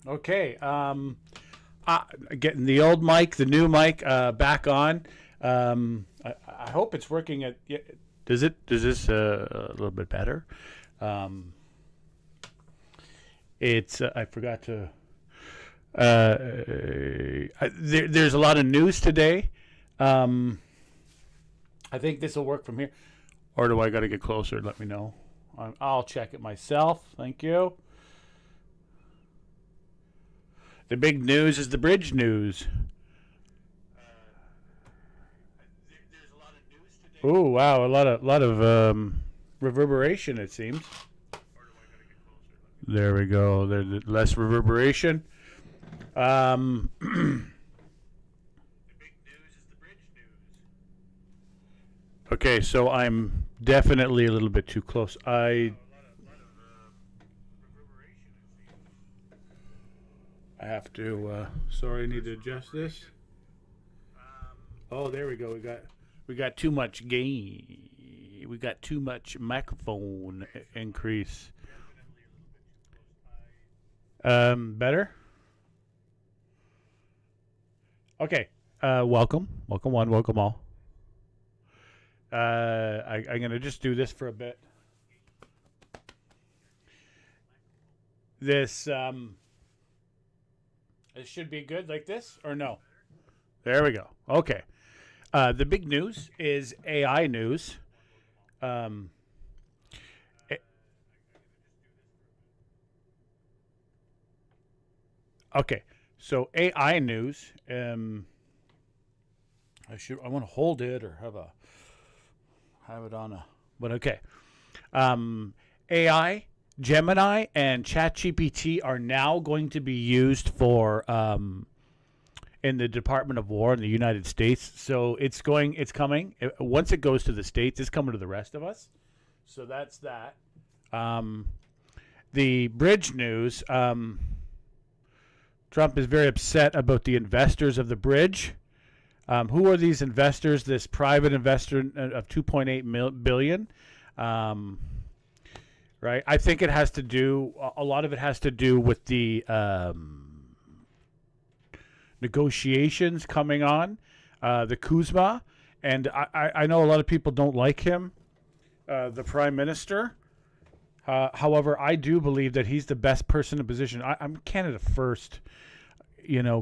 Okay. Getting the old mic, the new mic back on. I hope it's working. Does it? Does this a little bit better? It's. I forgot to. There's a lot of news today. I think this will work from here. Or do I got to get closer? Let me know. I'll check it myself. Thank you. The big news is the bridge news. There's a lot of news today. Oh wow, a lot of reverberation it seems. There we go. There's less reverberation. The big news is the bridge news. Okay, so I'm definitely a little bit too close. I have to. Sorry, I need to adjust this. Oh, there we go. We got too much gain. We got too much microphone increase. Better. Okay. Welcome one, welcome all. I'm gonna just do this for a bit. This it should be good like this, or no? There we go. Okay. The big news is AI news. Okay. So AI news. I want to hold it or have it on a. But okay. AI. Gemini and ChatGPT are now going to be used for in the Department of War in the United States. So it's coming. Once it goes to the States, it's coming to the rest of us. So that's that. The bridge news. Trump is very upset about the investors of the bridge. Who are these investors? This private investor of $2.8 billion. Right, I think it has to do. A lot of it has to do with the negotiations coming on, the Kuzma, and I know a lot of people don't like him, the prime minister. However, I do believe that he's the best person in position. I'm Canada first,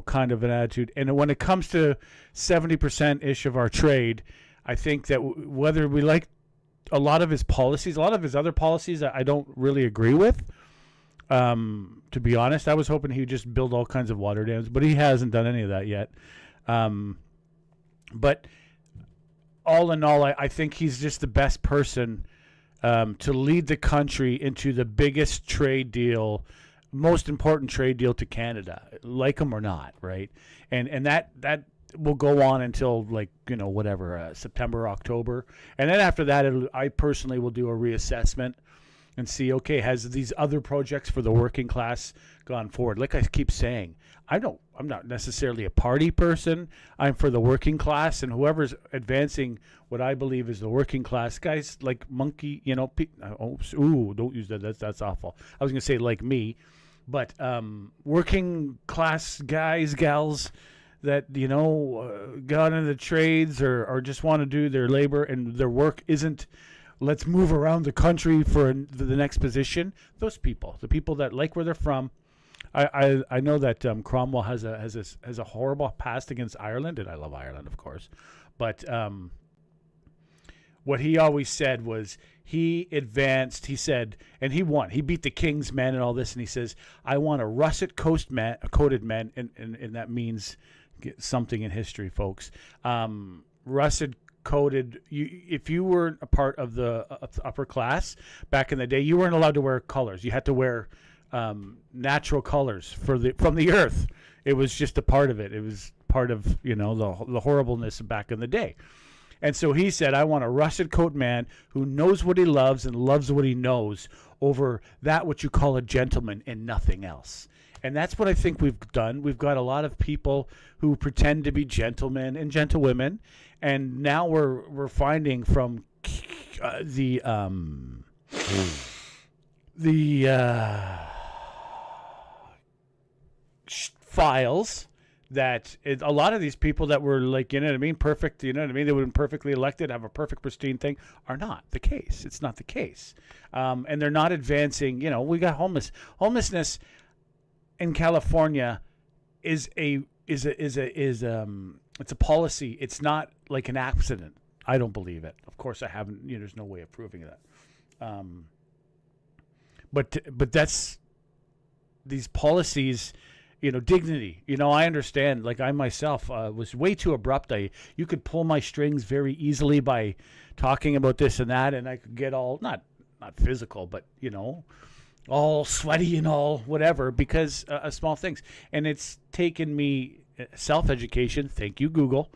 kind of an attitude. And when it comes to 70% ish of our trade, I think that whether we like a lot of his policies, a lot of his other policies I don't really agree with. To be honest, I was hoping he would just build all kinds of water dams, but he hasn't done any of that yet. But all in all, I think he's just the best person to lead the country into the biggest trade deal, most important trade deal to Canada, like him or not, right? And that will go on until September, October, and then after that, I personally will do a reassessment and see, okay, has these other projects for the working class gone forward? Like I keep saying, I'm not necessarily a party person. I'm for the working class, and whoever's advancing what I believe is the working class guys, like Monkey, don't use that. That's awful. I was gonna say like me, but working class guys, gals that got into the trades or just want to do their labor and their work isn't let's move around the country for the next position. Those people, the people that like where they're from. I know that Cromwell has a horrible past against Ireland, and I love Ireland, of course. But what he always said was he advanced. He said, and he won. He beat the King's men and all this, and he says, "I want a russet-coated man," and that means something in history, folks. Russet-coated. If you were a part of the upper class back in the day, you weren't allowed to wear colors. You had to wear natural colors from the earth. It was just a part of it. It was part of the horribleness back in the day. And so he said, I want a russet coat man who knows what he loves and loves what he knows over that what you call a gentleman and nothing else. And that's what I think we've done. We've got a lot of people who pretend to be gentlemen and gentlewomen, and now we're finding from the files that a lot of these people that were like, you know what I mean, perfect, you know what I mean, they would have been perfectly elected, have a perfect pristine thing, are not the case. It's not the case. And they're not advancing. You know, we got homelessness in California is it's a policy. It's not like an accident. I don't believe it. Of course, I haven't. You know, there's no way of proving that. But that's these policies. You know, dignity. You know, I understand. Like I myself was way too abrupt. You could pull my strings very easily by talking about this and that, and I could get all not physical, but you know, all sweaty and all whatever because of small things. And it's taken me self-education. Thank you, Google.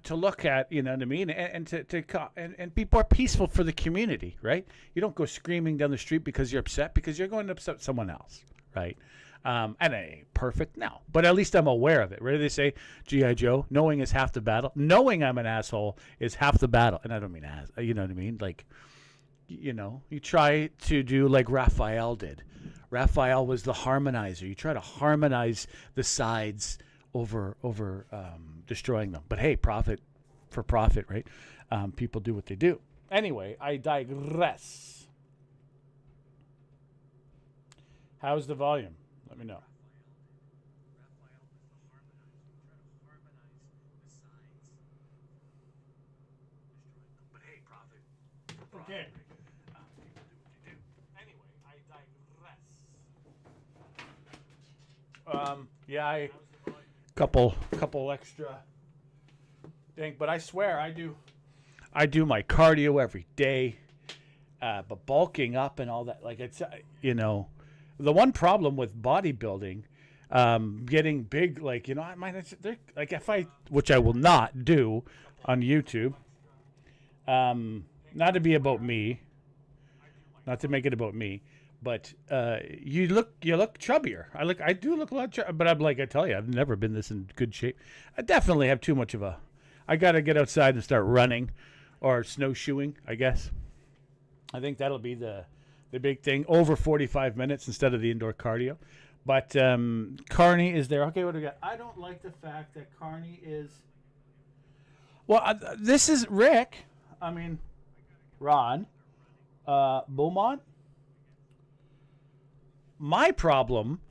To look at, you know what I mean, and be more peaceful for the community, right? You don't go screaming down the street because you're upset, because you're going to upset someone else, right? And it ain't perfect, no, but at least I'm aware of it. Right? They say, G.I. Joe, knowing is half the battle. Knowing I'm an asshole is half the battle, and I don't mean you know what I mean? Like, you know, you try to do like Raphael did. Raphael was the harmonizer. You try to harmonize the sides over destroying them. But hey, profit, right? People do what they do. Anyway, I digress. How's the volume? Let me know. Okay. People do what they do. Anyway, I digress. Yeah, couple extra thing, but I swear I do my cardio every day, but bulking up and all that, like it's you know, the one problem with bodybuilding, getting big, like, you know, I might like if I, which I will not do on YouTube, not to be about me, not to make it about me. But you look chubbier. I do look a lot chubbier, but I'm like, I tell you, I've never been this in good shape. I definitely have too much of I got to get outside and start running or snowshoeing, I guess. I think that'll be the big thing, over 45 minutes instead of the indoor cardio. But Carney is there. Okay, what do we got? I don't like the fact that Carney is... Well, this is Rick. I mean, Ron. Beaumont. My problem,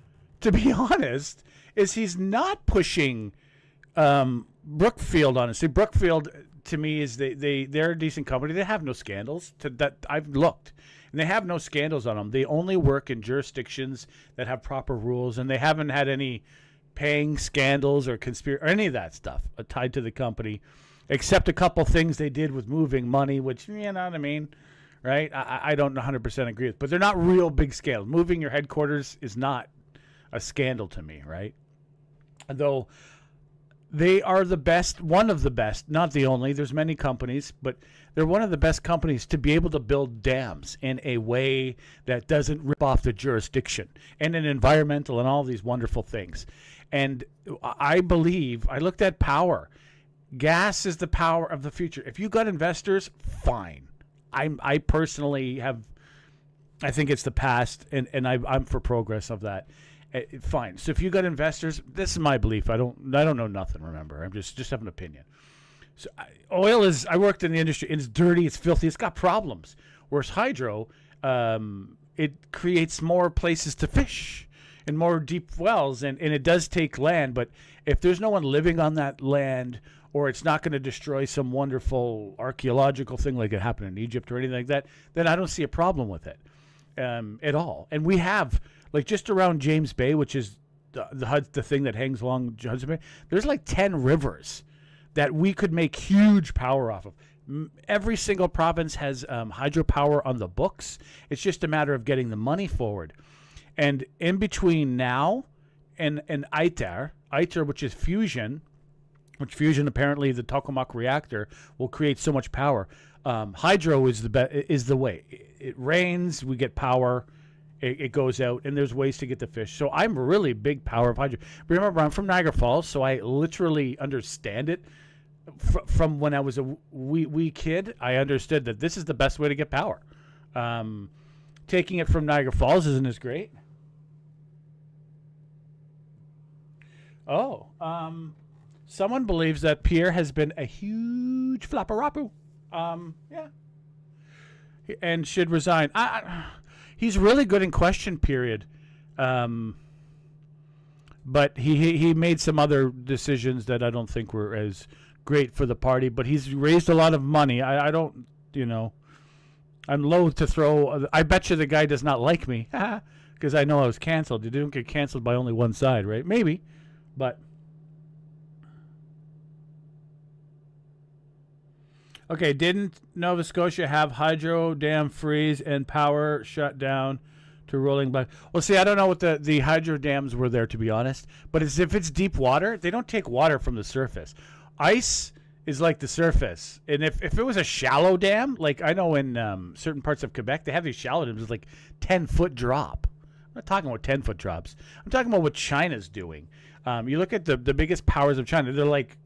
to be honest, is he's not pushing Brookfield on us. See, Brookfield, to me, is they're a decent company. They have no scandals. That I've looked, and they have no scandals on them. They only work in jurisdictions that have proper rules, and they haven't had any paying scandals or conspiracy or any of that stuff tied to the company, except a couple things they did with moving money, which, you know what I mean. Right? I don't 100% agree with, but they're not real big scandals. Moving your headquarters is not a scandal to me, right? Though they are the best, one of the best, not the only. There's many companies, but they're one of the best companies to be able to build dams in a way that doesn't rip off the jurisdiction and an environmental and all these wonderful things. And I believe, I looked at power. Gas is the power of the future. If you got investors, fine. I personally I think it's the past, and I'm for progress of that. Fine. So if you got investors, this is my belief. I don't know nothing. Remember, I'm just have an opinion. So oil is. I worked in the industry. It's dirty. It's filthy. It's got problems. Whereas hydro, it creates more places to fish and more deep wells, and it does take land. But if there's no one living on that land, or it's not going to destroy some wonderful archaeological thing like it happened in Egypt or anything like that, then I don't see a problem with it at all. And we have, like, just around James Bay, which is the thing that hangs along Hudson Bay, there's like 10 rivers that we could make huge power off of. Every single province has hydropower on the books. It's just a matter of getting the money forward. And in between now and ITER, which is fusion, apparently the tokamak reactor will create so much power. Hydro is the way. It rains, we get power, it goes out, and there's ways to get the fish. So I'm really big power of hydro. Remember, I'm from Niagara Falls, so I literally understand it. From when I was a wee kid, I understood that this is the best way to get power. taking it from Niagara Falls isn't as great. Oh, someone believes that Pierre has been a huge flapperapu. Yeah, and should resign. He's really good in question period, but he made some other decisions that I don't think were as great for the party. But he's raised a lot of money. I don't, I'm loath to throw. I bet you the guy does not like me because I know I was canceled. You didn't get canceled by only one side, right? Maybe, but. Okay, didn't Nova Scotia have hydro dam freeze and power shut down to rolling back? Well, see, I don't know what the hydro dams were there, to be honest. But if it's deep water, they don't take water from the surface. Ice is like the surface. And if it was a shallow dam, like I know in certain parts of Quebec, they have these shallow dams with like 10-foot drop. I'm not talking about 10-foot drops. I'm talking about what China's doing. You look at the biggest powers of China, they're like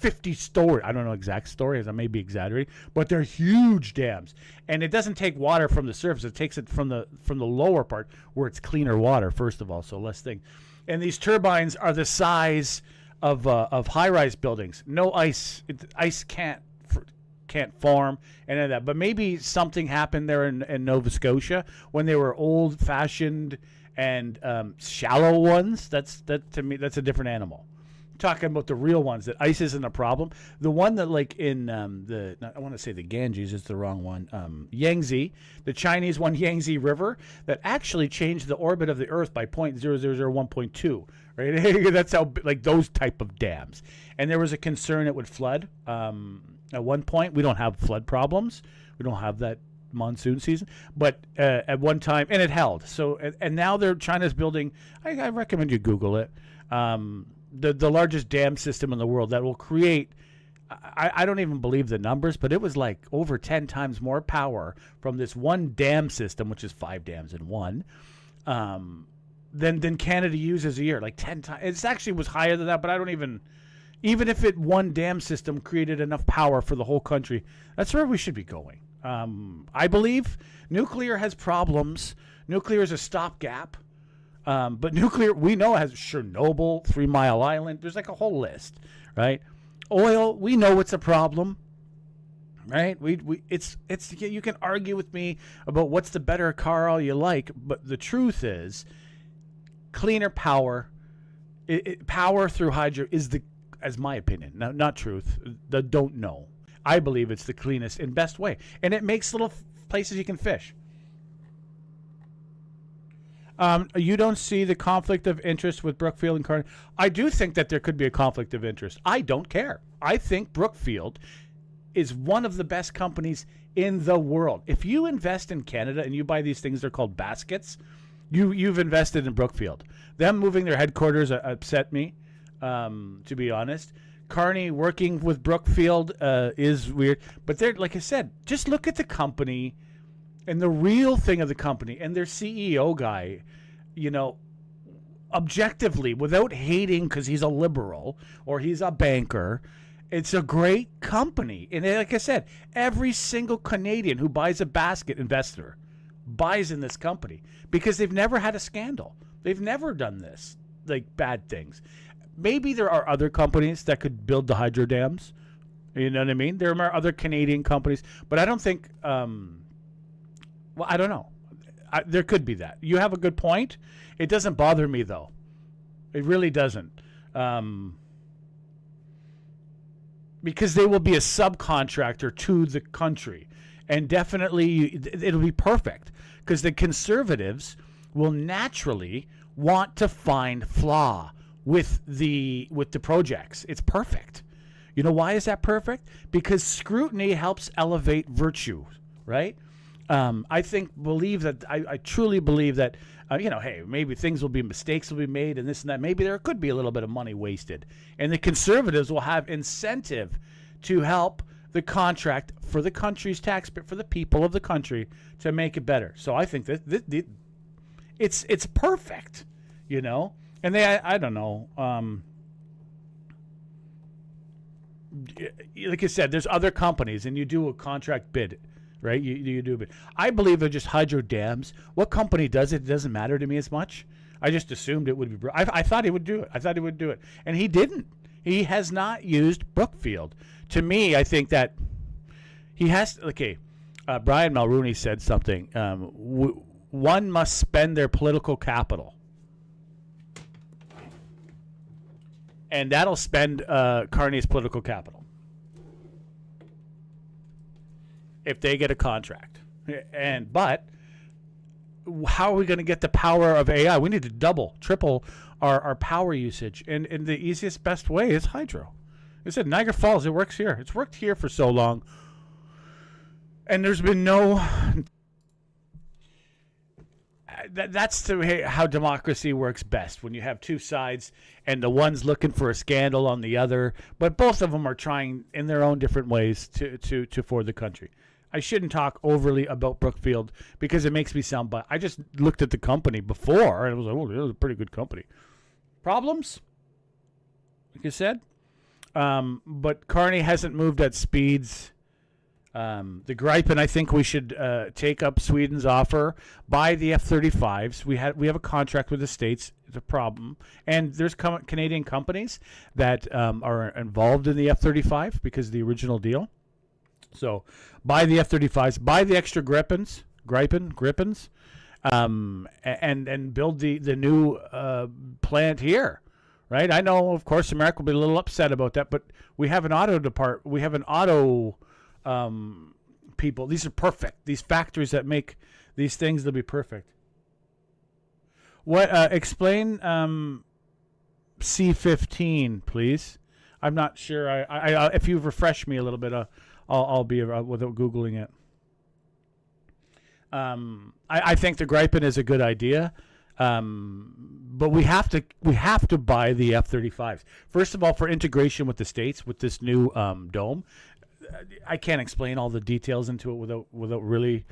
50 stories. I don't know exact stories. I may be exaggerating, but they're huge dams, and it doesn't take water from the surface. It takes it from the lower part where it's cleaner water. First of all, so less thing. And these turbines are the size of high-rise buildings. No ice. Ice can't form and any of that. But maybe something happened there in Nova Scotia when they were old-fashioned and shallow ones. That to me, that's a different animal. Talking about the real ones that ice isn't a problem. The one that like in I want to say the Ganges is the wrong one. Yangtze, the Chinese one, Yangtze River, that actually changed the orbit of the Earth by 0.0001.2. Right, that's how like those type of dams. And there was a concern it would flood. At one point, we don't have flood problems. We don't have that monsoon season, but at one time, and it held. So and now China's building. I recommend you Google it. The largest dam system in the world that will create, I don't even believe the numbers, but it was like over 10 times more power from this one dam system, which is 5 dams in one, than Canada uses a year, like 10 times. It actually was higher than that, but I don't even if one dam system created enough power for the whole country, that's where we should be going. I believe nuclear has problems. Nuclear is a stopgap. But nuclear, we know, has Chernobyl, 3 Mile Island. There's like a whole list, right? Oil, we know it's a problem, right? It's you can argue with me about what's the better car all you like, but the truth is, cleaner power, power through hydro is as my opinion, not truth. Don't know. I believe it's the cleanest and best way, and it makes little places you can fish. You don't see the conflict of interest with Brookfield and Carney. I do think that there could be a conflict of interest. I don't care. I think Brookfield is one of the best companies in the world. If you invest in Canada and you buy these things, they're called baskets. You've invested in Brookfield. Them moving their headquarters upset me, to be honest. Carney working with Brookfield is weird. But they're, like I said, just look at the company and the real thing of the company and their CEO guy, objectively, without hating because he's a liberal or he's a banker, it's a great company. And like I said, every single Canadian who buys a basket investor buys in this company because they've never had a scandal. They've never done this, like bad things. Maybe there are other companies that could build the hydro dams. You know what I mean? There are other Canadian companies, but I don't think... well, I don't know. There could be that. You have a good point. It doesn't bother me, though. It really doesn't. Because they will be a subcontractor to the country. And definitely, it'll be perfect. Because the Conservatives will naturally want to find flaw with the projects. It's perfect. You know why is that perfect? Because scrutiny helps elevate virtue, right? I truly believe that, hey, maybe mistakes will be made and this and that. Maybe there could be a little bit of money wasted. And the Conservatives will have incentive to help the contract for the country's taxpayer, for the people of the country to make it better. So I think that it's perfect, And I don't know. Like I said, there's other companies and you do a contract bid. right? You do, but I believe they're just hydro dams. What company does it? It doesn't matter to me as much. I just assumed it would be. I thought he would do it. I thought he would do it, and he didn't. He has not used Brookfield. To me, I think that he has. Okay, Brian Mulroney said something. One must spend their political capital, and that'll spend Carney's political capital if they get a contract. But how are we going to get the power of AI? We need to double, triple our power usage, and the easiest, best way is hydro. I said Niagara Falls. It works here. It's worked here for so long, and there's been no. That's how democracy works best, when you have two sides and the one's looking for a scandal on the other, but both of them are trying in their own different ways to for the country. I shouldn't talk overly about Brookfield because it makes me sound bad. I just looked at the company before and I was like, oh, it was a pretty good company. Problems, like you said, but Carney hasn't moved at speeds. The Gripen, I think we should take up Sweden's offer, buy the F-35s. We have a contract with the States. It's a problem. And there's Canadian companies that are involved in the F-35 because of the original deal. So buy the F-35s, buy the extra Gripens, and build the new plant here. Right? I know, of course, America will be a little upset about that, but we have an auto people. These are perfect. These factories that make these things, they'll be perfect. What? Explain C-15, please. I'm not sure. I if you refresh me a little bit, I'll be without Googling it. I think the Gripen is a good idea. But we have to buy the F-35s. First of all, for integration with the States, with this new dome. I can't explain all the details into it without really,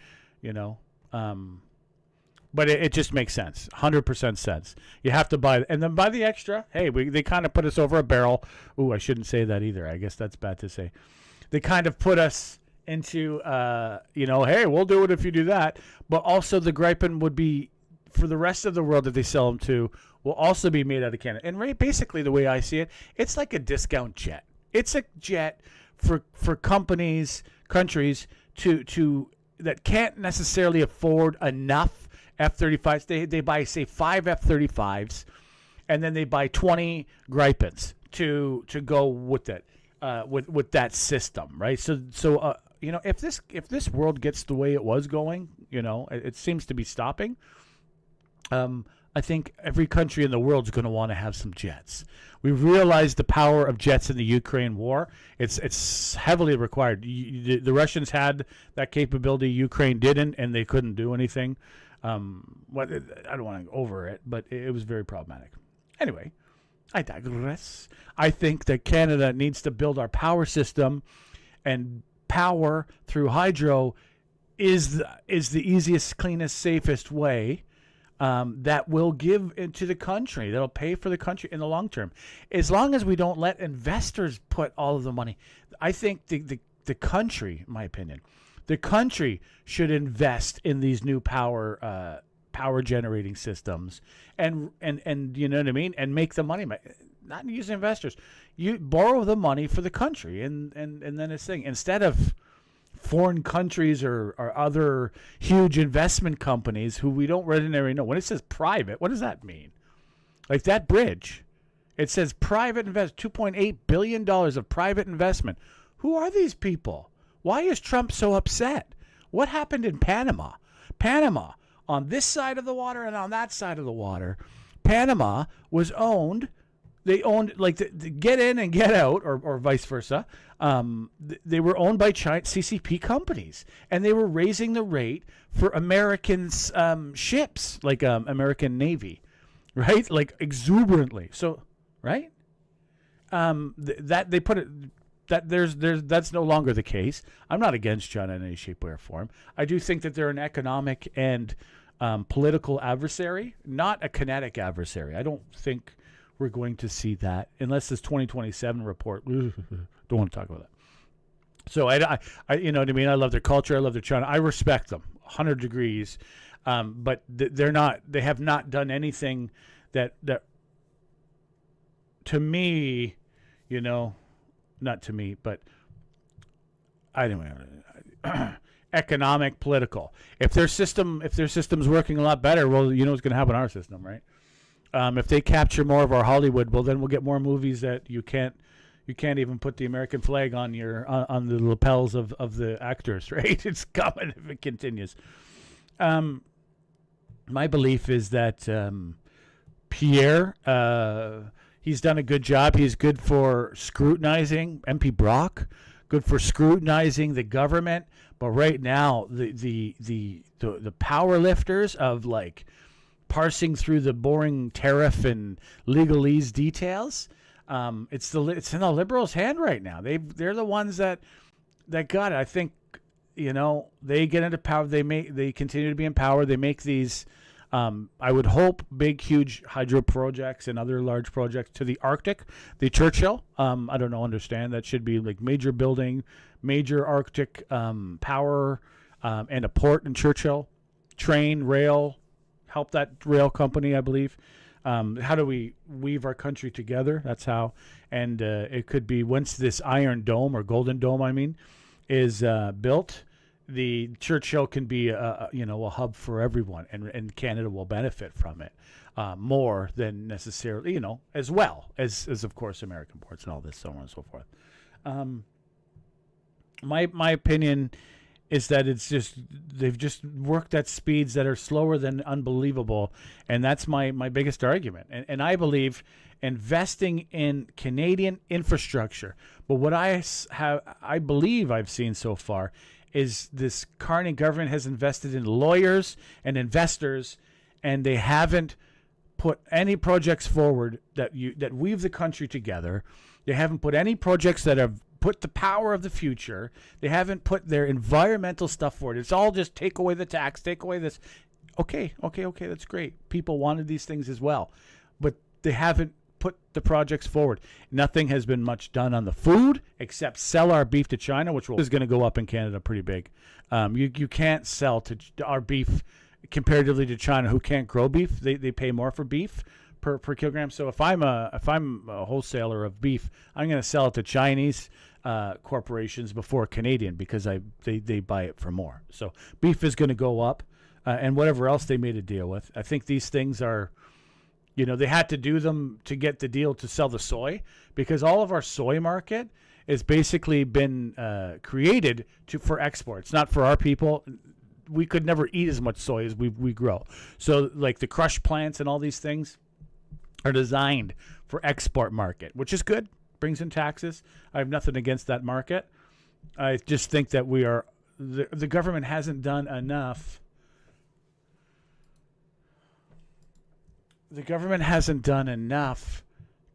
but it just makes sense, 100% sense. You have to buy, and then buy the extra. Hey, they kind of put us over a barrel. Ooh, I shouldn't say that either. I guess that's bad to say. They kind of put us into, hey, we'll do it if you do that. But also the Gripen would be, for the rest of the world that they sell them to, will also be made out of Canada. And basically the way I see it, it's like a discount jet. It's a jet for countries to that can't necessarily afford enough F-35s. They buy, say, 5 F-35s, and then they buy 20 Gripens to go with it, with that system, right? So if this world gets the way it was going, it seems to be stopping. I think every country in the world is going to want to have some jets. We realize the power of jets in the Ukraine war. It's heavily required. The Russians had that capability. Ukraine didn't, and they couldn't do anything. I don't want to go over it, but it was very problematic. Anyway, I digress. I think that Canada needs to build our power system, and power through hydro is the easiest, cleanest, safest way. That will give into the country, that'll pay for the country in the long term. As long as we don't let investors put all of the money, I think the country, in my opinion, the country should invest in these new power generating systems, and you know what I mean, and make the money. Not using investors, you borrow the money for the country, and then it's thing instead of foreign countries or other huge investment companies who we don't ordinarily know. When it says private, what does that mean? Like that bridge, it says private invest, $2.8 billion of private investment. Who are these people? Why is Trump so upset? What happened in Panama? Panama, on this side of the water and on that side of the water, Panama was owned. They owned, like, the get in and get out, or vice versa. They were owned by CCP companies, and they were raising the rate for American ships, like American Navy, right? Like exuberantly. So, right? That they put it. That that's no longer the case. I'm not against China in any shape, way, or form. I do think that they're an economic and political adversary, not a kinetic adversary. I don't think we're going to see that unless this 2027 report. Don't want to talk about that. So you know what I mean. I love their culture. I love their China. I respect them 100 degrees, but they're not. They have not done anything that to me, you know, not to me, but I don't know. Economic, political. If their system's working a lot better, well, you know what's going to happen in our system, right? If they capture more of our Hollywood, well, then we'll get more movies that you can't even put the American flag on on the lapels of the actors, right? It's coming if it continues. My belief is that Pierre, he's done a good job. He's good for scrutinizing MP Brock, good for scrutinizing the government. But right now, the power lifters of like parsing through the boring tariff and legalese details, it's in the Liberals' hand right now. They're the ones that got it. I think, you know, they get into power. They continue to be in power. They make these. I would hope big, huge hydro projects and other large projects to the Arctic, the Churchill. I don't know, understand that should be like major building, major Arctic power, and a port in Churchill, train, rail, help that rail company, I believe. How do we weave our country together? That's how. And it could be once this Iron Dome or Golden Dome, I mean, is built, the Churchill can be a hub for everyone, and Canada will benefit from it more than necessarily, you know, as well as of course American ports and all this, so on and so forth. My opinion is that they've just worked at speeds that are slower than unbelievable, and that's my biggest argument. And I believe investing in Canadian infrastructure, but what I believe I've seen so far is this Carney government has invested in lawyers and investors, and they haven't put any projects forward that weave the country together. They haven't put any projects that have put the power of the future. They haven't put their environmental stuff forward. It's all just take away the tax, take away this. Okay, that's great. People wanted these things as well, but they haven't put the projects forward. Nothing has been much done on the food except sell our beef to China, which is going to go up in Canada pretty big. You can't sell to our beef comparatively to China, who can't grow beef. They pay more for beef per kilogram. So if I'm a wholesaler of beef, I'm going to sell it to Chinese corporations before Canadian, because they buy it for more. So beef is going to go up, and whatever else they made a deal with. I think these things are, you know, they had to do them to get the deal to sell the soy, because all of our soy market has basically been created for exports, not for our people. We could never eat as much soy as we grow. So like the crush plants and all these things are designed for export market, which is good, brings in taxes. I have nothing against that market. I just think that the government hasn't done enough. The government hasn't done enough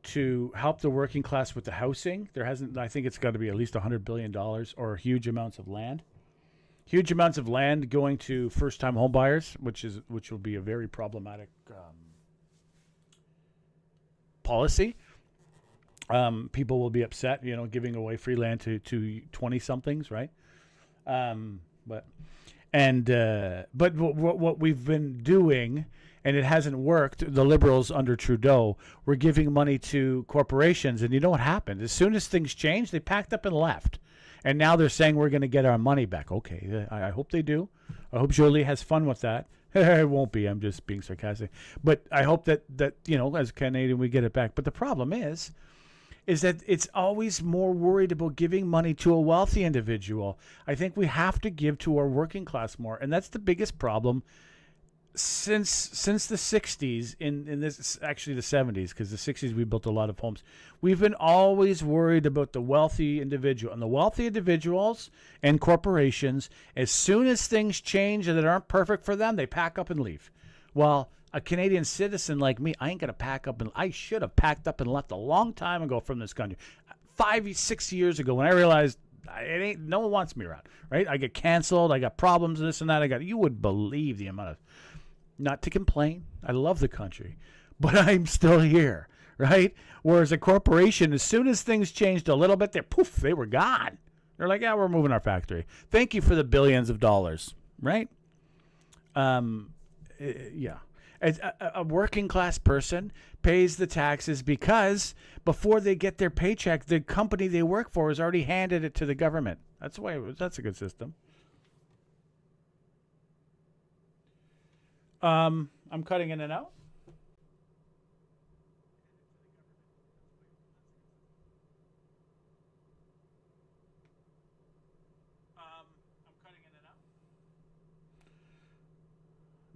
to help the working class with the housing. There hasn't. I think it's got to be at least $100 billion or huge amounts of land. Huge amounts of land going to first-time home buyers, which will be a very problematic policy. People will be upset, you know, giving away free land to 20-somethings, right? But what we've been doing, and it hasn't worked, the Liberals under Trudeau were giving money to corporations, and you know what happened? As soon as things changed, they packed up and left. And now they're saying we're going to get our money back. Okay, I hope they do. I hope Jolie has fun with that. It won't be. I'm just being sarcastic. But I hope that you know, as Canadian, we get it back. But the problem is that it's always more worried about giving money to a wealthy individual. I think we have to give to our working class more, and that's the biggest problem since the 60s. In this, actually the 70s, because the 60s we built a lot of homes. We've been always worried about the wealthy individual, and the wealthy individuals and corporations, as soon as things change that aren't perfect for them, they pack up and leave. Well, a Canadian citizen like me, I ain't gonna pack up, and I should have packed up and left a long time ago from this country, 5-6 years ago, when I realized no one wants me around. Right? I get canceled. I got problems, this and that. You would believe the amount of. Not to complain, I love the country, but I'm still here, right? Whereas a corporation, as soon as things changed a little bit, they were gone. They're like, yeah, we're moving our factory. Thank you for the billions of dollars, right? Yeah. A working class person pays the taxes because before they get their paycheck, the company they work for has already handed it to the government. That's why that's a good system. I'm cutting in and out.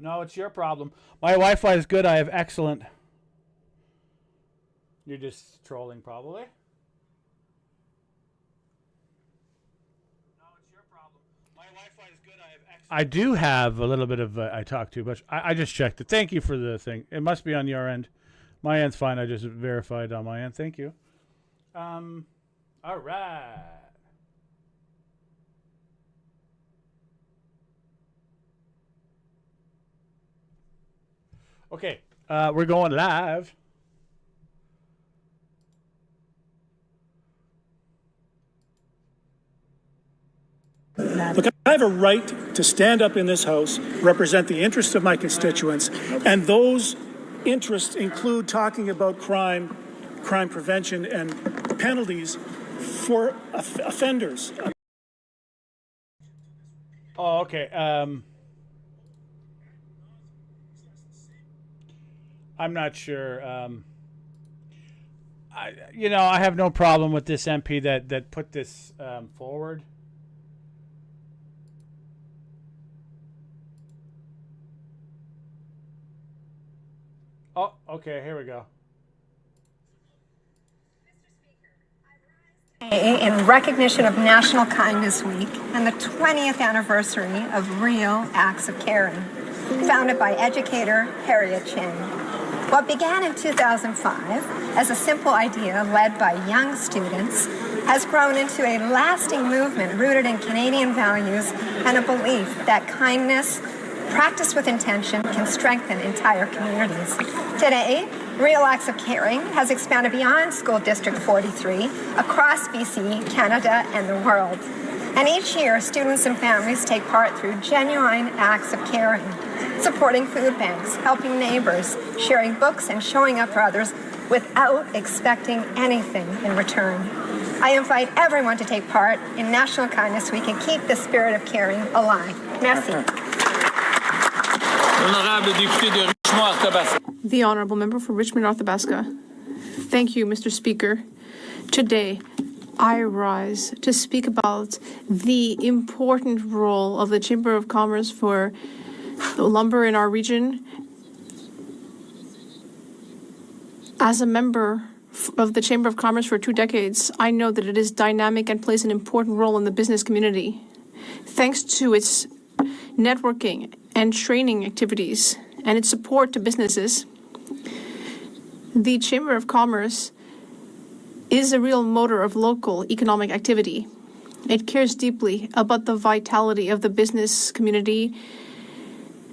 No, it's your problem. My Wi-Fi is good. I have excellent. You're just trolling, probably. No, it's your problem. My Wi-Fi is good. I have excellent. I do have a little bit of. I talk too much. I just checked it. Thank you for the thing. It must be on your end. My end's fine. I just verified on my end. Thank you. All right. Okay, we're going live. Look, I have a right to stand up in this House, represent the interests of my constituents, and those interests include talking about crime prevention, and penalties for offenders. Oh, okay. I'm not sure. I have no problem with this MP that put this forward. Oh, okay. Here we go. In recognition of National Kindness Week and the 20th anniversary of Real Acts of Caring, founded by educator Harriet Chang. What began in 2005 as a simple idea led by young students has grown into a lasting movement rooted in Canadian values and a belief that kindness, practiced with intention, can strengthen entire communities. Today, Real Acts of Caring has expanded beyond School District 43 across BC, Canada, and the world. And each year, students and families take part through genuine acts of caring, supporting food banks, helping neighbors, sharing books, and showing up for others without expecting anything in return. I invite everyone to take part in National Kindness Week and keep the spirit of caring alive. Merci. The Honourable Member for Richmond-North-Athabasca. Thank you, Mr. Speaker. Today, I rise to speak about the important role of the Chamber of Commerce for lumber in our region. As a member of the Chamber of Commerce for 2 decades, I know that it is dynamic and plays an important role in the business community. Thanks to its networking and training activities and its support to businesses, the Chamber of Commerce is a real motor of local economic activity. It cares deeply about the vitality of the business community,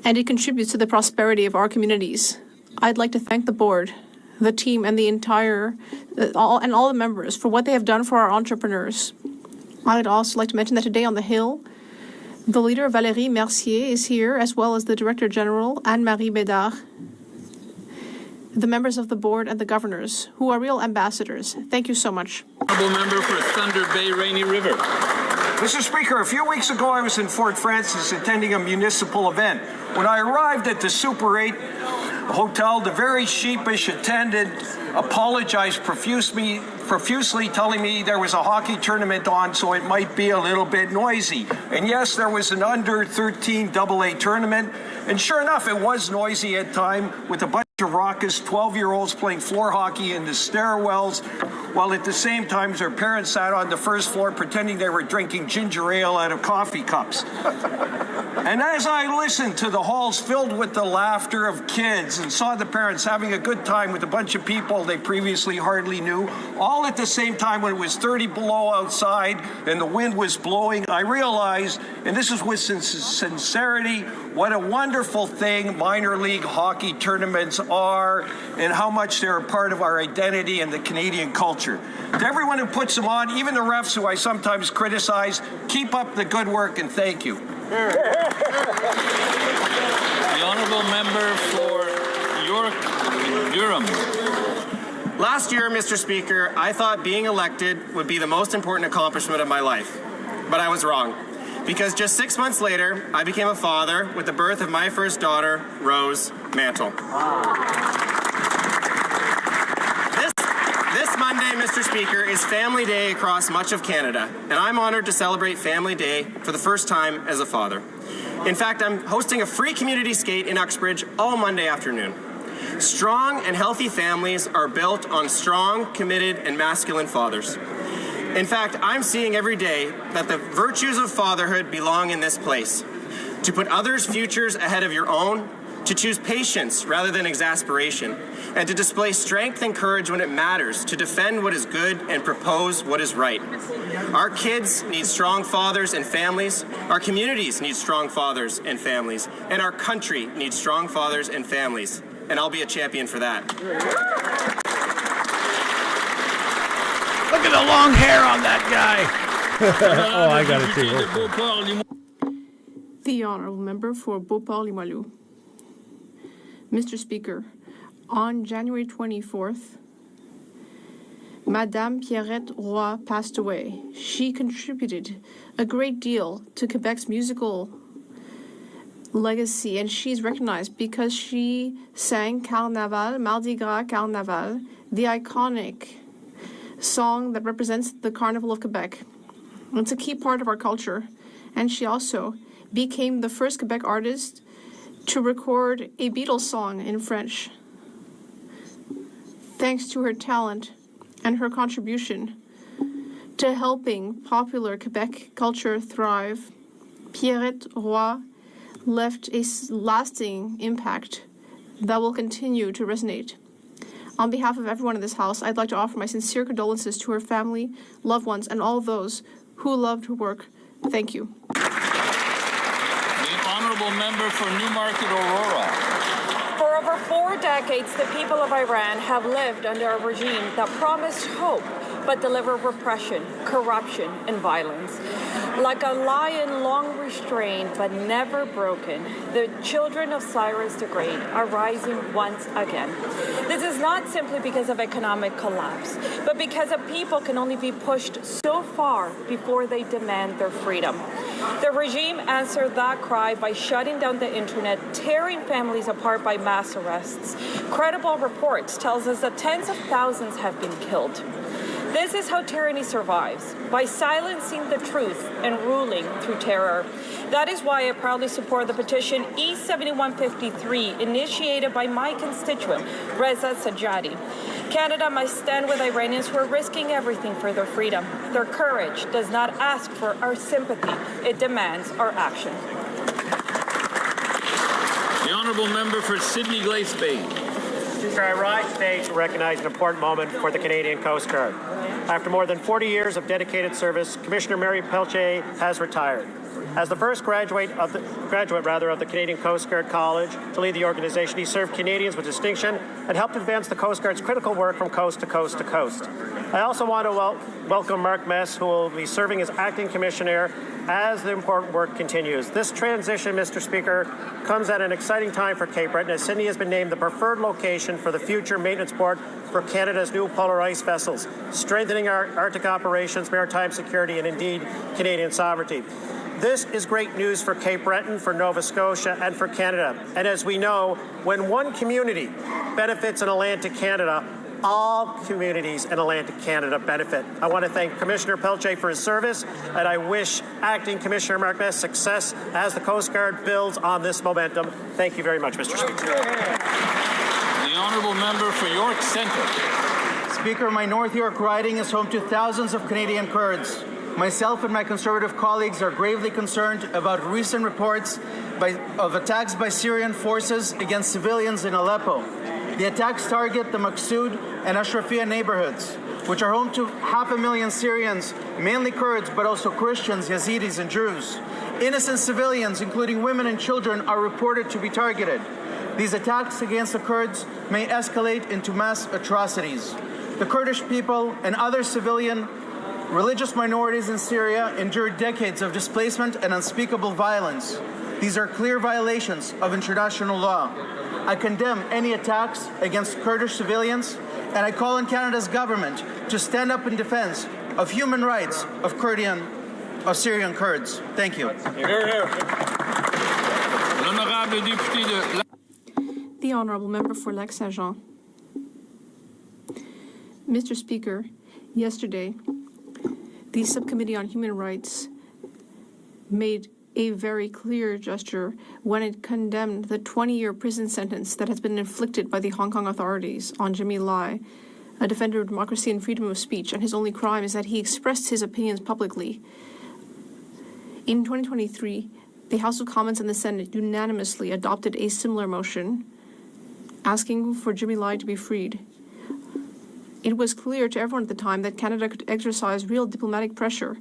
and it contributes to the prosperity of our communities. I'd like to thank the board, the team, and the entire all the members for what they have done for our entrepreneurs. I'd also like to mention that today on the Hill, the leader, Valérie Mercier, is here, as well as the Director General, Anne-Marie Bédard, the members of the board, and the governors, who are real ambassadors. Thank you so much. Honourable Member for Thunder Bay, Rainy River. Mr. Speaker, a few weeks ago I was in Fort Frances attending a municipal event. When I arrived at the Super 8 hotel, the very sheepish attendant apologized profusely, telling me there was a hockey tournament on, so it might be a little bit noisy. And yes, there was an under-13 AA tournament, and sure enough, it was noisy at time, with a bunch of raucous 12-year-olds playing floor hockey in the stairwells, while at the same time their parents sat on the first floor pretending they were drinking ginger ale out of coffee cups. And as I listened to the halls filled with the laughter of kids and saw the parents having a good time with a bunch of people they previously hardly knew, all at the same time when it was 30 below outside and the wind was blowing, I realized, and this is with sincerity, what a wonderful thing minor league hockey tournaments are and how much they're a part of our identity and the Canadian culture. To everyone who puts them on, even the refs who I sometimes criticize, keep up the good work and thank you. The honourable member for York Durham. Last year, Mr. Speaker, I thought being elected would be the most important accomplishment of my life. But I was wrong. Because just 6 months later, I became a father with the birth of my first daughter, Rose Mantle. This Monday, Mr. Speaker, is Family Day across much of Canada, and I'm honored to celebrate Family Day for the first time as a father. In fact, I'm hosting a free community skate in Uxbridge all Monday afternoon. Strong and healthy families are built on strong, committed, and masculine fathers. In fact, I'm seeing every day that the virtues of fatherhood belong in this place. To put others' futures ahead of your own, to choose patience rather than exasperation, and to display strength and courage when it matters, to defend what is good and propose what is right. Our kids need strong fathers and families, our communities need strong fathers and families, and our country needs strong fathers and families. And I'll be a champion for that. Look at the long hair on that guy. Oh, I got it too. The honourable member for Beauport-Limoilou. Mr. Speaker, on January 24th, Madame Pierrette Roy passed away. She contributed a great deal to Quebec's musical legacy, and she's recognized because she sang Carnaval, Mardi Gras Carnaval, the iconic song that represents the Carnival of Quebec. It's a key part of our culture, and she also became the first Quebec artist to record a Beatles song in French. Thanks to her talent and her contribution to helping popular Quebec culture thrive, Pierrette Roy left a lasting impact that will continue to resonate. On behalf of everyone in this House, I'd like to offer my sincere condolences to her family, loved ones, and all those who loved her work. Thank you. The honourable member for Newmarket Aurora. For over 4 decades, the people of Iran have lived under a regime that promised hope but delivered repression, corruption, and violence. Like a lion long restrained but never broken, the children of Cyrus the Great are rising once again. This is not simply because of economic collapse, but because a people can only be pushed so far before they demand their freedom. The regime answered that cry by shutting down the internet, tearing families apart by mass arrests. Credible reports tells us that tens of thousands have been killed. This is how tyranny survives, by silencing the truth and ruling through terror. That is why I proudly support the petition E7153, initiated by my constituent, Reza Sajjadi. Canada must stand with Iranians who are risking everything for their freedom. Their courage does not ask for our sympathy, it demands our action. The honourable member for Sydney Glace Bay. Speaker, I rise today to recognize an important moment for the Canadian Coast Guard. After more than 40 years of dedicated service, Commissioner Mary Poilievre has retired. As the first graduate of the Canadian Coast Guard College to lead the organization, he served Canadians with distinction and helped advance the Coast Guard's critical work from coast to coast to coast. I also want to welcome Mark Mess, who will be serving as acting commissioner as the important work continues. This transition, Mr. Speaker, comes at an exciting time for Cape Breton, as Sydney has been named the preferred location for the future maintenance port for Canada's new polar ice vessels, strengthening our Arctic operations, maritime security, and indeed Canadian sovereignty. This is great news for Cape Breton, for Nova Scotia, and for Canada. And as we know, when one community benefits in Atlantic Canada, all communities in Atlantic Canada benefit. I want to thank Commissioner Poilievre for his service, and I wish Acting Commissioner Mark Mess success as the Coast Guard builds on this momentum. Thank you very much, Mr. Speaker. The honourable member for York Centre. Speaker, my North York riding is home to thousands of Canadian Kurds. myself and my Conservative colleagues are gravely concerned about recent reports of attacks by Syrian forces against civilians in Aleppo. The attacks target the Maqsoud and Ashrafia neighborhoods, which are home to 500,000 Syrians, mainly Kurds, but also Christians, Yazidis, and Druze. Innocent civilians, including women and children, are reported to be targeted. These attacks against the Kurds may escalate into mass atrocities. The Kurdish people and other civilian religious minorities in Syria endured decades of displacement and unspeakable violence. These are clear violations of international law. I condemn any attacks against Kurdish civilians, and I call on Canada's government to stand up in defense of human rights of Syrian Kurds. Thank you. The Honourable Member for Lac-Saint-Jean. Mr. Speaker, yesterday, the Subcommittee on Human Rights made a very clear gesture when it condemned the 20-year prison sentence that has been inflicted by the Hong Kong authorities on Jimmy Lai, a defender of democracy and freedom of speech, and his only crime is that he expressed his opinions publicly. In 2023, the House of Commons and the Senate unanimously adopted a similar motion asking for Jimmy Lai to be freed. It was clear to everyone at the time that Canada could exercise real diplomatic pressure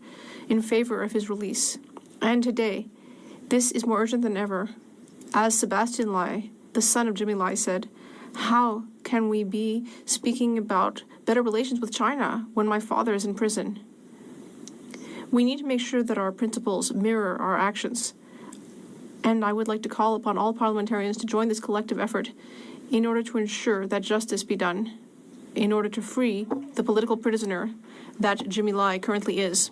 in favor of his release. And today, this is more urgent than ever. As Sebastian Lai, the son of Jimmy Lai, said, "How can we be speaking about better relations with China when my father is in prison?" We need to make sure that our principles mirror our actions. And I would like to call upon all parliamentarians to join this collective effort in order to ensure that justice be done, in order to free the political prisoner that Jimmy Lai currently is.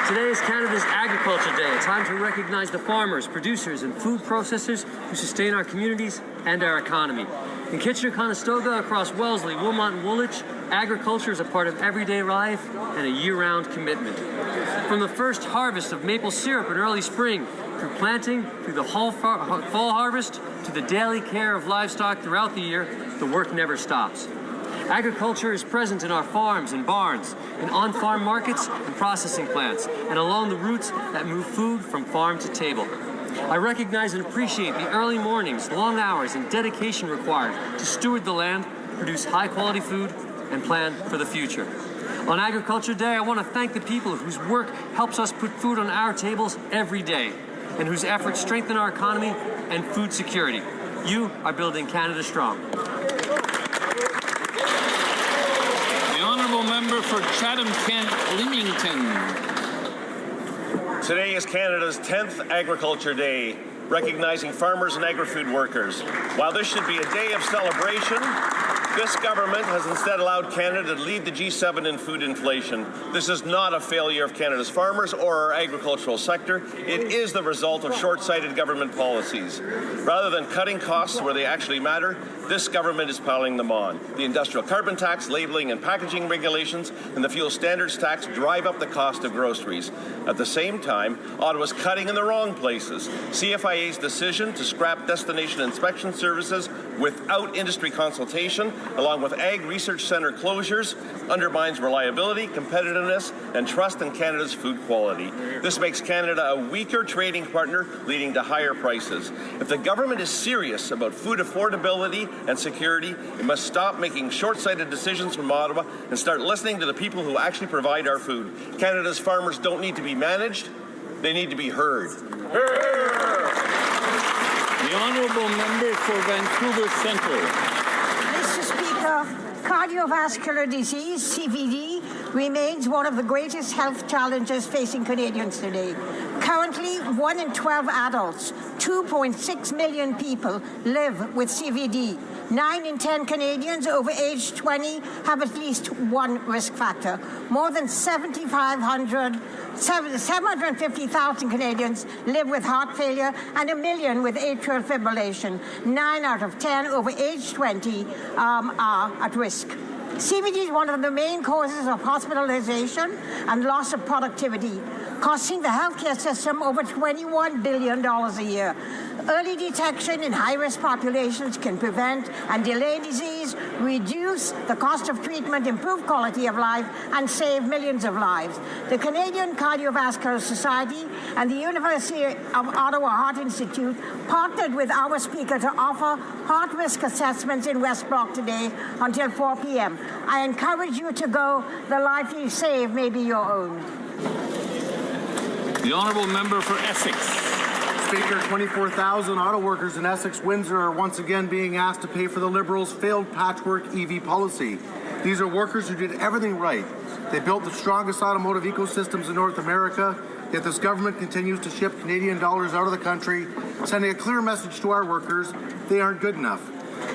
Today is Canada's Agriculture Day, a time to recognize the farmers, producers, and food processors who sustain our communities and our economy. In Kitchener-Conestoga, across Wellesley, Wilmot, and Woolwich, agriculture is a part of everyday life and a year-round commitment. From the first harvest of maple syrup in early spring, through planting, through the fall harvest, to the daily care of livestock throughout the year, the work never stops. Agriculture is present in our farms and barns, in on-farm markets and processing plants, and along the routes that move food from farm to table. I recognize and appreciate the early mornings, long hours, and dedication required to steward the land, produce high-quality food, and plan for the future. On Agriculture Day, I want to thank the people whose work helps us put food on our tables every day, and whose efforts strengthen our economy and food security. You are building Canada strong. Honourable Member for Chatham-Kent Leamington. Today is Canada's 10th Agriculture Day, recognizing farmers and agri-food workers. While this should be a day of celebration, this government has instead allowed Canada to lead the G7 in food inflation. This is not a failure of Canada's farmers or our agricultural sector. It is the result of short-sighted government policies. Rather than cutting costs where they actually matter, this government is piling them on. The industrial carbon tax, labeling and packaging regulations, and the fuel standards tax drive up the cost of groceries. At the same time, Ottawa's cutting in the wrong places. CFIA's decision to scrap destination inspection services without industry consultation, along with Ag Research Centre closures, undermines reliability, competitiveness, and trust in Canada's food quality. This makes Canada a weaker trading partner, leading to higher prices. If the government is serious about food affordability and security, it must stop making short-sighted decisions from Ottawa and start listening to the people who actually provide our food. Canada's farmers don't need to be managed, they need to be heard. The Honourable Member for Vancouver Centre. Mr. Speaker, cardiovascular disease, CVD, remains one of the greatest health challenges facing Canadians today. Currently, 1 in 12 adults, 2.6 million people, live with CVD. 9 in 10 Canadians over age 20 have at least one risk factor. More than 750,000 Canadians live with heart failure and 1 million with atrial fibrillation. 9 out of 10 over age 20 are at risk. CVD is one of the main causes of hospitalization and loss of productivity, costing the healthcare system over $21 billion a year. Early detection in high-risk populations can prevent and delay disease, reduce the cost of treatment, improve quality of life, and save millions of lives. The Canadian Cardiovascular Society and the University of Ottawa Heart Institute partnered with our speaker to offer heart risk assessments in West Block today until 4 p.m. I encourage you to go. The life you save may be your own. The honourable member for Essex. Speaker, 24,000 auto workers in Essex, Windsor are once again being asked to pay for the Liberals' failed patchwork EV policy. These are workers who did everything right. They built the strongest automotive ecosystems in North America, yet this government continues to ship Canadian dollars out of the country, sending a clear message to our workers: they aren't good enough.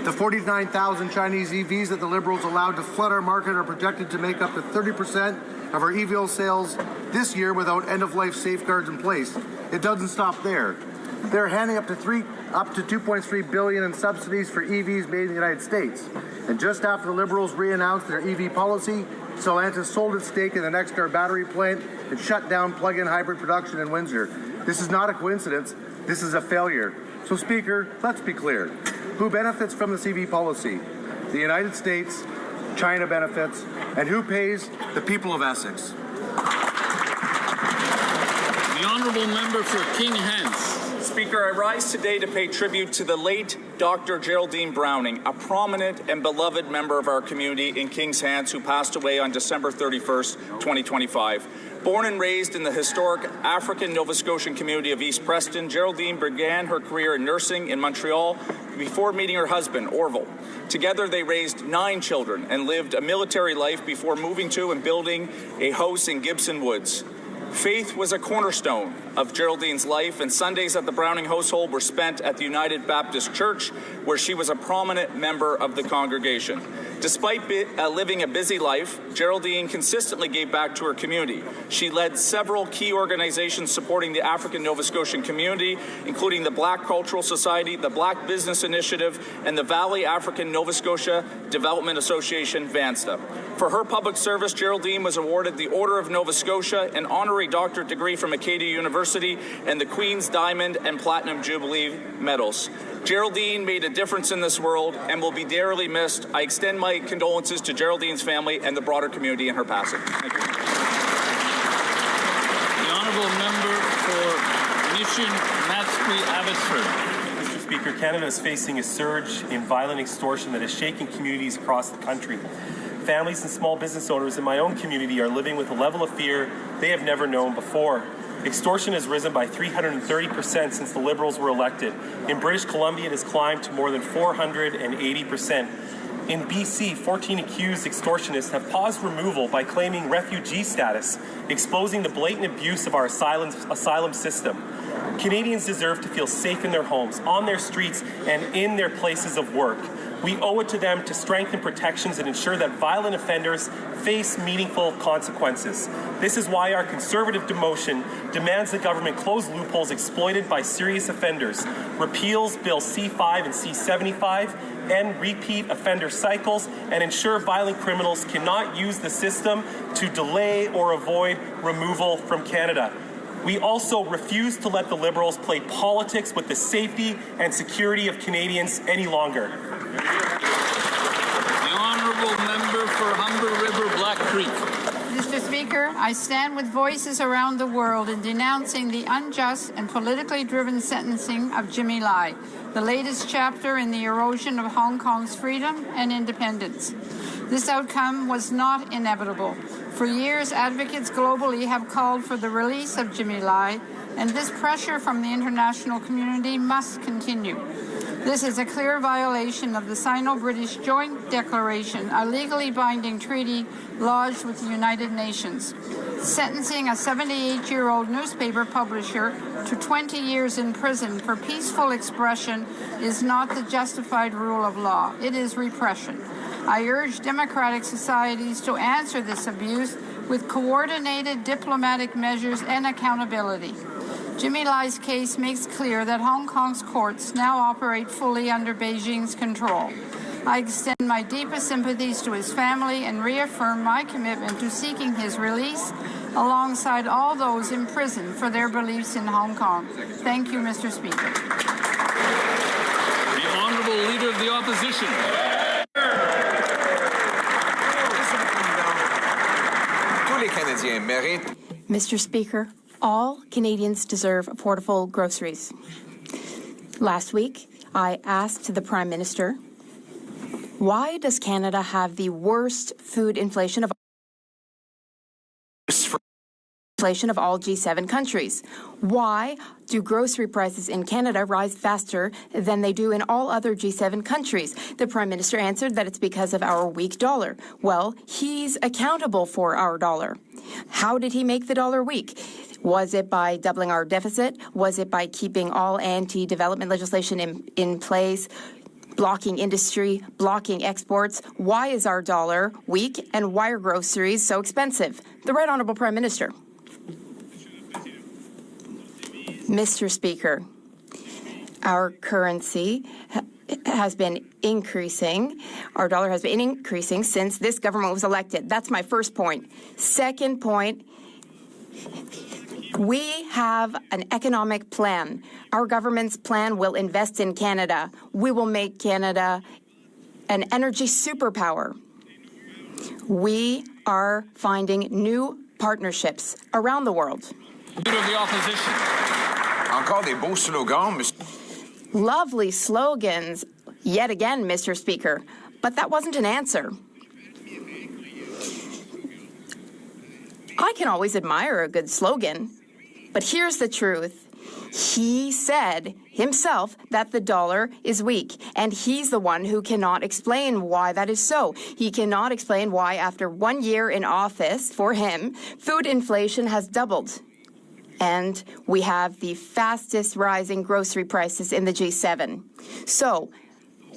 The 49,000 Chinese EVs that the Liberals allowed to flood our market are projected to make up to 30% of our EV sales this year without end-of-life safeguards in place. It doesn't stop there. They're handing up to $2.3 billion in subsidies for EVs made in the United States. And just after the Liberals re-announced their EV policy, Stellantis sold its stake in the Nexstar battery plant and shut down plug-in hybrid production in Windsor. This is not a coincidence. This is a failure. So, Speaker, let's be clear. Who benefits from this EV policy? The United States, China benefits, and who pays? The people of Essex. The honourable member for King Hants. Speaker, I rise today to pay tribute to the late Dr. Geraldine Browning, a prominent and beloved member of our community in King's Hants who passed away on December 31st, 2025. Born and raised in the historic African Nova Scotian community of East Preston, Geraldine began her career in nursing in Montreal before meeting her husband, Orville. Together, they raised 9 children and lived a military life before moving to and building a house in Gibson Woods. Faith was a cornerstone of Geraldine's life, and Sundays at the Browning household were spent at the United Baptist Church, where she was a prominent member of the congregation. Despite living a busy life, Geraldine consistently gave back to her community. She led several key organizations supporting the African Nova Scotian community, including the Black Cultural Society, the Black Business Initiative, and the Valley African Nova Scotia Development Association, VANSTA. For her public service, Geraldine was awarded the Order of Nova Scotia, an honorary doctorate degree from Acadia University, and the Queen's Diamond and Platinum Jubilee medals. Geraldine made a difference in this world and will be dearly missed. I extend my condolences to Geraldine's family and the broader community in her passing. Thank you. The honourable member for Mission Matsqui Abbotsford. Mr. Speaker, Canada is facing a surge in violent extortion that is shaking communities across the country. Families and small business owners in my own community are living with a level of fear they have never known before. Extortion has risen by 330% since the Liberals were elected. In British Columbia, it has climbed to more than 480%. In BC, 14 accused extortionists have paused removal by claiming refugee status, exposing the blatant abuse of our asylum system. Canadians deserve to feel safe in their homes, on their streets, and in their places of work. We owe it to them to strengthen protections and ensure that violent offenders face meaningful consequences. This is why our Conservative demotion demands the government close loopholes exploited by serious offenders, repeals Bill C-5 and C-75, end repeat offender cycles, and ensure violent criminals cannot use the system to delay or avoid removal from Canada. We also refuse to let the Liberals play politics with the safety and security of Canadians any longer. The honourable member for Humber River Black Creek. Mr. Speaker, I stand with voices around the world in denouncing the unjust and politically driven sentencing of Jimmy Lai, the latest chapter in the erosion of Hong Kong's freedom and independence. This outcome was not inevitable. For years, advocates globally have called for the release of Jimmy Lai, and this pressure from the international community must continue. This is a clear violation of the Sino-British Joint Declaration, a legally binding treaty lodged with the United Nations. Sentencing a 78-year-old newspaper publisher to 20 years in prison for peaceful expression is not the justified rule of law. It is repression. I urge democratic societies to answer this abuse with coordinated diplomatic measures and accountability. Jimmy Lai's case makes clear that Hong Kong's courts now operate fully under Beijing's control. I extend my deepest sympathies to his family and reaffirm my commitment to seeking his release alongside all those in prison for their beliefs in Hong Kong. Thank you, Mr. Speaker. The Honourable Leader of the Opposition. Canadiens méritent. Mr. Speaker, all Canadians deserve affordable groceries. Last week, I asked the Prime Minister, why does Canada have the worst food inflation of all G7 countries? Why do grocery prices in Canada rise faster than they do in all other G7 countries? The Prime Minister answered that it's because of our weak dollar. Well, he's accountable for our dollar. How did he make the dollar weak? Was it by doubling our deficit? Was it by keeping all anti-development legislation in place? Blocking industry, blocking exports? Why is our dollar weak and why are groceries so expensive? The Right Honourable Prime Minister. Mr. Speaker, our currency has been increasing. Our dollar has been increasing since this government was elected. That's my first point. Second point, we have an economic plan. Our government's plan will invest in Canada. We will make Canada an energy superpower. We are finding new partnerships around the world. Leader of the opposition. Encore des beaux slogans, Lovely slogans, yet again, Mr. Speaker. But that wasn't an answer. I can always admire a good slogan, but here's the truth. He said himself that the dollar is weak, and he's the one who cannot explain why that is so. He cannot explain why, after 1 year in office for him, food inflation has doubled. And we have the fastest rising grocery prices in the G7. So,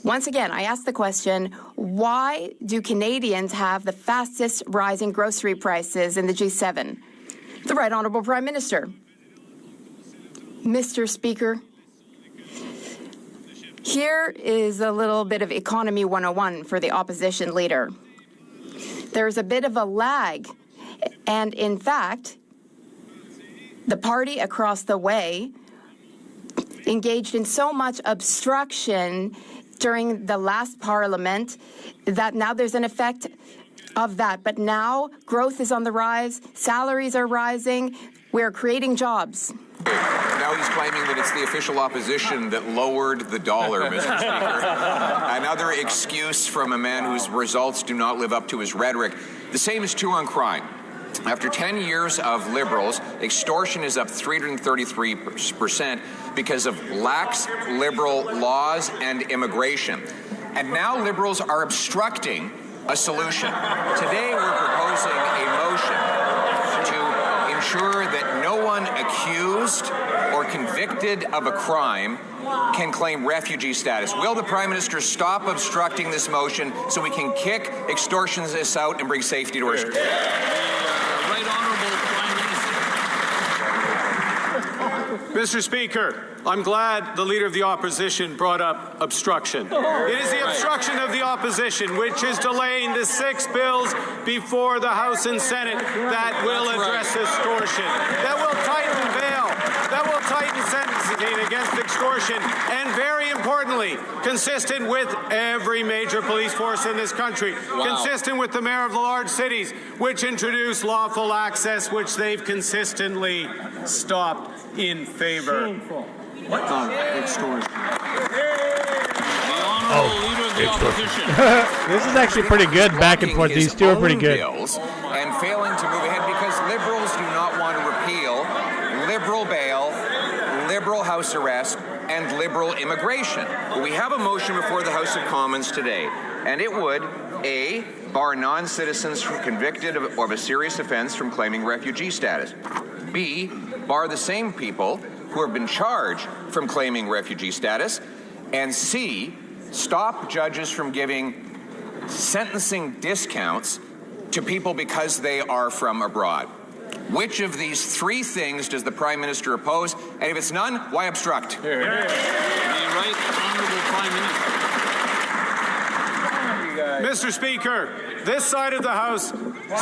once again, I ask the question, why do Canadians have the fastest rising grocery prices in the G7? The Right Honourable Prime Minister. Mr. Speaker, here is a little bit of Economy 101 for the opposition leader. There's a bit of a lag, and in fact, the party across the way engaged in so much obstruction during the last parliament that now there's an effect of that. But now growth is on the rise, salaries are rising, we're creating jobs. Now he's claiming that it's the official opposition that lowered the dollar, Mr. Speaker. Another excuse from a man whose results do not live up to his rhetoric. The same is true on crime. After 10 years of Liberals, extortion is up 333% because of lax Liberal laws and immigration. And now Liberals are obstructing a solution. Today we're proposing a motion to ensure that no one accused or convicted of a crime can claim refugee status. Will the Prime Minister stop obstructing this motion so we can kick extortionists out and bring safety to our streets? Right Honourable Prime Minister. Mr. Speaker, I'm glad the Leader of the Opposition brought up obstruction. It is the obstruction of the Opposition which is delaying the 6 bills before the House and Senate that will address extortion, that will tighten bail, that will tighten sentencing against extortion, and very importantly, consistent with every major police force in this country, consistent with the mayor of the large cities, which introduced lawful access, which they've consistently stopped in favor of extortion. This is actually pretty good back and forth. These two are pretty good. And failing to move ahead because Liberals do not want to repeal Liberal bail, Liberal house arrest, and Liberal immigration. Well, we have a motion before the House of Commons today, and it would, A, bar non-citizens convicted of a serious offense from claiming refugee status. B, bar the same people who have been charged from claiming refugee status. And C, stop judges from giving sentencing discounts to people because they are from abroad. Which of these 3 things does the Prime Minister oppose? And if it's none, why obstruct? The Right Honourable Prime Minister. Mr. Speaker, This side of the House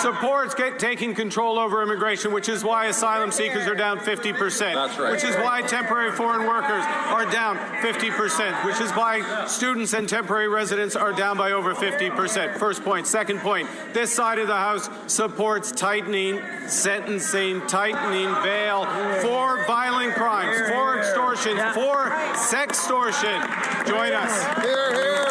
supports taking control over immigration, which is why asylum seekers are down 50%. That's right. Which is why temporary foreign workers are down 50%. Which is why students and temporary residents are down by over 50%. First point. Second point. This side of the House supports tightening sentencing, tightening bail for violent crimes, for extortion, for sextortion. Join us. Hear, hear.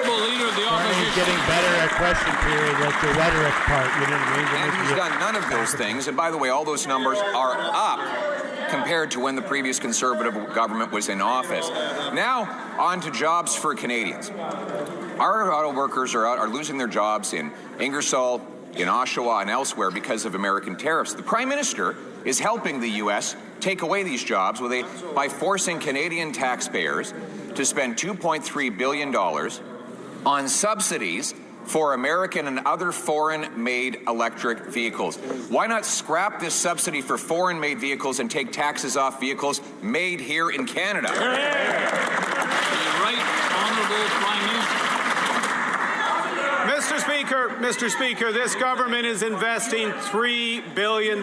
Leader of the opposition. He's getting better at question period, like the rhetoric part. You know what I mean? And he's done none of those things. And by the way, all those numbers are up compared to when the previous Conservative government was in office. Now, on to jobs for Canadians. Our auto workers are losing their jobs in Ingersoll, in Oshawa, and elsewhere because of American tariffs. The Prime Minister is helping the U.S. take away these jobs by forcing Canadian taxpayers to spend $2.3 billion on subsidies for American and other foreign-made electric vehicles. Why not scrap this subsidy for foreign-made vehicles and take taxes off vehicles made here in Canada? The Right Honourable Prime Minister. Mr. Speaker, this government is investing $3 billion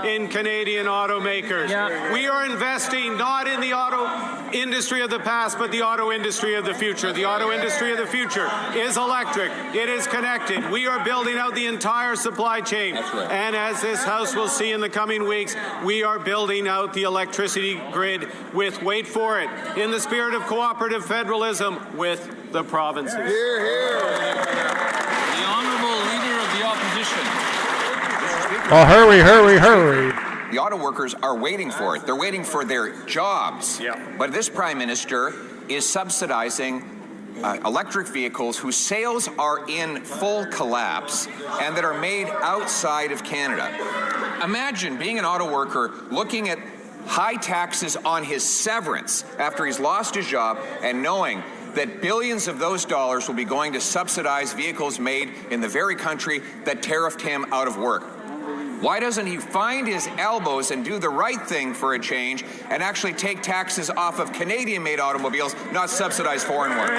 in Canadian automakers. Yeah. We are investing not in the auto industry of the past, but the auto industry of the future. The auto industry of the future is electric. It is connected. We are building out the entire supply chain. That's right. And as this House will see in the coming weeks, we are building out the electricity grid with, wait for it, in the spirit of cooperative federalism with the provinces. Hear, hear. The Honourable Leader of the Opposition. Oh, hurry. The auto workers are waiting for it. They're waiting for their jobs. Yeah. But this Prime Minister is subsidizing electric vehicles whose sales are in full collapse and that are made outside of Canada. Imagine being an auto worker looking at high taxes on his severance after he's lost his job and knowing that billions of those dollars will be going to subsidize vehicles made in the very country that tariffed him out of work. Why doesn't he find his elbows and do the right thing for a change and actually take taxes off of Canadian-made automobiles, not subsidize foreign ones? The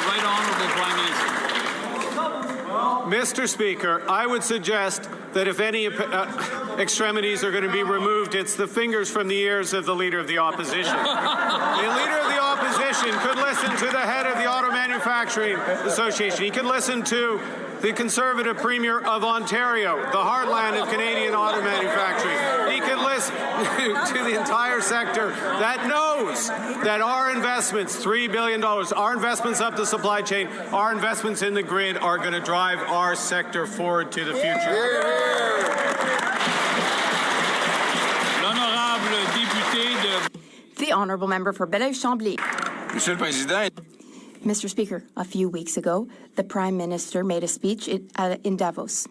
Right Honourable Prime Minister. Mr. Speaker, I would suggest that if any extremities are going to be removed, it's the fingers from the ears of the Leader of the Opposition. The Leader of the Opposition could listen to the head of the Auto Manufacturing Association. He could listen to the Conservative Premier of Ontario, the heartland of Canadian auto manufacturing. He could listen to the entire sector that knows that our investments, $3 billion, our investments up the supply chain, our investments in the grid are going to drive our sector forward to the future. L'honorable député de... The Honourable Member for Belleuil-Chambly. Monsieur le Président. Mr. Speaker, a few weeks ago, the Prime Minister made a speech in Davos.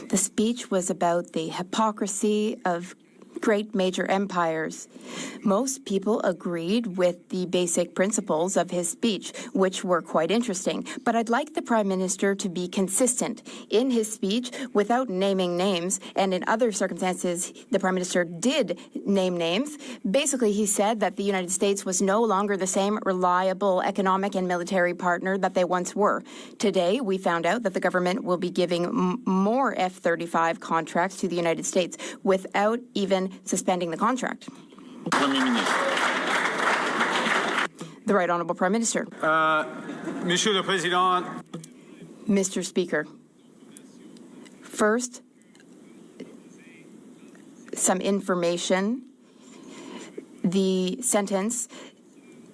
The speech was about the hypocrisy of great major empires. Most people agreed with the basic principles of his speech, which were quite interesting. But I'd like the Prime Minister to be consistent in his speech without naming names. And in other circumstances, the Prime Minister did name names. Basically, he said that the United States was no longer the same reliable economic and military partner that they once were. Today, we found out that the government will be giving more F-35 contracts to the United States without even suspending the contract. The Right Honourable Prime Minister. Monsieur le Président. Mr. Speaker, first, some information. The sentence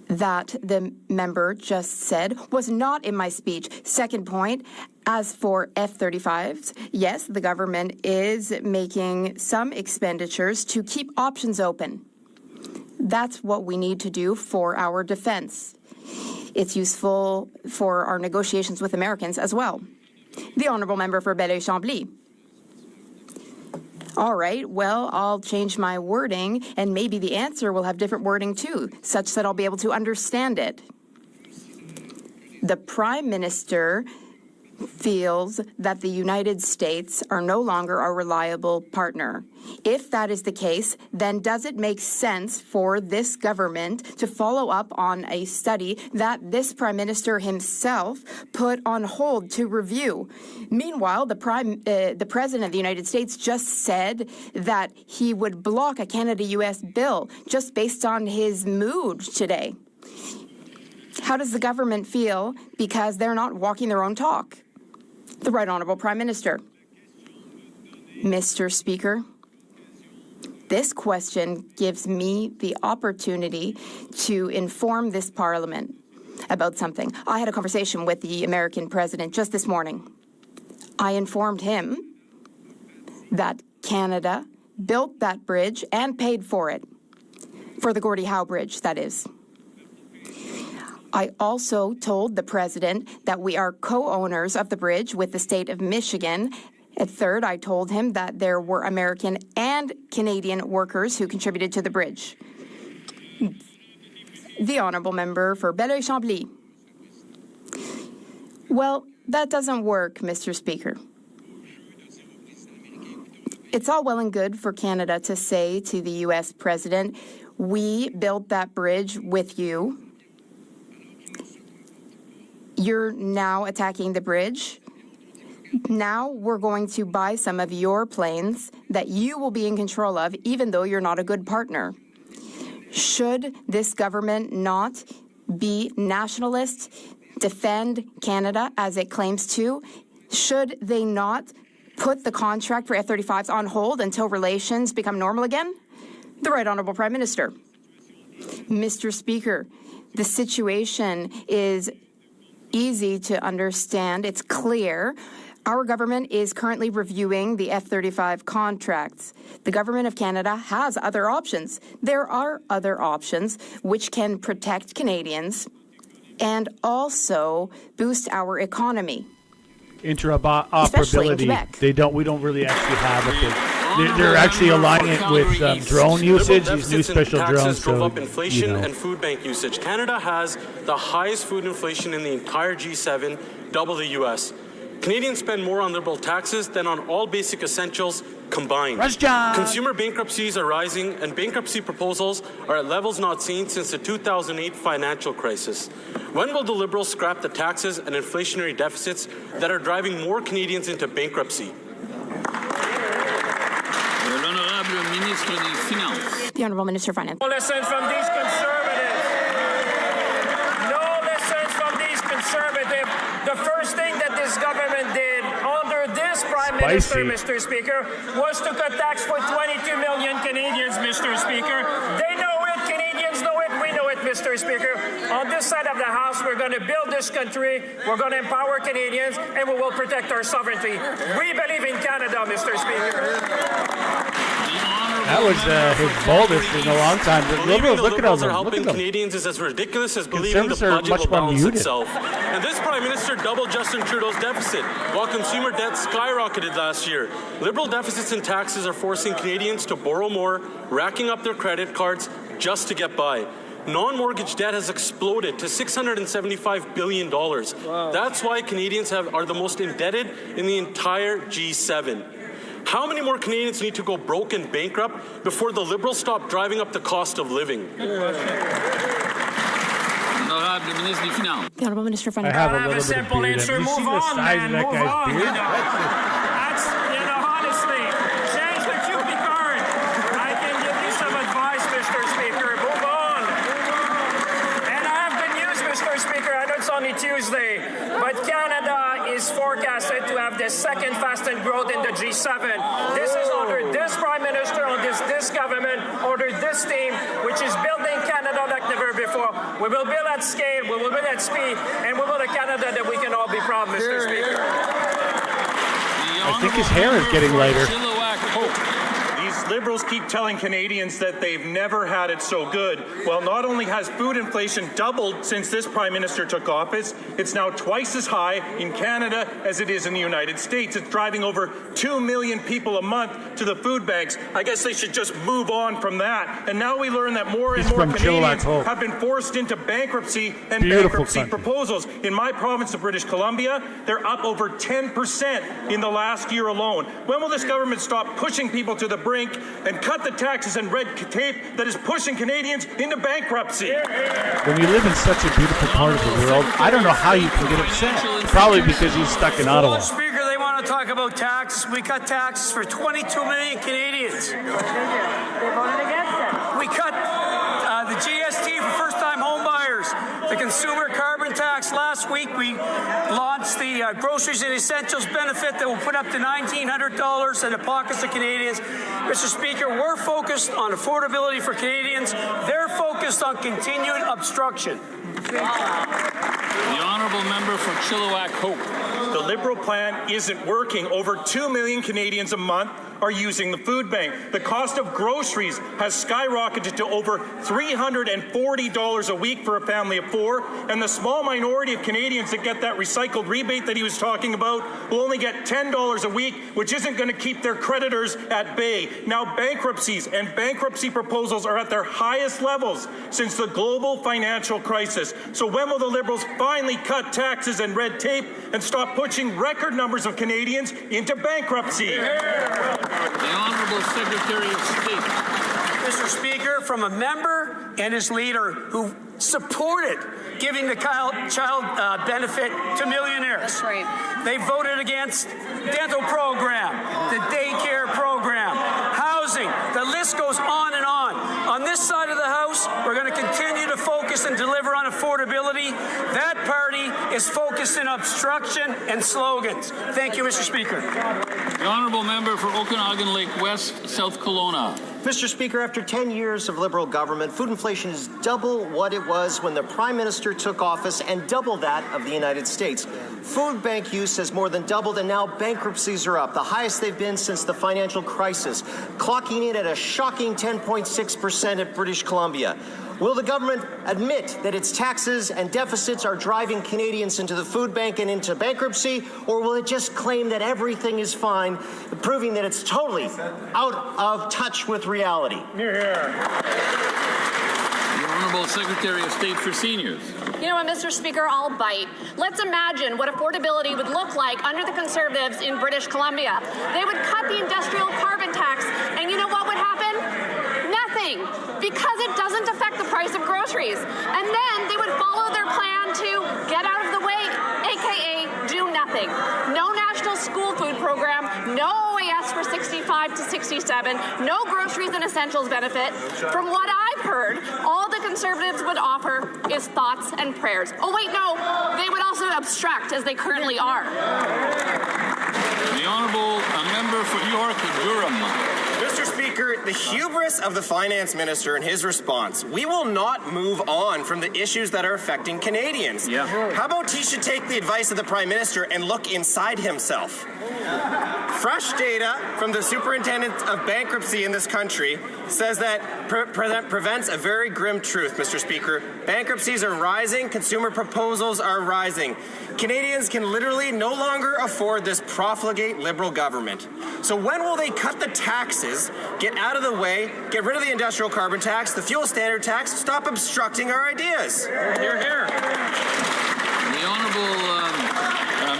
that the member just said was not in my speech. Second point, as for F-35s, yes, the government is making some expenditures to keep options open. That's what we need to do for our defense. It's useful for our negotiations with Americans as well. The Honourable Member for Belleuil-Chambly. All right, well, I'll change my wording, and maybe the answer will have different wording too, such that I'll be able to understand it. The Prime Minister feels that the United States are no longer a reliable partner. If that is the case, then does it make sense for this government to follow up on a study that this Prime Minister himself put on hold to review? Meanwhile, the President of the United States just said that he would block a Canada-US bill just based on his mood today. How does the government feel because they're not walking their own talk? The Right Honourable Prime Minister. Mr. Speaker, this question gives me the opportunity to inform this Parliament about something. I had a conversation with the American President just this morning. I informed him that Canada built that bridge and paid for it, for the Gordie Howe Bridge, that is. I also told the President that we are co-owners of the bridge with the state of Michigan. At third, I told him that there were American and Canadian workers who contributed to the bridge. The Honourable Member for Belleuil-Chambly. Well, that doesn't work, Mr. Speaker. It's all well and good for Canada to say to the U.S. President, we built that bridge with you. You're now attacking the bridge. Now we're going to buy some of your planes that you will be in control of, even though you're not a good partner. Should this government not be nationalist, defend Canada as it claims to? Should they not put the contract for F-35s on hold until relations become normal again? The Right Honourable Prime Minister. Mr. Speaker, the situation is easy to understand. It's clear. Our government is currently reviewing the F-35 contracts. The Government of Canada has other options. There are other options which can protect Canadians and also boost our economy. Interoperability. We don't really actually have it. They're actually aligning it with drone usage, these new special drones. Drove up inflation and food bank usage. Canada has the highest food inflation in the entire G7, double the U.S. Canadians spend more on Liberal taxes than on all basic essentials combined. Consumer bankruptcies are rising, and bankruptcy proposals are at levels not seen since the 2008 financial crisis. When will the Liberals scrap the taxes and inflationary deficits that are driving more Canadians into bankruptcy? The Honourable Minister of Finance. No lessons from these conservatives. No lessons from these conservatives. The first thing that this government did under this Prime Minister, Mr. Speaker, was to cut tax for 22 million Canadians, Mr. Speaker. They know it, Canadians know it, we know it, Mr. Speaker. On this side of the House, we're going to build this country, we're going to empower Canadians, and we will protect our sovereignty. We believe in Canada, Mr. Speaker. That was his boldest in a long time. The Liberals, look at all them. Helping Canadians is as ridiculous as believing the budget will balance itself. And this Prime Minister doubled Justin Trudeau's deficit, while consumer debt skyrocketed last year. Liberal deficits and taxes are forcing Canadians to borrow more, racking up their credit cards just to get by. Non-mortgage debt has exploded to $675 billion. Wow. That's why Canadians are the most indebted in the entire G7. How many more Canadians need to go broke and bankrupt before the Liberals stop driving up the cost of living? The Honourable Minister of Finance. I have a simple answer. Move on, man. Move on. That's, honestly, change the QB card. I can give you some advice, Mr. Speaker. Move on. And I have good news, Mr. Speaker. I know it's only Tuesday, but Canada is forecasted to have the second fastest growth in the G7. This is under this Prime Minister, on this government, under this team, which is building Canada like never before. We will build at scale, we will build at speed, and we will build a Canada that we can all be proud of, Mr. Speaker. I think his hair is getting lighter. These Liberals keep telling Canadians that they've never had it so good. Well, not only has food inflation doubled since this Prime Minister took office, it's now twice as high in Canada as it is in the United States. It's driving over 2 million people a month to the food banks. I guess they should just move on from that. And now we learn that more and more Canadians have been forced into bankruptcy and bankruptcy proposals. In my province of British Columbia, they're up over 10% in the last year alone. When will this government stop pushing people to the brink and cut the taxes and red tape that is pushing Canadians into bankruptcy? When you live in such a beautiful part of the world, I don't know how you can get upset. Probably because you're stuck in Ottawa. Speaker, they want to talk about taxes. We cut taxes for 22 million Canadians. They voted against it. We cut the GST for first-time home buyers, the consumer carbon tax. Last week, we launched the groceries and essentials benefit that will put up to $1,900 in the pockets of Canadians. Mr. Speaker, we're focused on affordability for Canadians. They're focused on continued obstruction. The honourable member for Chilliwack Hope. The Liberal plan isn't working. Over 2 million Canadians a month are using the food bank. The cost of groceries has skyrocketed to over $340 a week for a family of 4, and the small minority of Canadians that get that recycled rebate that he was talking about will only get $10 a week, which isn't going to keep their creditors at bay. Now bankruptcies and bankruptcy proposals are at their highest levels since the global financial crisis. So when will the Liberals finally cut taxes and red tape and stop pushing record numbers of Canadians into bankruptcy? The Honourable Secretary of State. Mr. Speaker, from a member and his leader who supported giving the child benefit to millionaires. They voted against dental program, the daycare program, housing. The list goes on and on. On this side of the House, we're going to continue to focus and deliver on affordability. That party is focused in obstruction and slogans. Thank you, Mr. Speaker. The Honourable Member for Okanagan Lake West, South Kelowna. Mr. Speaker, after 10 years of Liberal government, food inflation is double what it was when the Prime Minister took office and double that of the United States. Food bank use has more than doubled, and now bankruptcies are up, the highest they've been since the financial crisis, clocking in at a shocking 10.6% at British Columbia. Will the government admit that its taxes and deficits are driving Canadians into the food bank and into bankruptcy, or will it just claim that everything is fine, proving that it's totally out of touch with reality? The Honourable Secretary of State for Seniors. You know what, Mr. Speaker, I'll bite. Let's imagine what affordability would look like under the Conservatives in British Columbia. They would cut the industrial carbon tax, and you know what would happen? Nothing, because it doesn't affect the price of groceries. And then they would follow their plan to get out of the way, aka do nothing. No national school food program, no OAS for 65 to 67, no groceries and essentials benefit. From what I've heard, all the Conservatives would offer is thoughts and prayers. Oh wait, no, they would also obstruct as they currently are. The Honourable Member for York Durham. Mr. Speaker, the hubris of the Finance Minister and his response. We will not move on from the issues that are affecting Canadians. How about he should take the advice of the Prime Minister and look inside himself? Fresh data from the Superintendent of Bankruptcy in this country says that prevents a very grim truth, Mr. Speaker. Bankruptcies are rising, consumer proposals are rising. Canadians can literally no longer afford this profligate Liberal government. So when will they cut the taxes, get out of the way, get rid of the industrial carbon tax, the fuel standard tax, stop obstructing our ideas? Hear, hear. The Honourable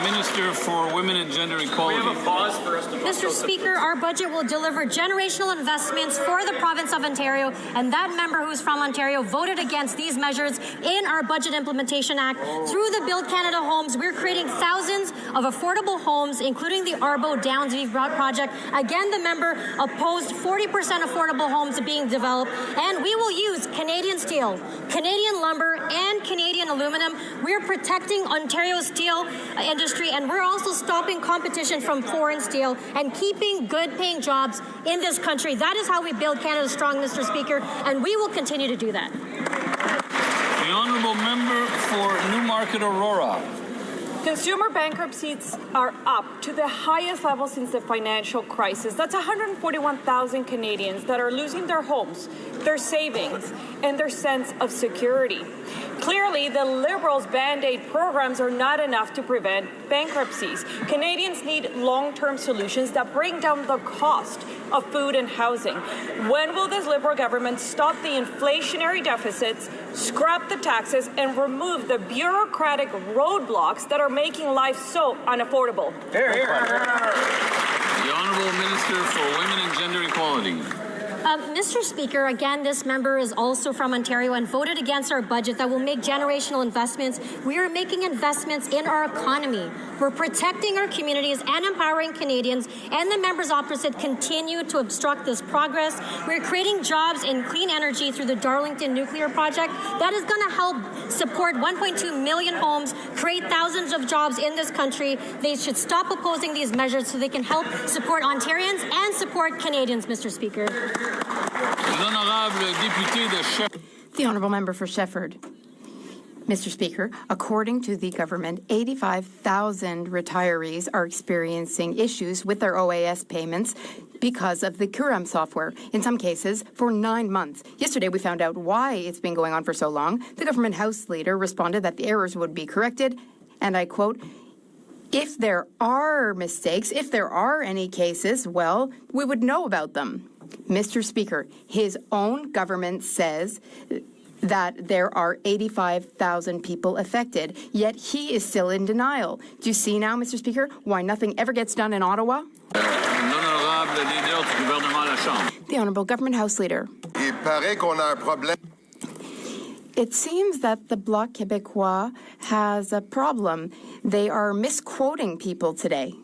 Minister for Women and Gender Equality. We have a pause for us to Mr. Speaker, our budget will deliver generational investments for the province of Ontario, and that member who's from Ontario voted against these measures in our Budget Implementation Act. Through the Build Canada Homes, we're creating thousands of affordable homes, including the Arbo Downsview project. Again, the member opposed 40% affordable homes being developed, and we will use Canadian steel, Canadian lumber, and Canadian aluminum. We're protecting Ontario's steel industry, and we're also stopping competition from foreign steel and keeping good-paying jobs in this country. That is how we build Canada strong, Mr. Speaker, and we will continue to do that. The Honourable Member for Newmarket Aurora. Consumer bankruptcies are up to the highest level since the financial crisis. That's 141,000 Canadians that are losing their homes, their savings, and their sense of security. Clearly, the Liberals' Band-Aid programs are not enough to prevent bankruptcies. Canadians need long-term solutions that bring down the cost of food and housing. When will this Liberal government stop the inflationary deficits, scrap the taxes, and remove the bureaucratic roadblocks that are making life so unaffordable? The Honourable Minister for Women and Gender Equality. Mr. Speaker, again, this member is also from Ontario and voted against our budget that will make generational investments. We are making investments in our economy. We're protecting our communities and empowering Canadians, and the members opposite continue to obstruct this progress. We're creating jobs in clean energy through the Darlington Nuclear Project. That is going to help support 1.2 million homes, create thousands of jobs in this country. They should stop opposing these measures so they can help support Ontarians and support Canadians, Mr. Speaker. The Honourable Member for Shefford. Mr. Speaker, according to the government, 85,000 retirees are experiencing issues with their OAS payments because of the Curam software, in some cases for 9 months. Yesterday, we found out why it's been going on for so long. The government House Leader responded that the errors would be corrected, and I quote, "If there are mistakes, if there are any cases, well, we would know about them." Mr. Speaker, his own government says that there are 85,000 people affected, yet he is still in denial. Do you see now, Mr. Speaker, why nothing ever gets done in Ottawa? The Honourable Government House Leader. It seems that the Bloc Québécois has a problem. They are misquoting people today.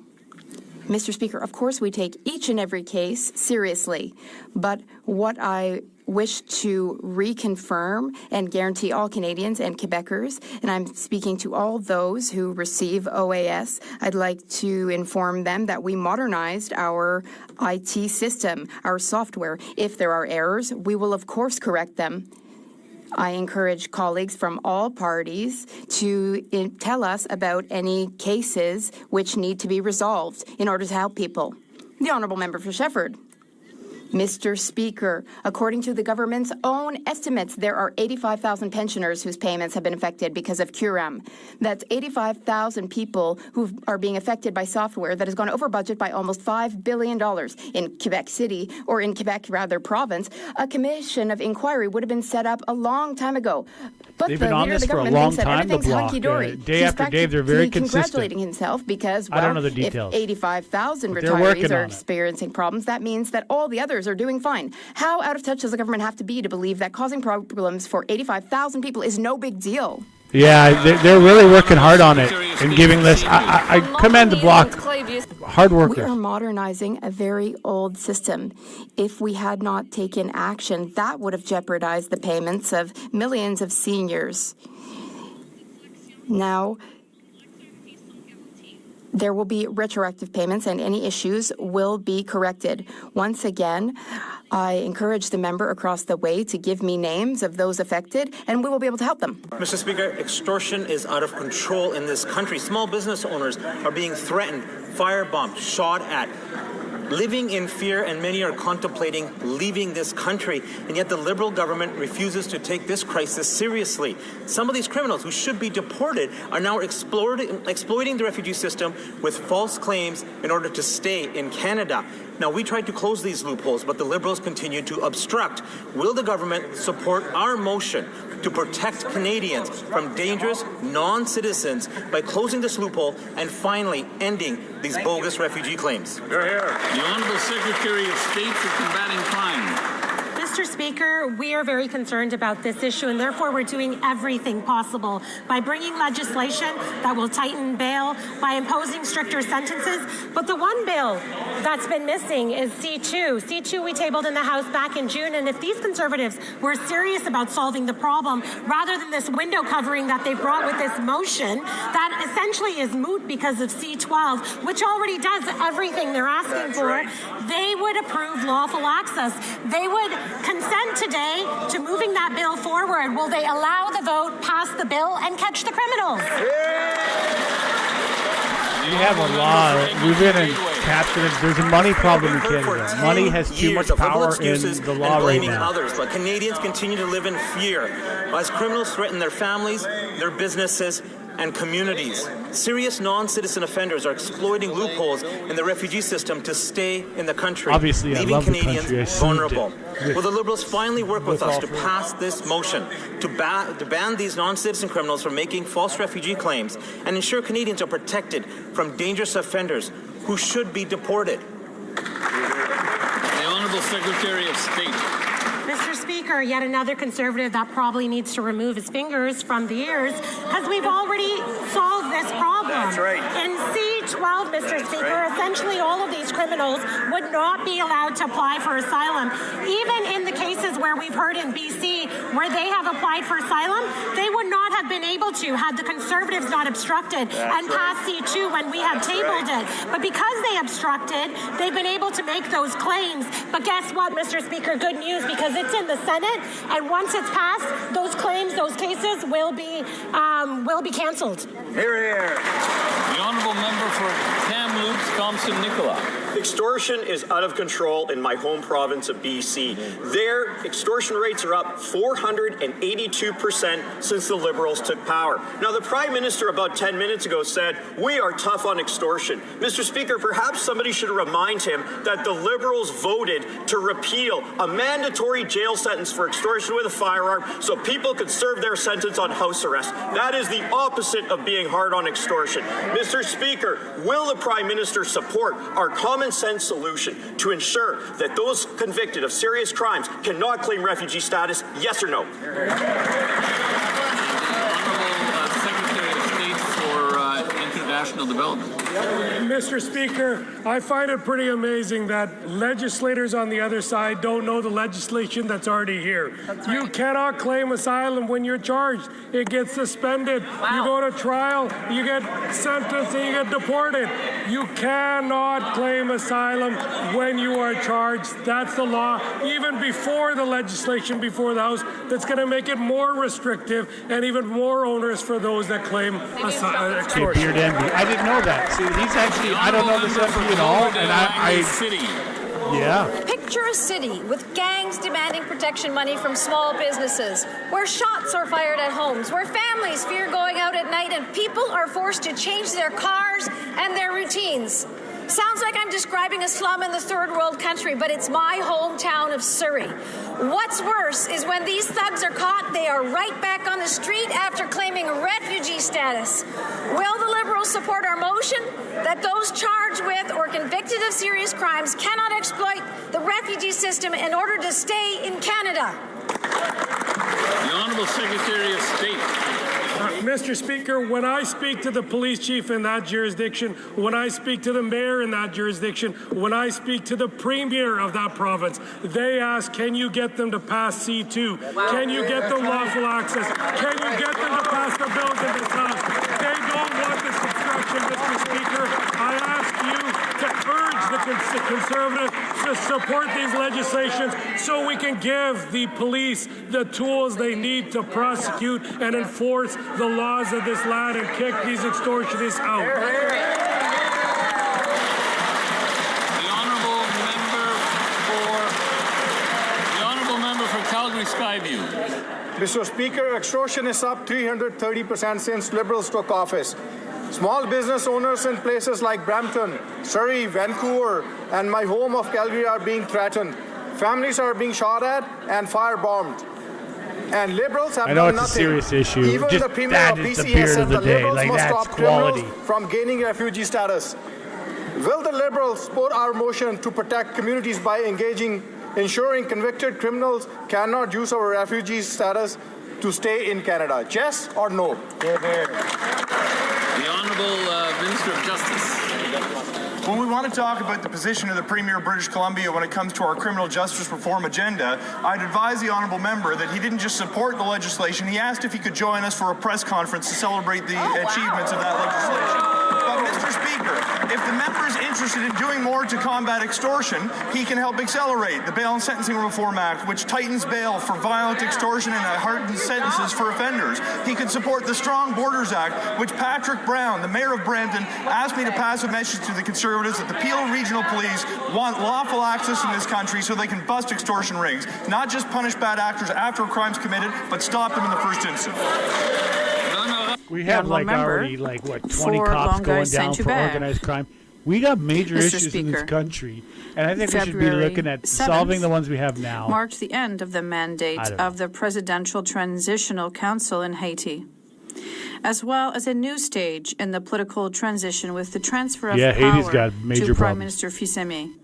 Mr. Speaker, of course we take each and every case seriously, but what I wish to reconfirm and guarantee all Canadians and Quebecers, and I'm speaking to all those who receive OAS, I'd like to inform them that we modernized our IT system, our software. If there are errors, we will of course correct them. I encourage colleagues from all parties to tell us about any cases which need to be resolved in order to help people. The Honourable Member for Shefford. Mr. Speaker, according to the government's own estimates, there are 85,000 pensioners whose payments have been affected because of Curam. That's 85,000 people who are being affected by software that has gone over budget by almost $5 billion. In Quebec City, or in Quebec, rather, province, a commission of inquiry would have been set up a long time ago. But They've the been on leader of this the for a government long thinks that time, the everything's Bloc. hunky-dory. Day after day, they're very consistent. Congratulating himself because, well, I don't know the details. If 85,000 But they're working retirees are on it. experiencing problems, that means that all the others are doing fine. How out of touch does the government have to be to believe that causing problems for 85,000 people is no big deal? Yeah, they're really working hard on it and giving this. I commend the Bloc. Hard workers. We are modernizing a very old system. If we had not taken action, that would have jeopardized the payments of millions of seniors. Now, there will be retroactive payments and any issues will be corrected. Once again, I encourage the member across the way to give me names of those affected, and we will be able to help them. Mr. Speaker, extortion is out of control in this country. Small business owners are being threatened, firebombed, shot at, living in fear, and many are contemplating leaving this country. And yet the Liberal government refuses to take this crisis seriously. Some of these criminals who should be deported are now exploiting the refugee system with false claims in order to stay in Canada. Now, we tried to close these loopholes, but the Liberals continue to obstruct. Will the government support our motion to protect Canadians from dangerous non-citizens by closing this loophole and finally ending these bogus refugee claims? Hear, hear. The Honourable Secretary of State for Combating Crime. Mr. Speaker, we are very concerned about this issue, and therefore we're doing everything possible by bringing legislation that will tighten bail, by imposing stricter sentences. But the one bill that's been missing is C2. C2 we tabled in the House back in June, and if these Conservatives were serious about solving the problem, rather than this window covering that they brought with this motion, that essentially is moot because of C12, which already does everything they're asking for, they would approve lawful access. They would consent today to moving that bill forward. Will they allow the vote, pass the bill, and catch the criminals? We have a law. We've been in captured. There's a money problem in Canada. Money has too much power in the law right now. Others, but Canadians continue to live in fear as criminals threaten their families, their businesses, and communities. Serious non-citizen offenders are exploiting loopholes in the refugee system to stay in the country, Obviously, leaving I love Canadians the country. vulnerable. Will the Liberals finally work with us to pass this motion to ban these non-citizen criminals from making false refugee claims and ensure Canadians are protected from dangerous offenders who should be deported? The Honourable Secretary of State. Mr. Speaker, yet another Conservative that probably needs to remove his fingers from the ears, because we've already solved this problem. That's right. In C-12, Mr. Speaker, essentially all of these criminals would not be allowed to apply for asylum. Even in the cases where we've heard in BC where they have applied for asylum, they would not have been able to had the Conservatives not obstructed and passed C-2 when we had tabled it. But because they obstructed, they've been able to make those claims. But guess what, Mr. Speaker? Good news, because it's in the Senate, and once it's passed, those claims, those cases will be cancelled. Hear, hear. The Honourable Member for Kamloops, Thompson-Nicola. Extortion is out of control in my home province of BC. Their extortion rates are up 482% since the Liberals took power. Now, the Prime Minister about 10 minutes ago said, we are tough on extortion. Mr. Speaker, perhaps somebody should remind him that the Liberals voted to repeal a mandatory jail sentence for extortion with a firearm so people could serve their sentence on house arrest. That is the opposite of being hard on extortion. Mr. Speaker, will the Prime Minister support our common sense solution to ensure that those convicted of serious crimes cannot claim refugee status? Yes or no? Secretary of State for International Development. Mr. Speaker, I find it pretty amazing that legislators on the other side don't know the legislation that's already here. You cannot claim asylum when you're charged. It gets suspended. You go to trial, you get sentenced, and you get deported. You cannot claim asylum when you are charged. That's the law, even before the legislation before the House, that's going to make it more restrictive and even more onerous for those that claim extortion. Beard envy. I didn't know that. See, he's actually, I don't know this MP at all, and yeah. Picture a city with gangs demanding protection money from small businesses, where shots are fired at homes, where families fear going out at night, and people are forced to change their cars and their routines. Sounds like I'm describing a slum in the third world country, but it's my hometown of Surrey. What's worse is when these thugs are caught, they are right back on the street after claiming refugee status. Will the Liberals support our motion that those charged with or convicted of serious crimes cannot exploit the refugee system in order to stay in Canada? The Honourable Secretary of State. Mr. Speaker, when I speak to the police chief in that jurisdiction, when I speak to the mayor in that jurisdiction, when I speak to the premier of that province, they ask, can you get them to pass C2? Can you get them lawful access? Can you get them to pass the bills in this House? They don't want this obstruction, Mr. Speaker. I ask you to urge the Conservatives to support these legislations so we can give the police the tools they need to prosecute and enforce the laws of this land and kick these extortionists out. The Honourable Member for Calgary Skyview. Mr. Speaker, extortion is up 330% since Liberals took office. Small business owners in places like Brampton, Surrey, Vancouver, and my home of Calgary are being threatened. Families are being shot at and firebombed. And Liberals have I know done it's nothing. a serious issue. Even Just the Premier that of is the BC beard has of said the the day. Liberals Like, must that's stop quality. criminals from gaining refugee status. Will the Liberals support our motion to protect communities by ensuring convicted criminals cannot use our refugee status to stay in Canada? Yes or no? The Honourable Minister of Justice. When we want to talk about the position of the Premier of British Columbia when it comes to our criminal justice reform agenda, I'd advise the Honourable Member that he didn't just support the legislation, he asked if he could join us for a press conference to celebrate the achievements of that legislation. But, Mr. Speaker, if the member is interested in doing more to combat extortion, he can help accelerate the Bail and Sentencing Reform Act, which tightens bail for violent extortion and hardens sentences for offenders. He can support the Strong Borders Act, which Patrick Brown, the mayor of Brampton, asked me to pass a message to the Conservatives that the Peel Regional Police want lawful access in this country so they can bust extortion rings, not just punish bad actors after a crime's committed, but stop them in the first instance. We have already 20 cops going down for organized crime. We got major issues in this country, and I think we should be looking at solving the ones we have now. Marked the end of the mandate of the Presidential Transitional Council in Haiti, as well as a new stage in the political transition with the transfer of Haiti's power got major to Prime problems. Minister Fils-Aimé.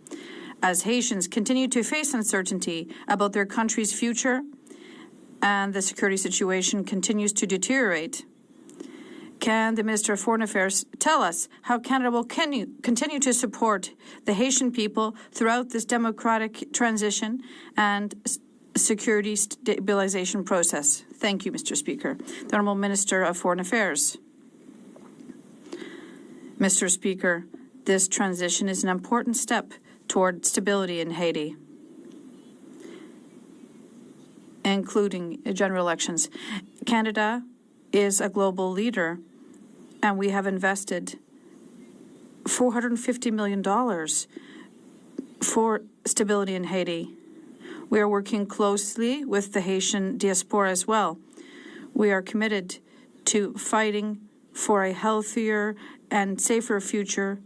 As Haitians continue to face uncertainty about their country's future and the security situation continues to deteriorate, can the Minister of Foreign Affairs tell us how Canada will continue to support the Haitian people throughout this democratic transition and security stabilization process? Thank you, Mr. Speaker. The Honourable Minister of Foreign Affairs. Mr. Speaker, this transition is an important step toward stability in Haiti, including general elections. Canada is a global leader, and we have invested $450 million for stability in Haiti. We are working closely with the Haitian diaspora as well. We are committed to fighting for a healthier and safer future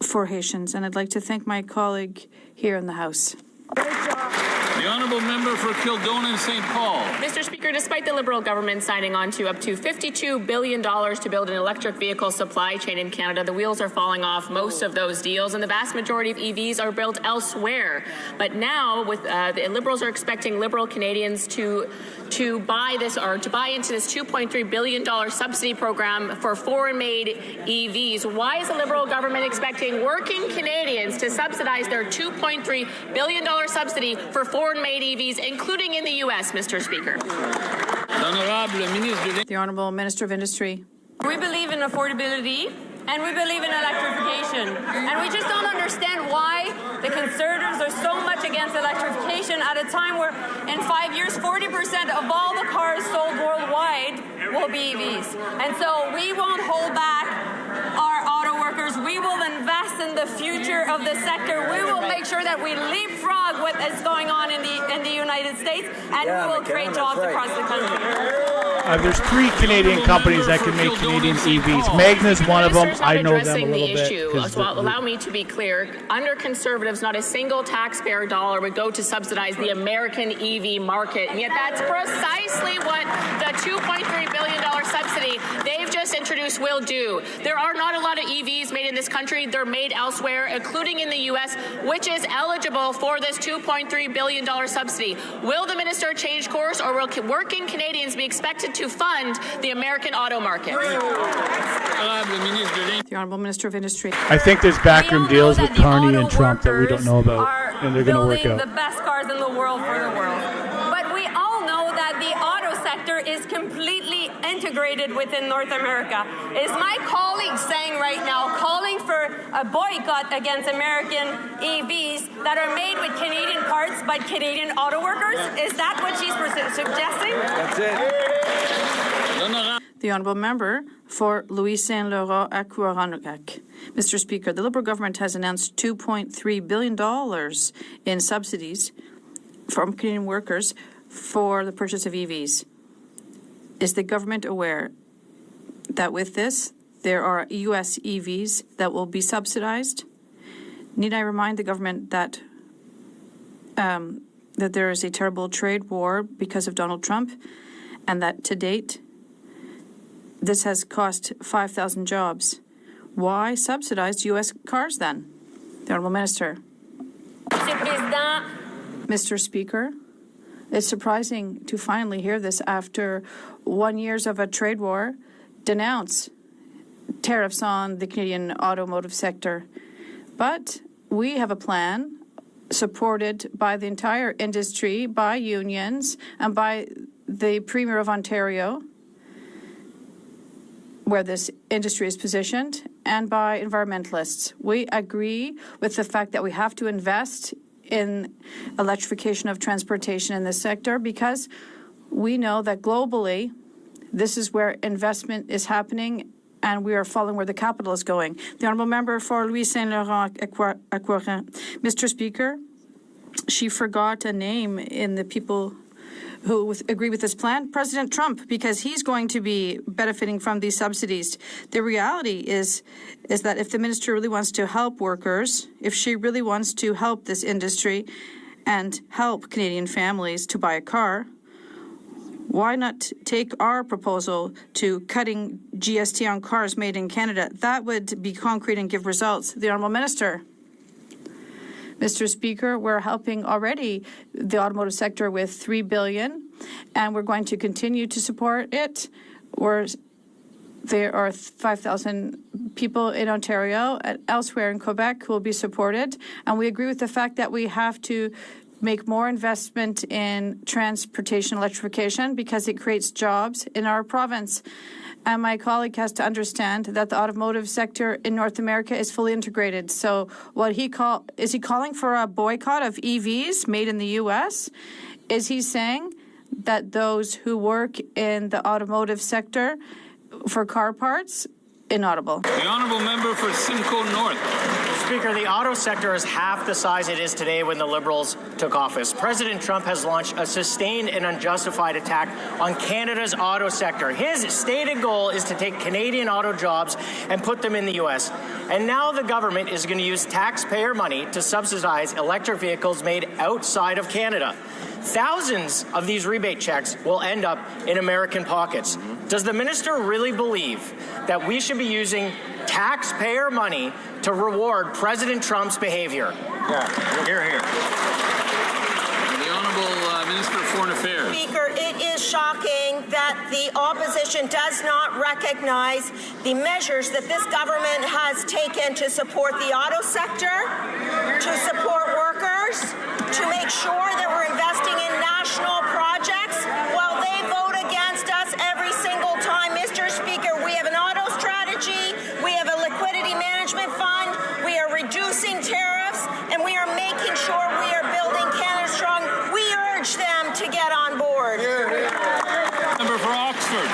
for Haitians, and I'd like to thank my colleague here in the House. The honourable member for Kildonan St. Paul. Mr. Speaker, despite the Liberal government signing on to up to $52 billion to build an electric vehicle supply chain in Canada, the wheels are falling off most of those deals, and the vast majority of EVs are built elsewhere. But now, with the Liberals are expecting Liberal Canadians to buy this or to buy into this $2.3 billion subsidy program for foreign-made EVs. Why is the Liberal government expecting working Canadians to subsidize their $2.3 billion subsidy for foreign-made EVs, including in the U.S., Mr. Speaker? The Honourable Minister of Industry. We believe in affordability and we believe in electrification. And we just don't understand why the Conservatives are so much against electrification at a time where in 5 years, 40% of all the cars sold worldwide will be EVs. And so we won't hold back our auto workers. We will invest in the future of the sector. We will make sure that we leapfrog what is going on in the United States, and we will create jobs across the country. There's 3 Canadian companies that can make Canadian EVs. Magna's one of them. I know them a little bit. Well, allow me to be clear. Under Conservatives, not a single taxpayer dollar would go to subsidize the American EV market. And yet that's precisely what the $2.3 billion subsidy they've just introduced will do. There are not a lot of EVs made in this country. They're made elsewhere, including in the U.S., which is eligible for this $2.3 billion subsidy. Will the minister change course, or will working Canadians be expected to fund the American auto market? The Honourable Minister of Industry. I think there's backroom deals with Carney and Trump that we don't know about, and they're going to work out. The best cars in the world for the world. But we all know that the auto sector is completely integrated within North America. Is my colleague saying right now, calling for a boycott against American EVs that are made with Canadian parts by Canadian auto workers? Is that what she's suggesting? That's it. The Honourable Member for Louis Saint Laurent à Couranac. Mr. Speaker, the Liberal government has announced $2.3 billion in subsidies from Canadian workers for the purchase of EVs. Is the government aware that with this, there are U.S. EVs that will be subsidized? Need I remind the government that that there is a terrible trade war because of Donald Trump, and that to date, this has cost 5,000 jobs. Why subsidize U.S. cars then? The Honourable Minister. Mr. Speaker, it's surprising to finally hear this after 1 year of a trade war denounce tariffs on the Canadian automotive sector. But we have a plan supported by the entire industry, by unions, and by the Premier of Ontario, where this industry is positioned, and by environmentalists. We agree with the fact that we have to invest in electrification of transportation in this sector because we know that globally this is where investment is happening and we are following where the capital is going. The Honourable Member for Louis Saint Laurent Aquarin. Mr. Speaker, she forgot a name in the people who agree with this plan, President Trump, because he's going to be benefiting from these subsidies. The reality is that if the minister really wants to help workers, if she really wants to help this industry and help Canadian families to buy a car, why not take our proposal to cutting GST on cars made in Canada? That would be concrete and give results. The Honourable Minister. Mr. Speaker, we're helping already the automotive sector with $3 billion, and we're going to continue to support it. There are 5,000 people in Ontario and elsewhere in Quebec who will be supported, and we agree with the fact that we have to make more investment in transportation electrification because it creates jobs in our province. And my colleague has to understand that the automotive sector in North America is fully integrated. So is he calling for a boycott of EVs made in the U.S.? Is he saying that those who work in the automotive sector for car parts, inaudible? The Honourable Member for Simcoe North. Speaker, the auto sector is half the size it is today when the Liberals took office. President Trump has launched a sustained and unjustified attack on Canada's auto sector. His stated goal is to take Canadian auto jobs and put them in the U.S. And now the government is going to use taxpayer money to subsidize electric vehicles made outside of Canada. Thousands of these rebate checks will end up in American pockets. Does the minister really believe that we should be using taxpayer money to reward President Trump's behavior? Yeah, here. The Honourable Minister of Foreign Affairs. Speaker, it is shocking that the opposition does not recognize the measures that this government has taken to support the auto sector, to support workers, to make sure that we're investing in national projects while they vote against us every single time. Mr. Speaker, we have an auto strategy, we have a liquidity management fund, we are reducing tariffs, and we are making sure we are building Canada strong. We urge them to get on board. Member for Oxford.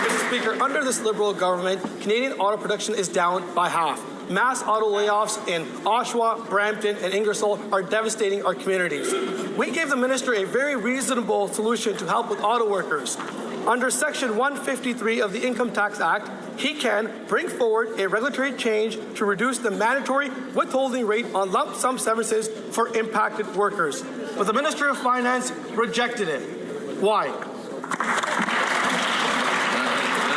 Mr. Speaker, under this Liberal government, Canadian auto production is down by half. Mass auto layoffs in Oshawa, Brampton, and Ingersoll are devastating our communities. We gave the minister a very reasonable solution to help with auto workers. Under Section 153 of the Income Tax Act, he can bring forward a regulatory change to reduce the mandatory withholding rate on lump sum severances for impacted workers. But the Minister of Finance rejected it. Why?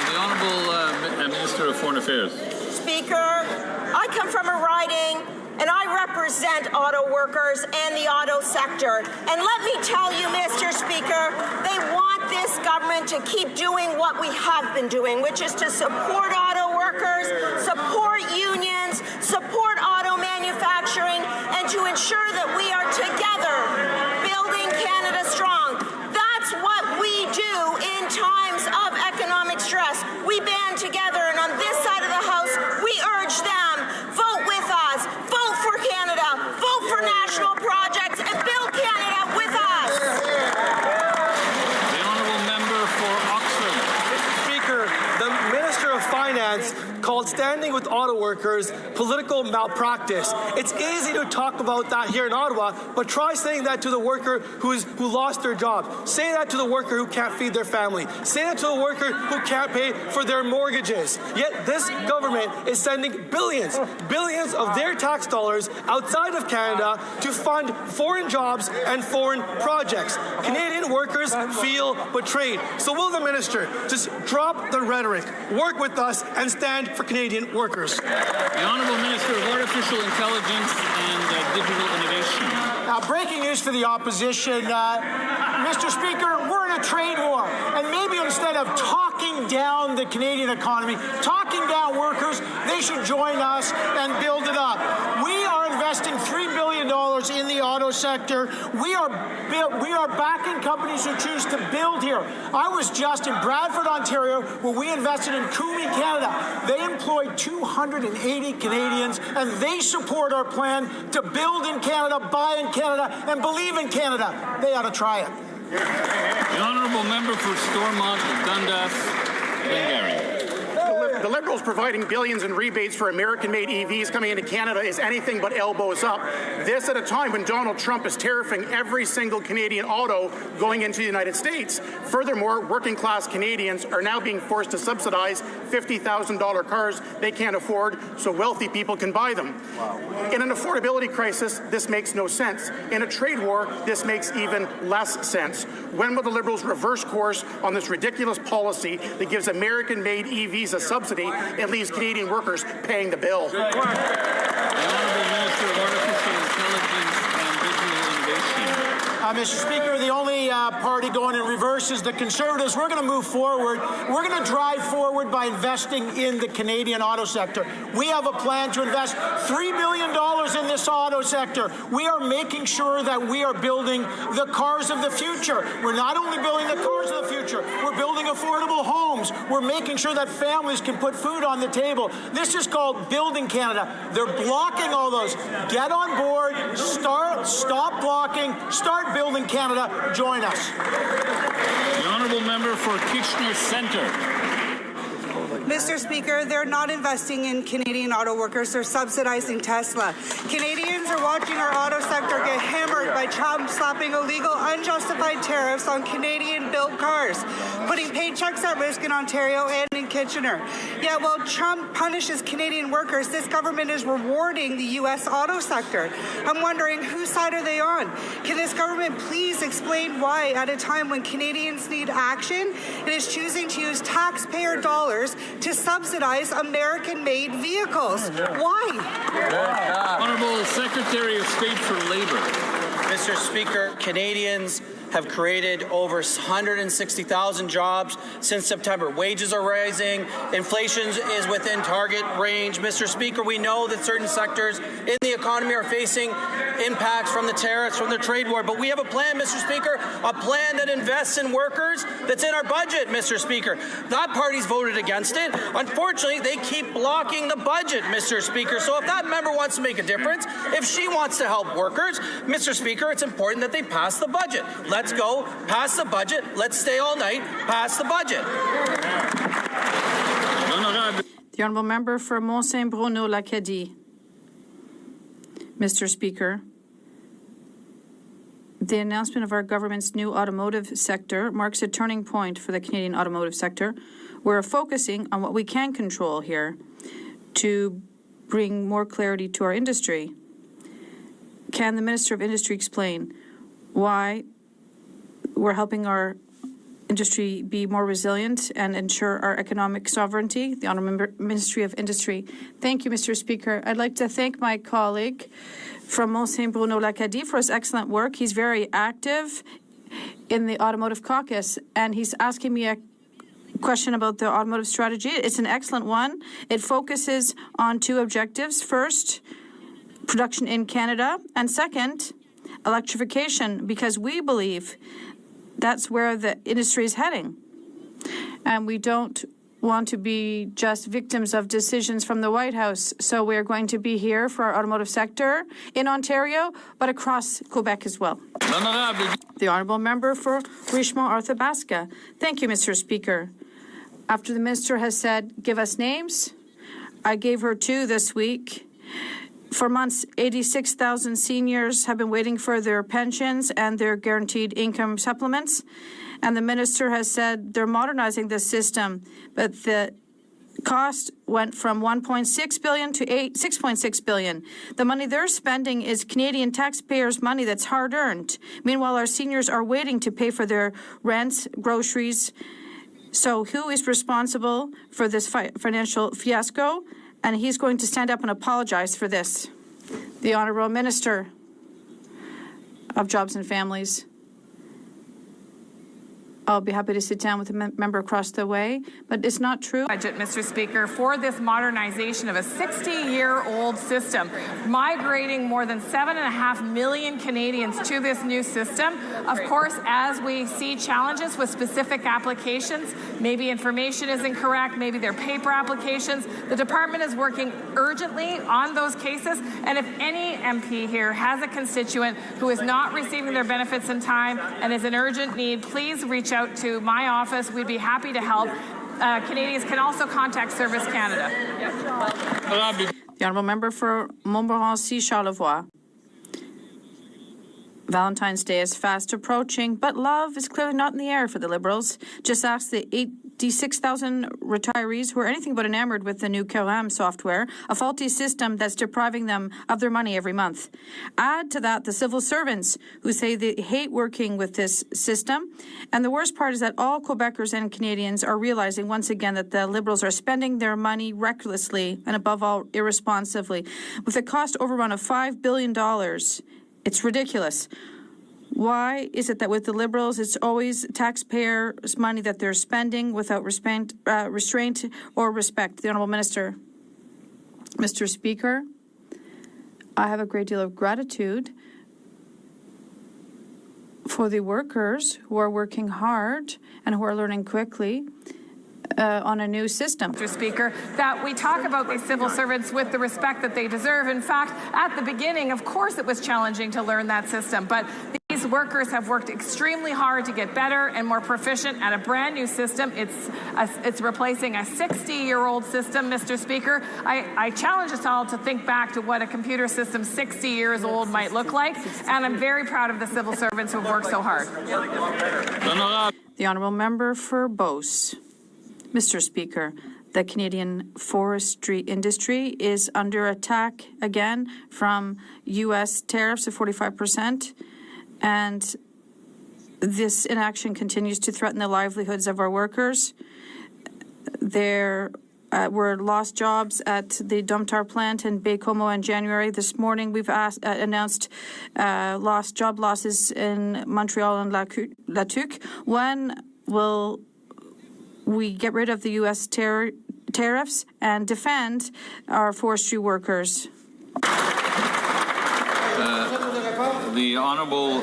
The Honourable Minister of Foreign Affairs. Speaker, I come from a riding and I represent auto workers and the auto sector. And let me tell you, Mr. Speaker, they want this government to keep doing what we have been doing, which is to support auto workers, support unions, support auto manufacturing, and to ensure that we are together building Canada strong. That's what we do in times of economic stress. We band together, and on this side of the House, we urge them, vote with us, vote for Canada, vote for national projects, and build Canada with us. The Honourable Member for Oxford. Speaker, the Minister of Finance called standing with auto workers political malpractice. It's easy to talk about that here in Ottawa, but try saying that to the worker who lost their job. Say that to the worker who can't feed their family. Say that to the worker who can't pay for their mortgages. Yet this government is sending billions of their tax dollars outside of Canada to fund foreign jobs and foreign projects. Canadian workers feel betrayed. So will the minister just drop the rhetoric, work with us, and stand for Canadian workers? The Honourable Minister of Artificial Intelligence and Digital Innovation. Breaking news for the opposition. Mr. Speaker, we're in a trade war. And maybe instead of talking down the Canadian economy, talking down workers, they should join us and build it up. We are investing $3 billion jobs in the auto sector. We are backing companies who choose to build here. I was just in Bradford, Ontario, where we invested in Coomey, Canada. They employ 280 Canadians, and they support our plan to build in Canada, buy in Canada, and believe in Canada. They ought to try it. The honourable member for Stormont, Dundas, Glengarry. The Liberals providing billions in rebates for American-made EVs coming into Canada is anything but elbows up. This at a time when Donald Trump is tariffing every single Canadian auto going into the United States. Furthermore, working-class Canadians are now being forced to subsidize $50,000 cars they can't afford so wealthy people can buy them. Wow. In an affordability crisis, this makes no sense. In a trade war, this makes even less sense. When will the Liberals reverse course on this ridiculous policy that gives American-made EVs a subsidy and leaves Canadian workers paying the bill? The Honourable Minister of Artificial Intelligence and Visual Innovation. Mr. Speaker, the only party going in reverse is the Conservatives. We're going to move forward. We're going to drive forward by investing in the Canadian auto sector. We have a plan to invest $3 billion in this auto sector. We are making sure that we are building the cars of the future. We're not only building the cars of the future, we're building affordable homes. We're making sure that families can put food on the table. This is called Building Canada. They're blocking all those. Get on board, stop blocking, start building Canada. Join us. The honourable member for Kitchener Centre. Mr. Speaker, they're not investing in Canadian auto workers. They're subsidizing Tesla. Canadians are watching our auto sector get hammered by Trump slapping illegal, unjustified tariffs on Canadian-built cars, putting paychecks at risk in Ontario and in Kitchener. Yet while Trump punishes Canadian workers, this government is rewarding the U.S. auto sector. I'm wondering, whose side are they on? Can this government please explain why, at a time when Canadians need action, it is choosing to use taxpayer dollars to subsidize American-made vehicles? Why? Honourable Secretary of State for Labour. Mr. Speaker, Canadians have created over 160,000 jobs since September. Wages are rising. Inflation is within target range. Mr. Speaker, we know that certain sectors in the economy are facing impacts from the tariffs, from the trade war. But we have a plan, Mr. Speaker, a plan that invests in workers that's in our budget, Mr. Speaker. That party's voted against it. Unfortunately, they keep blocking the budget, Mr. Speaker. So if that member wants to make a difference, if she wants to help workers, Mr. Speaker, it's important that they pass the budget. Let's go, pass the budget. Let's stay all night, pass the budget. The honourable member for Mont-Saint-Bruno-Lacadie. Mr. Speaker, the announcement of our government's new automotive sector marks a turning point for the Canadian automotive sector. We're focusing on what we can control here to bring more clarity to our industry. Can the Minister of Industry explain why we're helping our industry be more resilient and ensure our economic sovereignty? The Honourable Ministry of Industry. Thank you, Mr. Speaker. I'd like to thank my colleague from Mont-Saint-Bruno-Lacadie for his excellent work. He's very active in the Automotive Caucus, and he's asking me a question about the automotive strategy. It's an excellent one. It focuses on two objectives. First, production in Canada, and second, electrification, because we believe that's where the industry is heading. And we don't want to be just victims of decisions from the White House. So we're going to be here for our automotive sector in Ontario, but across Quebec as well. The Honourable Member for Richmond-Arthabaska. Thank you, Mr. Speaker. After the Minister has said, give us names, I gave her two this week. For months, 86,000 seniors have been waiting for their pensions and their guaranteed income supplements. And the minister has said they're modernizing the system, but the cost went from $1.6 billion to $6.6 billion. The money they're spending is Canadian taxpayers' money that's hard-earned. Meanwhile, our seniors are waiting to pay for their rents, groceries. So who is responsible for this financial fiasco? And he's going to stand up and apologize for this. The Honourable Minister of Jobs and Families. I'll be happy to sit down with the member across the way, but it's not true. Budget, Mr. Speaker, for this modernization of a 60-year-old system, migrating more than 7.5 million Canadians to this new system. Of course, as we see challenges with specific applications, maybe information is incorrect, maybe they're paper applications, the department is working urgently on those cases, and if any MP here has a constituent who is not receiving their benefits in time and is in urgent need, please reach out to my office. We'd be happy to help. Canadians can also contact Service Canada. The honourable member for Montmorency-Charlevoix. Valentine's Day is fast approaching, but love is clearly not in the air for the Liberals. Just ask the 86,000 retirees who are anything but enamored with the new Coram software, a faulty system that's depriving them of their money every month. Add to that the civil servants who say they hate working with this system. And the worst part is that all Quebecers and Canadians are realizing once again that the Liberals are spending their money recklessly and above all irresponsibly. With a cost overrun of $5 billion, it's ridiculous. Why is it that with the Liberals, it's always taxpayers' money that they're spending without restraint or respect? The Honourable Minister. Mr. Speaker, I have a great deal of gratitude for the workers who are working hard and who are learning quickly on a new system. Mr. Speaker, that we talk about these civil servants with the respect that they deserve. In fact, at the beginning, of course, it was challenging to learn that system, but these workers have worked extremely hard to get better and more proficient at a brand new system. It's replacing a 60-year-old system, Mr. Speaker. I challenge us all to think back to what a computer system 60 years old might look like, and I'm very proud of the civil servants who have worked so hard. The honourable member for Beauce. Mr. Speaker, the Canadian forestry industry is under attack again from U.S. tariffs of 45%, and this inaction continues to threaten the livelihoods of our workers. There were lost jobs at the Domtar plant in Baie-Comeau in January. This morning, we've announced job losses in Montreal and Latuc. When will we get rid of the U.S. tariffs and defend our forestry workers? The Honourable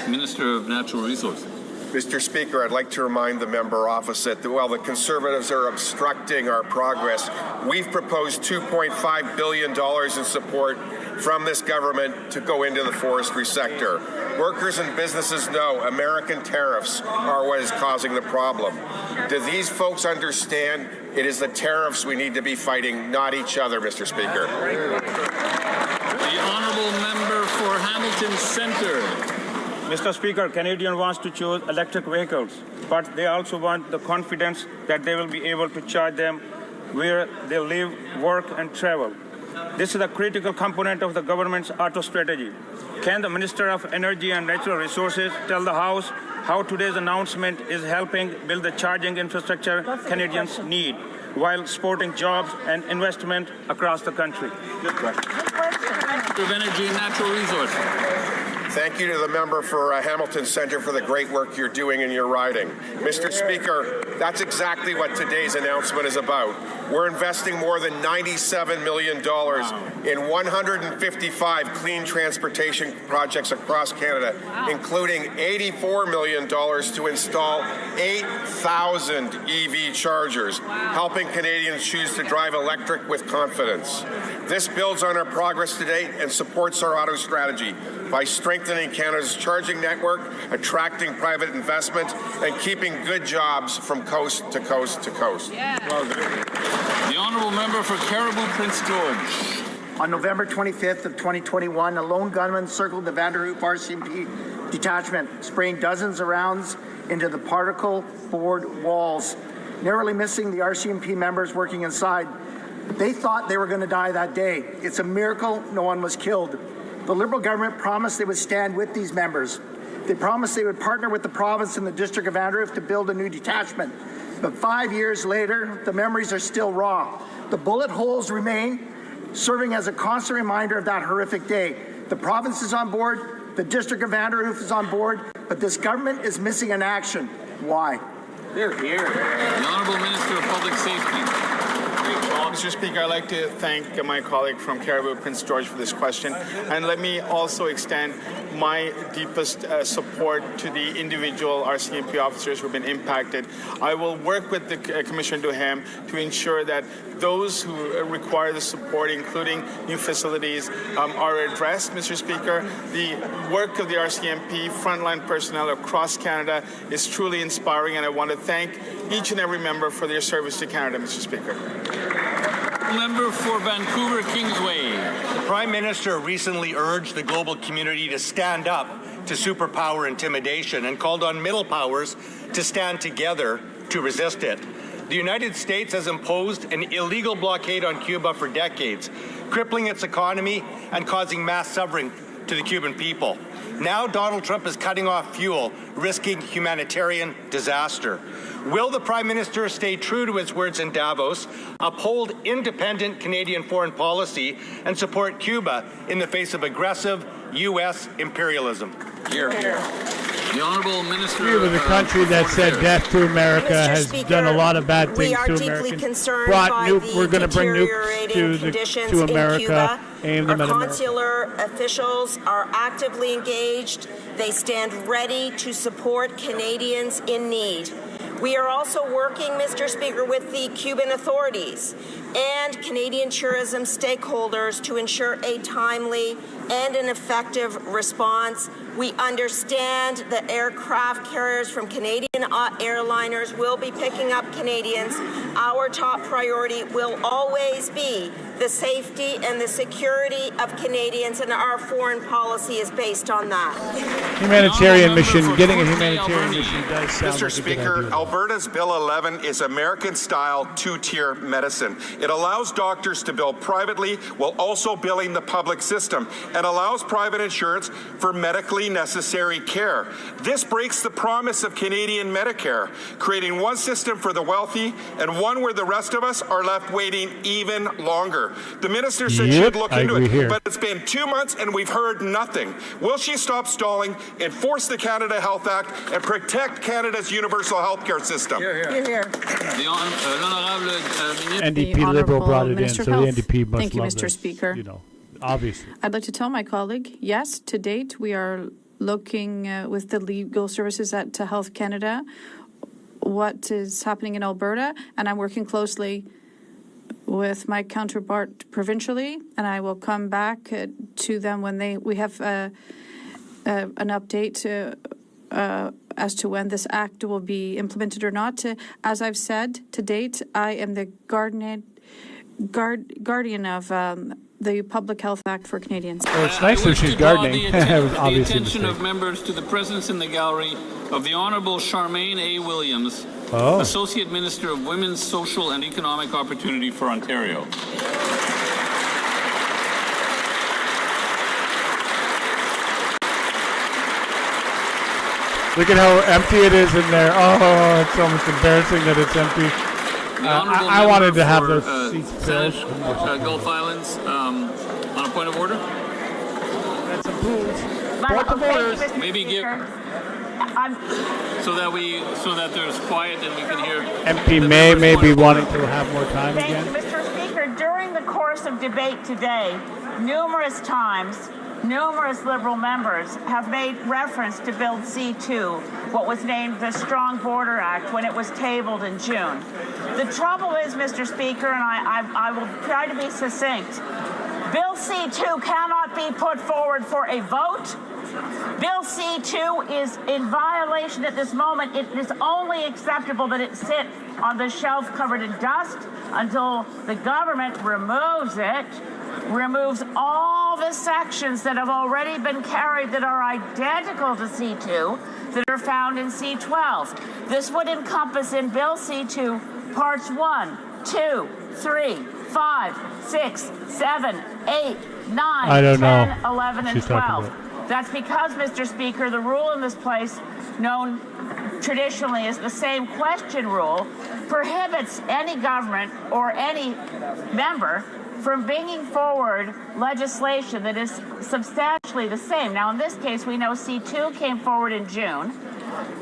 Minister of Natural Resources. Mr. Speaker, I'd like to remind the member opposite that while the Conservatives are obstructing our progress, we've proposed $2.5 billion in support from this government to go into the forestry sector. Workers and businesses know American tariffs are what is causing the problem. Do these folks understand it is the tariffs we need to be fighting, not each other, Mr. Speaker? The Honourable Member for Hamilton Centre. Mr. Speaker, Canadians want to choose electric vehicles, but they also want the confidence that they will be able to charge them where they live, work, and travel. This is a critical component of the government's auto strategy. Can the Minister of Energy and Natural Resources tell the House how today's announcement is helping build the charging infrastructure Canadians need while supporting jobs and investment across the country? Minister of Energy and Natural Resources. Thank you to the member for Hamilton Centre for the great work you're doing in your riding. Mr. Speaker, that's exactly what today's announcement is about. We're investing more than $97 million in 155 clean transportation projects across Canada, including $84 million to install 8,000 EV chargers, helping Canadians choose to drive electric with confidence. This builds on our progress to date and supports our auto strategy by strengthening Canada's charging network, attracting private investment, and keeping good jobs from coast to coast to coast. Yeah. Well done. The Honourable Member for Caribou Prince George. On November 25th of 2021, a lone gunman circled the Vanderhoop RCMP detachment, spraying dozens of rounds into the particle board walls, narrowly missing the RCMP members working inside. They thought they were going to die that day. It's a miracle no one was killed. The Liberal government promised they would stand with these members. They promised they would partner with the province and the District of Vanderhoof to build a new detachment. But 5 years later, the memories are still raw. The bullet holes remain, serving as a constant reminder of that horrific day. The province is on board, the District of Vanderhoof is on board, but this government is missing in action. Why? Here. The Honourable Minister of Public Safety. Mr. Speaker, I'd like to thank my colleague from Caribou, Prince George, for this question. And let me also extend my deepest support to the individual RCMP officers who have been impacted. I will work with the Commissioner Duham to ensure that those who require the support, including new facilities, are addressed, Mr. Speaker. The work of the RCMP frontline personnel across Canada is truly inspiring, and I want to thank each and every member for their service to Canada, Mr. Speaker. Member for Vancouver Kingsway. The Prime Minister recently urged the global community to stand up to superpower intimidation and called on middle powers to stand together to resist it. The United States has imposed an illegal blockade on Cuba for decades, crippling its economy and causing mass suffering to the Cuban people. Now Donald Trump is cutting off fuel, risking humanitarian disaster. Will the Prime Minister stay true to his words in Davos, uphold independent Canadian foreign policy, and support Cuba in the face of aggressive U.S. imperialism? Here. The Honourable Minister. We were the country that said death to America has done a lot of bad things to Americans. We're going to bring nukes to America. Our consular officials are actively engaged. They stand ready to support Canadians in need. We are also working, Mr. Speaker, with the Cuban authorities and Canadian tourism stakeholders to ensure a timely and an effective response. We understand that aircraft carriers from Canadian airliners will be picking up Canadians. Our top priority will always be the safety and the security of Canadians, and our foreign policy is based on that. Humanitarian mission, getting a humanitarian mission does sound Mr. like Speaker, a good idea. Alberta's Bill 11 is American-style two-tier medicine. It allows doctors to bill privately while also billing the public system and allows private insurance for medically necessary care. This breaks the promise of Canadian Medicare, creating one system for the wealthy and one where the rest of us are left waiting even longer. The minister said she'd look into it, but it's been 2 months and we've heard nothing. Will she stop stalling, enforce the Canada Health Act, and protect Canada's universal health care system? NDP Liberal brought it in, so the NDP must Thank you, love Mr. this, Speaker. you know, obviously. I'd like to tell my colleague, yes, to date, we are looking with the legal services at Health Canada what is happening in Alberta, and I'm working closely with my counterpart provincially, and I will come back to them when we have an update as to when this act will be implemented or not. As I've said, to date, I am the guardian of the Public Health Act for Canadians. Well, it's nice that she's gardening. The attention of members to the presence in the gallery of the Honourable Charmaine A. Williams, Associate Minister of Women's Social and Economic Opportunity for Ontario. Look at how empty it is in there. Oh, it's almost embarrassing that it's empty. I wanted to have those seats filled. Gulf Islands, on a point of order. That's some booze. Point of orders. Maybe give so that there's quiet and we can hear. MP may be wanting to have more time again. Thank you, Mr. Speaker. During the course of debate today, numerous times, numerous Liberal members have made reference to Bill C-2, what was named the Strong Border Act, when it was tabled in June. The trouble is, Mr. Speaker, and I will try to be succinct, Bill C-2 cannot be put forward for a vote. Bill C-2 is in violation at this moment. It is only acceptable that it sit on the shelf covered in dust until the government removes it, removes all the sections that have already been carried that are identical to C-2 that are found in C-12. This would encompass in Bill C-2 parts 1, 2, 3, 5, 6, 7, 8, 9, 10, 11, and 12. That's because, Mr. Speaker, the rule in this place, known traditionally as the same question rule, prohibits any government or any member from bringing forward legislation that is substantially the same. Now, in this case, we know C2 came forward in June.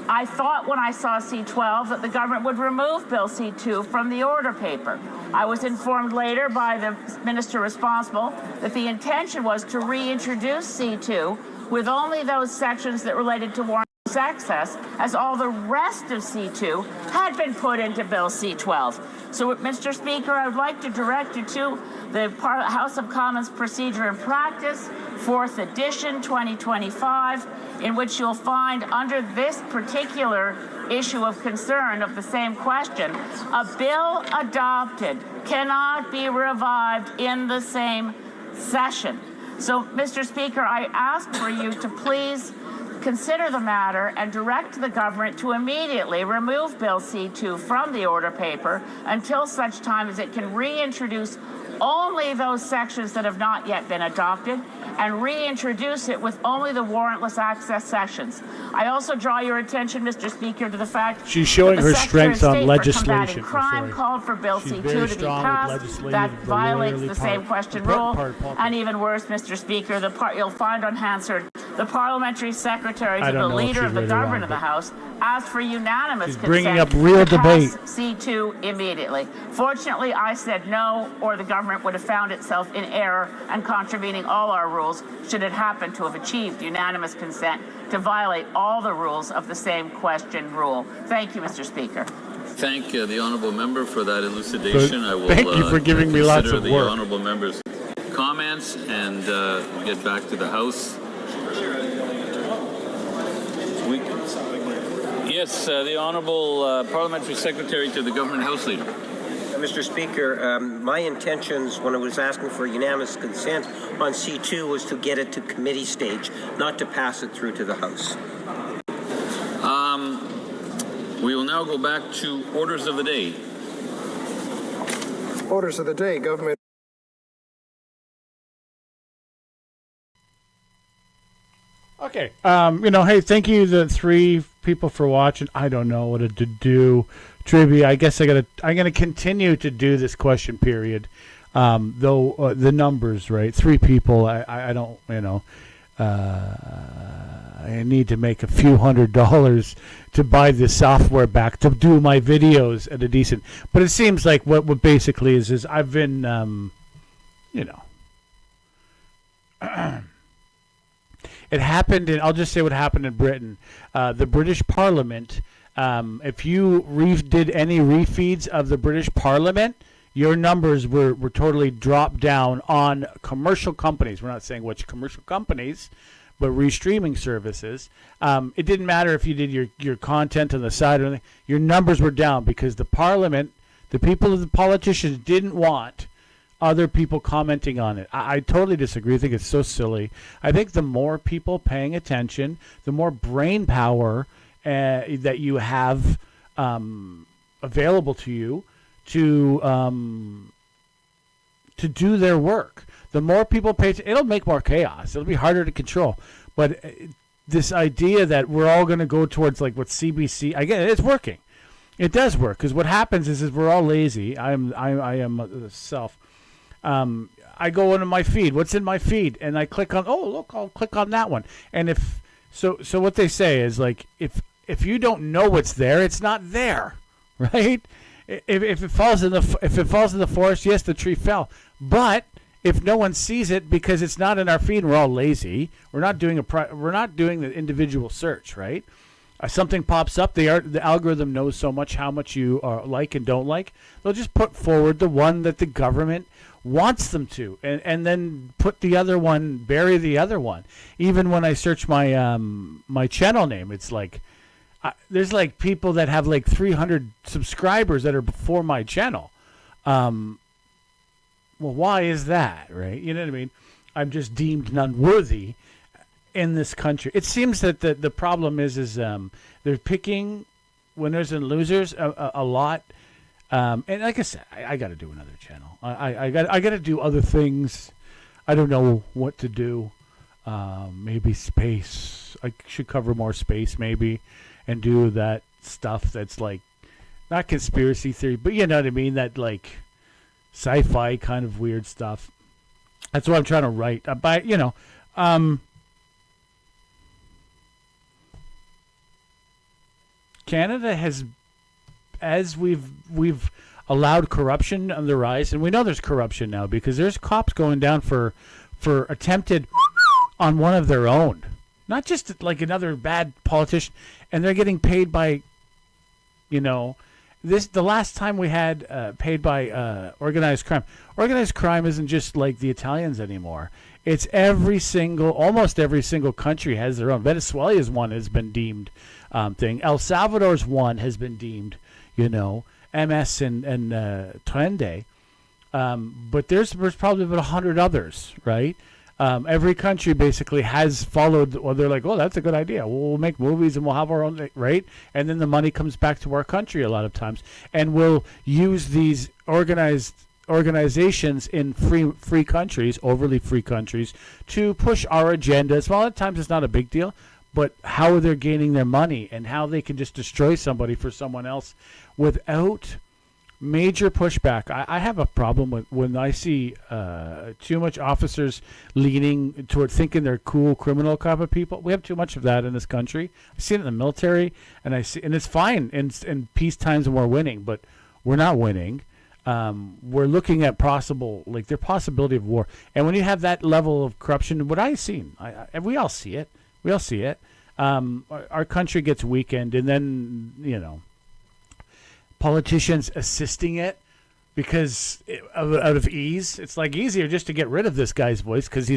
I thought when I saw C12 that the government would remove Bill C2 from the order paper. I was informed later by the minister responsible that the intention was to reintroduce C2 with only those sections that related to warrantless access, as all the rest of C2 had been put into Bill C12. So, Mr. Speaker, I would like to direct you to the House of Commons Procedure and Practice, 4th edition, 2025, in which you'll find under this particular issue of concern of the same question, a bill adopted cannot be revived in the same session. So, Mr. Speaker, I ask for you to please consider the matter and direct the government to immediately remove Bill C2 from the order paper until such time as it can reintroduce only those sections that have not yet been adopted and reintroduce it with only the warrantless access sections. I also draw your attention, Mr. Speaker, to the fact she's showing that the her Secretary strength of on State legislation. for combating crime called for Bill She's C2 very to be strong with passed. legislative, That the violates lawyerly the same part. question The rule. part. And even worse, Mr. Speaker, you'll find on Hansard, the parliamentary secretary to the leader of the government of the House asked for unanimous consent bringing up real to debate. pass C2 immediately. Fortunately, I said no, or the government would have found itself in error and contravening all our rules should it happen to have achieved unanimous consent to violate all the rules of the same question rule. Thank you, Mr. Speaker. Thank the honourable member for that elucidation. I will thank you for giving me lots of the work. honourable member's comments and get back to the House. Yes, the Honourable Parliamentary Secretary to the Government House Leader. Mr. Speaker, my intentions when I was asking for unanimous consent on C2 was to get it to committee stage, not to pass it through to the House. We will now go back to orders of the day. Orders of the day, government. Okay. Hey, thank you, the three people, for watching. I don't know what to do. Trivia. I guess I'm gonna continue to do this question period. Though the numbers, right? 3 people. I don't. I need to make a few $100s to buy the software back to do my videos at a decent. But it seems like what basically is I've been, It happened in, I'll just say what happened in Britain. The British Parliament, if you did any refeeds of the British Parliament, your numbers were totally dropped down on commercial companies. We're not saying which commercial companies, but restreaming services. It didn't matter if you did your content on the side or anything. Your numbers were down because the Parliament, the politicians didn't want other people commenting on it. I totally disagree. I think it's so silly. I think the more people paying attention, the more brain power that you have available to you to do their work. The more people pay attention, it'll make more chaos. It'll be harder to control. But this idea that we're all going to go towards like what CBC, again, it's working. It does work because what happens is we're all lazy. I am self. I go into my feed. What's in my feed? And I click on. Oh, look! I'll click on that one. And if so, what they say is like if you don't know what's there, it's not there, right? If it falls in the forest, yes, the tree fell. But if no one sees it because it's not in our feed, and we're all lazy. We're not doing the individual search, right? Something pops up. The algorithm knows so much how much you like and don't like. They'll just put forward the one that the government wants them to, and then put the other one, bury the other one. Even when I search my my channel name, it's like there's like people that have like 300 subscribers that are before my channel. Well, why is that, right? You know what I mean? I'm just deemed unworthy in this country. It seems that the problem is they're picking winners and losers a lot. And like I said, I got to do another channel. I got to do other things. I don't know what to do. maybe space. I should cover more space maybe, and do that stuff that's like not conspiracy theory, but you know what I mean, that like sci-fi kind of weird stuff. That's what I'm trying to write. Canada has, as we've allowed corruption on the rise, and we know there's corruption now because there's cops going down for attempted on one of their own, not just like another bad politician, and they're getting paid by, the last time we had paid by organized crime. Organized crime isn't just like the Italians anymore. It's almost every single country has their own. Venezuela's one has been deemed thing. El Salvador's one has been deemed, MS and Twende. But there's probably about 100 others, right? Every country basically has followed, or they're like, oh, that's a good idea. We'll make movies and we'll have our own, right? And then the money comes back to our country a lot of times. And we'll use these organizations in free countries, overly free countries, to push our agendas. Well, a lot of times it's not a big deal, but how they're gaining their money and how they can just destroy somebody for someone else without major pushback. I have a problem with when I see too much officers leaning toward thinking they're cool criminal type of people. We have too much of that in this country. I see it in the military, and it's fine in peace times when we're winning, but we're not winning. We're looking at the possibility of war. And when you have that level of corruption, what I've seen, we all see it. We all see it. Our country gets weakened, and then, politicians assisting it because out of ease. It's like easier just to get rid of this guy's voice because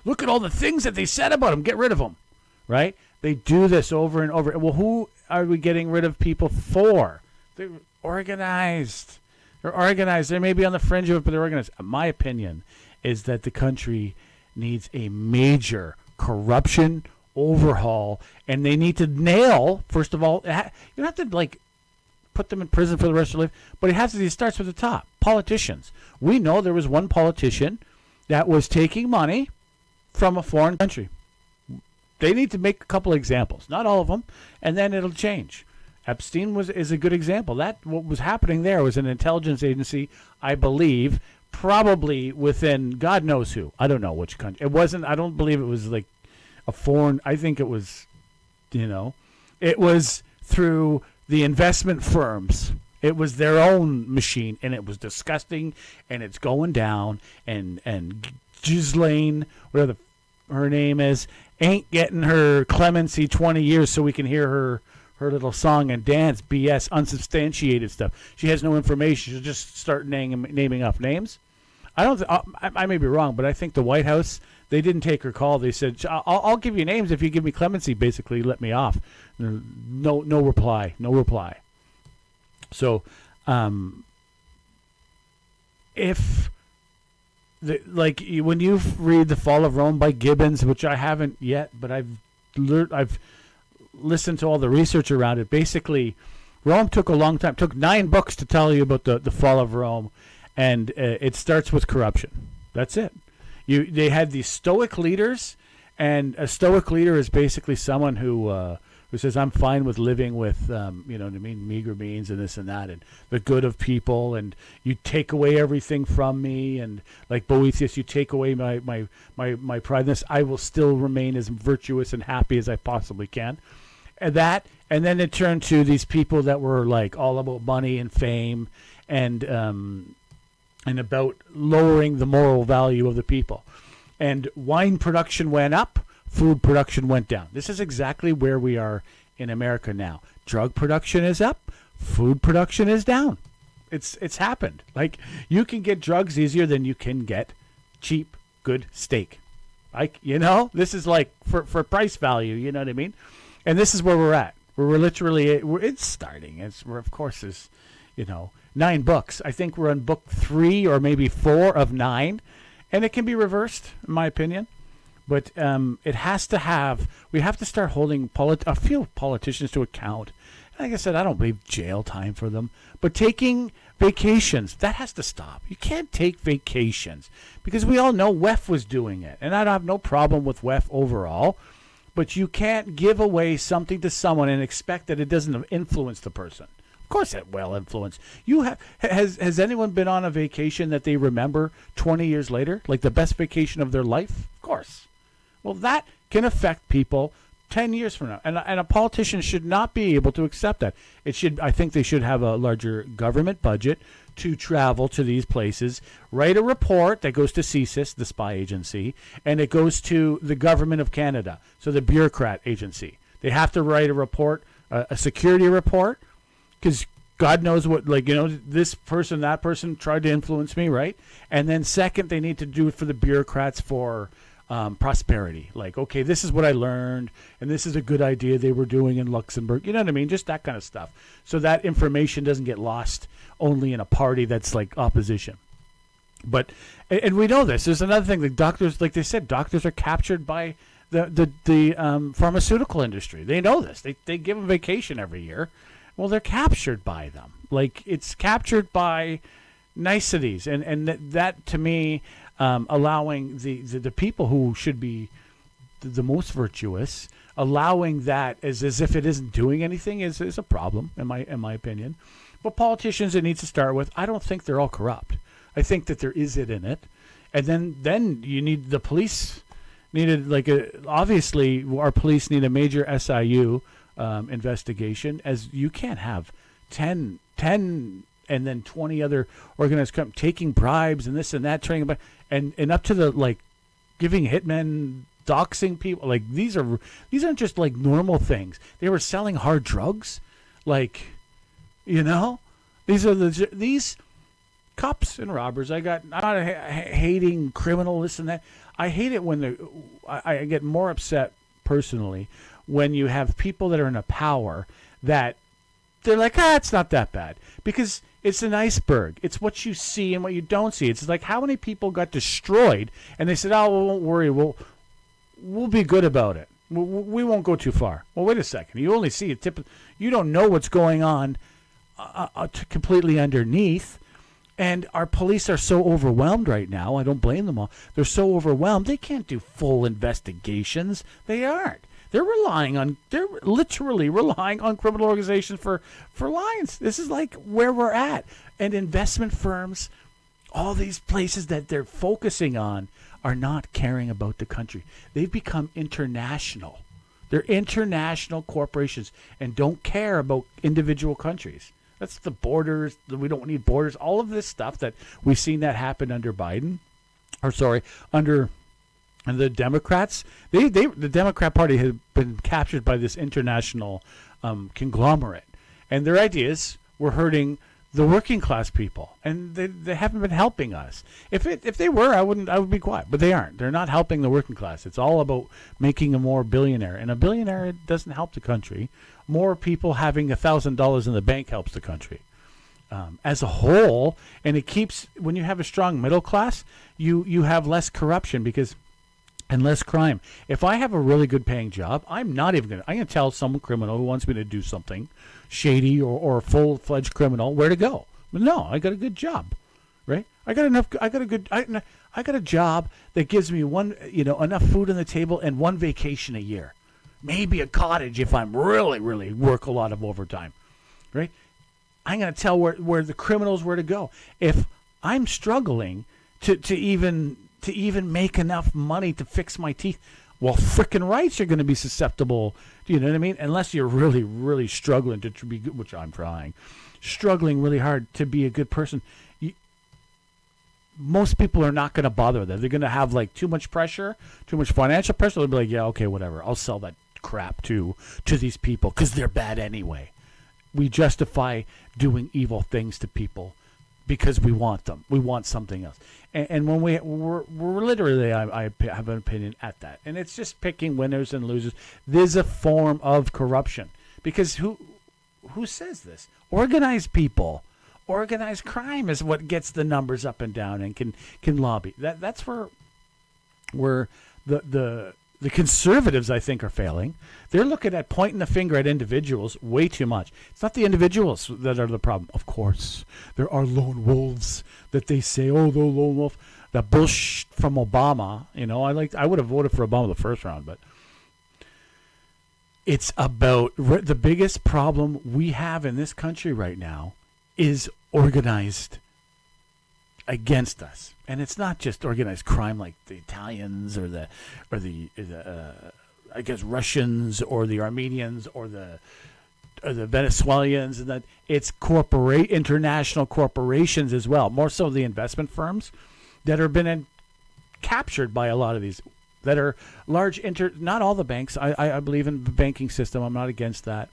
look at all the things that they said about him. Get rid of him, right? They do this over and over. Well, who are we getting rid of people for? They're organized. They're organized. They may be on the fringe of it, but they're organized. My opinion is that the country needs a major corruption overhaul, and they need to nail, first of all, you don't have to put them in prison for the rest of their life, but it starts with the top. Politicians. We know there was one politician that was taking money from a foreign country. They need to make a couple examples, not all of them, and then it'll change. Epstein is a good example. What was happening there was an intelligence agency, I believe, probably within God knows who. I don't know which country. It wasn't. I don't believe it was like a foreign. I think it was, it was through the investment firms. It was their own machine, and it was disgusting, and it's going down. And Ghislaine, whatever her name is, ain't getting her clemency 20 years so we can hear her little song and dance BS, unsubstantiated stuff. She has no information. She'll just start naming off names. I may be wrong, but I think the White House, they didn't take her call. They said, I'll give you names if you give me clemency, basically let me off. No reply. So, when you read The Fall of Rome by Gibbons, which I haven't yet, but I've listened to all the research around it. Basically, Rome took a long time. It took 9 books to tell you about the fall of Rome, and it starts with corruption. That's it. They had these Stoic leaders, and a Stoic leader is basically someone who says, I'm fine with living with, meager means and this and that, and the good of people, and you take away everything from me, and like Boethius, you take away my prideness, I will still remain as virtuous and happy as I possibly can. And then it turned to these people that were like all about money and fame, and about lowering the moral value of the people. And wine production went up, food production went down. This is exactly where we are in America now. Drug production is up, food production is down. It's happened. Like, you can get drugs easier than you can get cheap, good steak. This is like for price value, you know what I mean? And this is where we're at. It's starting. Of course, is 9 books. I think we're on book 3 or maybe 4 of 9, and it can be reversed, in my opinion. But it has to have. We have to start holding a few politicians to account. Like I said, I don't believe jail time for them, but taking vacations, that has to stop. You can't take vacations because we all know WEF was doing it, and I don't have no problem with WEF overall. But you can't give away something to someone and expect that it doesn't influence the person. Of course it will influence. Has anyone been on a vacation that they remember 20 years later, like the best vacation of their life? Of course. Well, that can affect people 10 years from now. And a politician should not be able to accept that. I think they should have a larger government budget to travel to these places, write a report that goes to CSIS, the spy agency, and it goes to the government of Canada, so the bureaucrat agency. They have to write a report, a security report, because God knows what, this person, that person tried to influence me, right? And then second, they need to do it for the bureaucrats for prosperity. Like, okay, this is what I learned, and this is a good idea they were doing in Luxembourg. You know what I mean? Just that kind of stuff. So that information doesn't get lost only in a party that's like opposition. But, and we know this. There's another thing. The doctors, like they said, doctors are captured by the pharmaceutical industry. They know this. They give them vacation every year. Well, they're captured by them. Like, it's captured by niceties. And that to me, allowing the people who should be the most virtuous, allowing that as if it isn't doing anything is a problem in my opinion. But politicians, it needs to start with, I don't think they're all corrupt. I think that there is it in it. And then you need the police obviously our police need a major SIU investigation, as you can't have 10 and then 20 other organized crimes taking bribes and this and that, training, and up to the giving hitmen, doxing people. Like these aren't just like normal things. They were selling hard drugs, these cops and robbers. I'm not hating criminal this and that. I hate it when I get more upset personally when you have people that are in a power that they're like, it's not that bad, because it's an iceberg. It's what you see and what you don't see. It's like how many people got destroyed and they said, we won't worry. We'll be good about it. We won't go too far. Well, wait a second. You only see a tip. You don't know what's going on completely underneath. And our police are so overwhelmed right now. I don't blame them all. They're so overwhelmed. They can't do full investigations. They aren't. They're literally relying on criminal organizations for lines. This is like where we're at. And investment firms, all these places that they're focusing on are not caring about the country. They've become international. They're international corporations and don't care about individual countries. That's the borders. We don't need borders. All of this stuff that we've seen that happen under Biden, under the Democrats. The Democrat Party has been captured by this international conglomerate, and their ideas were hurting the working class people, and they haven't been helping us. If they were, I would be quiet, but they aren't. They're not helping the working class. It's all about making a more billionaire, and a billionaire doesn't help the country. More people having $1,000 in the bank helps the country as a whole, and it keeps. When you have a strong middle class, you have less corruption and less crime. If I have a really good paying job, I'm going to tell some criminal who wants me to do something shady or a full-fledged criminal where to go. But no, I got a good job, right? I got a job that gives me enough food on the table and one vacation a year. Maybe a cottage if I'm really, really work a lot of overtime, right? I'm going to tell where the criminals where to go. If I'm struggling to even make enough money to fix my teeth, well, frickin' rights, you're going to be susceptible. Do you know what I mean? Unless you're really, really struggling to be good, which I'm trying, struggling really hard to be a good person. Most people are not going to bother with that. They're going to have too much pressure, too much financial pressure. They'll be like, yeah, okay, whatever. I'll sell that crap to these people because they're bad anyway. We justify doing evil things to people because we want them. We want something else. And when we're literally, I have an opinion at that. And it's just picking winners and losers. There's a form of corruption. Because who says this? Organized people. Organized crime is what gets the numbers up and down and can lobby. That's where the conservatives, I think, are failing. They're looking at pointing the finger at individuals way too much. It's not the individuals that are the problem. Of course, there are lone wolves that they say, oh, the lone wolf. The bullshit from Obama, I would have voted for Obama the first round, but it's about the biggest problem we have in this country right now is organized against us. And it's not just organized crime like the Italians or the I guess Russians or the Armenians or the Venezuelans, and that it's international corporations as well, more so the investment firms that are been captured by a lot of these that are large not all the banks. I believe in the banking system. I'm not against that.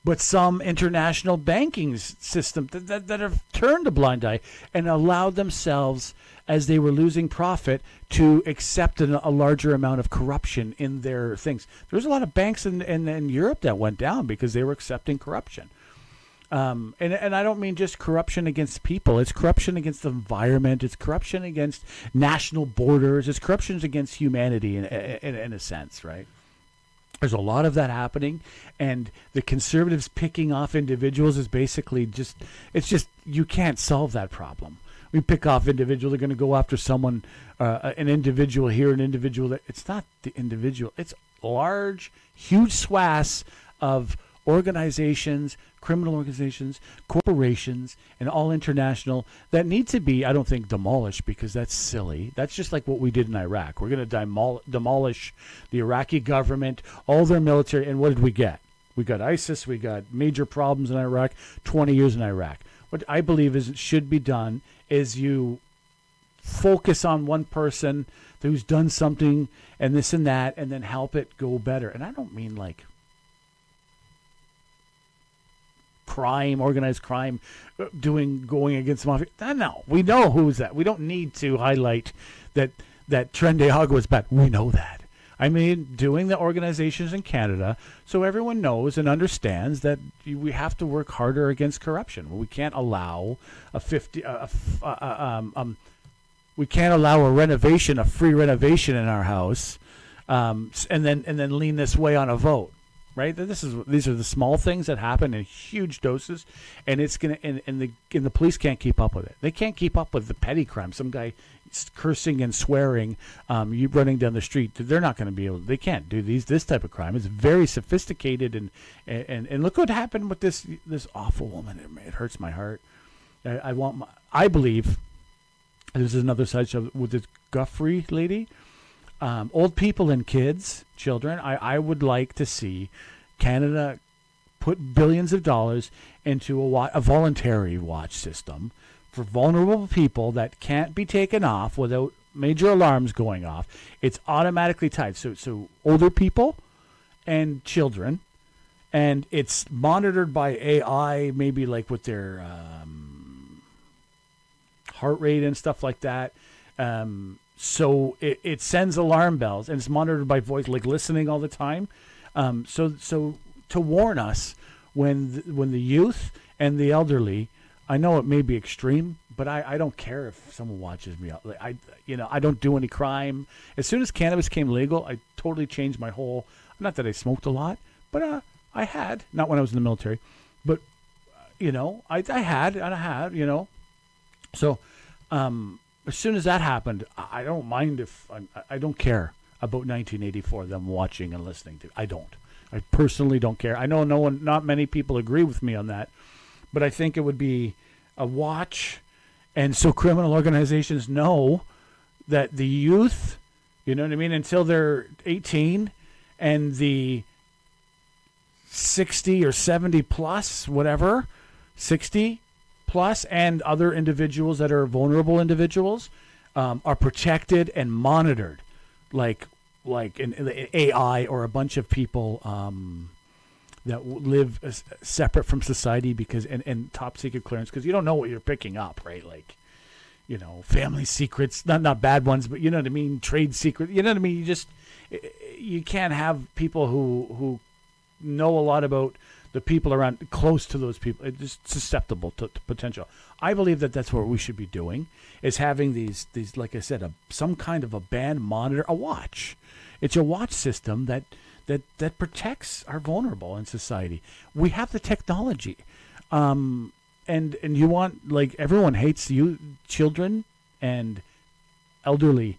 But some international banking system that have turned a blind eye and allowed themselves, as they were losing profit, to accept a larger amount of corruption in their things. There's a lot of banks in Europe that went down because they were accepting corruption. And I don't mean just corruption against people. It's corruption against the environment. It's corruption against national borders. It's corruption against humanity in a sense, right? There's a lot of that happening, and the conservatives picking off individuals is basically you can't solve that problem. We pick off individuals. They're going to go after someone, an individual here, an individual there. It's not the individual. It's large, huge swaths of organizations, criminal organizations, corporations, and all international that need to be, I don't think, demolished, because that's silly. That's just like what we did in Iraq. We're going to demolish the Iraqi government, all their military, and what did we get? We got ISIS, we got major problems in Iraq, 20 years in Iraq. What I believe should be done is you focus on one person who's done something and this and that, and then help it go better. And I don't mean like crime, organized crime, going against mafia. No, we know who's that. We don't need to highlight that Tren de Agua is bad. We know that. I mean, doing the organizations in Canada so everyone knows and understands that we have to work harder against corruption. We can't allow we can't allow a free renovation in our house, and then lean this way on a vote. Right, these are the small things that happen in huge doses, and it's gonna and the police can't keep up with it. They can't keep up with the petty crime. Some guy cursing and swearing, you running down the street. They're not going to be able. They can't do this type of crime. It's very sophisticated, and look what happened with this awful woman. It hurts my heart. I believe this is another side show with this Guthrie lady. Old people and children, I would like to see Canada put billions of dollars into a voluntary watch system for vulnerable people that can't be taken off without major alarms going off. It's automatically tied. So older people and children, and it's monitored by AI, maybe like with their heart rate and stuff like that. So it sends alarm bells, and it's monitored by voice, like listening all the time. So to warn us when the youth and the elderly, I know it may be extreme, but I don't care if someone watches me. I don't do any crime. As soon as cannabis came legal, I totally changed my whole. Not that I smoked a lot, but I had, not when I was in the military, but I had. So. As soon as that happened, I don't mind if I don't care about 1984, them watching and listening to. I don't. I personally don't care. I know not many people agree with me on that, but I think it would be a watch, and so criminal organizations know that the youth, you know what I mean, until they're 18, and the 60 or 70 plus, whatever, 60 plus, and other individuals that are vulnerable individuals are protected and monitored, like an AI or a bunch of people that live separate from society because and top secret clearance, because you don't know what you're picking up, right? Like, family secrets, not bad ones, but you know what I mean, trade secret. You know what I mean? You can't have people who know a lot about the people around close to those people. It's just susceptible to potential. I believe that that's what we should be doing, is having these like I said, some kind of a band monitor, a watch. It's a watch system that protects our vulnerable in society. We have the technology. And you want, like, everyone hates you, children and elderly,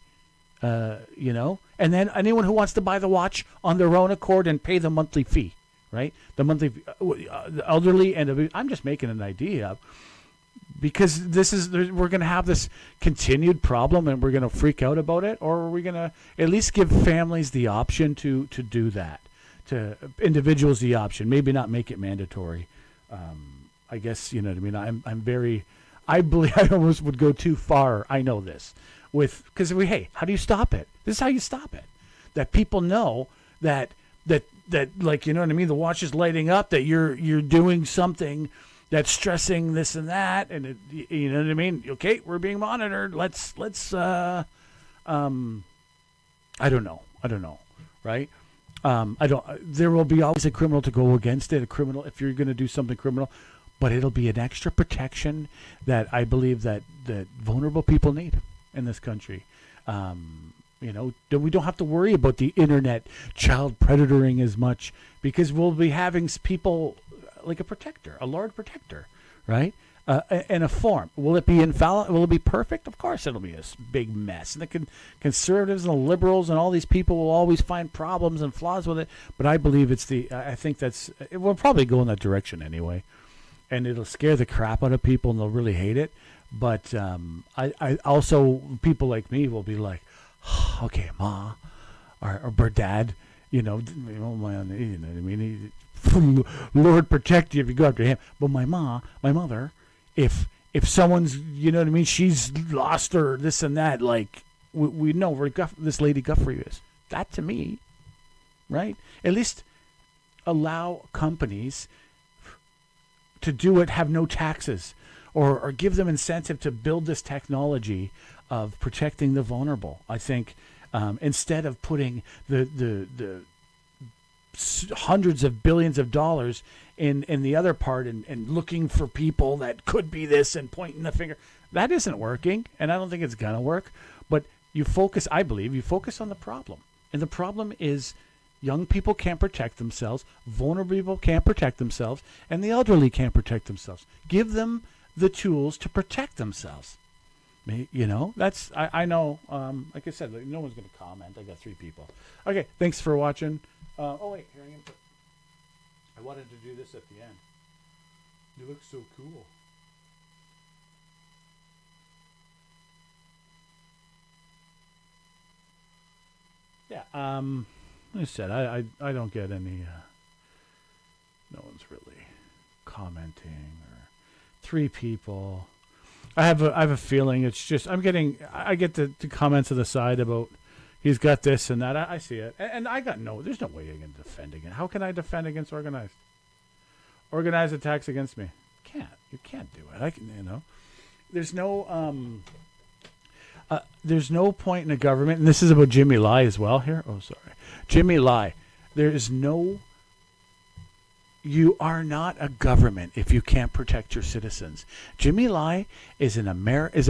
you know, and then anyone who wants to buy the watch on their own accord and pay the monthly fee, right? The monthly, the elderly, and I'm just making an idea up, because we're going to have this continued problem and we're going to freak out about it, or are we going to at least give families the option to do that, to individuals the option, maybe not make it mandatory. I guess, you know what I mean? I believe I almost would go too far. I know this because hey, how do you stop it? This is how you stop it. That people know that like, you know what I mean? The watch is lighting up, that you're doing something that's stressing this and that. And you know what I mean? Okay, we're being monitored. Let's I don't know. Right. There will be always a criminal to go against it, a criminal, if you're going to do something criminal, but it'll be an extra protection that I believe that vulnerable people need in this country. You know, we don't have to worry about the internet child predatoring as much, because we'll be having people like a protector, a Lord protector, right? In a form. Will it be infallible? Will it be perfect? Of course it'll be a big mess. And the conservatives and the liberals and all these people will always find problems and flaws with it. But I believe I think it will probably go in that direction anyway. And it'll scare the crap out of people and they'll really hate it. But I also, people like me will be like, okay, Ma, or Dad, you know what I mean? Lord protect you if you go after him. But my mother, if someone's, you know what I mean, she's lost her this and that, like we know where this Lady Guthrie is. That to me, right? At least allow companies to do it, have no taxes, or give them incentive to build this technology of protecting the vulnerable. I think instead of putting the hundreds of billions of dollars in the other part and looking for people that could be this and pointing the finger, that isn't working, and I don't think it's gonna work. But I believe you focus on the problem, and the problem is young people can't protect themselves, vulnerable people can't protect themselves, and the elderly can't protect themselves. Give them the tools to protect themselves. You know, that's, I know, like I said, no one's going to comment. I got 3 people. Okay, thanks for watching. Oh, wait, here I wanted to do this at the end. You look so cool. Yeah, like I said, I don't get any, no one's really commenting, or 3 people. I have a feeling it's just, I get the comments on the side about he's got this and that. I see it. And there's no way I can defend against. How can I defend against organized attacks against me? You can't do it. There's no point in a government, and this is about Jimmy Lai as well here. Oh, sorry. Jimmy Lai. You are not a government if you can't protect your citizens. Jimmy Lai is a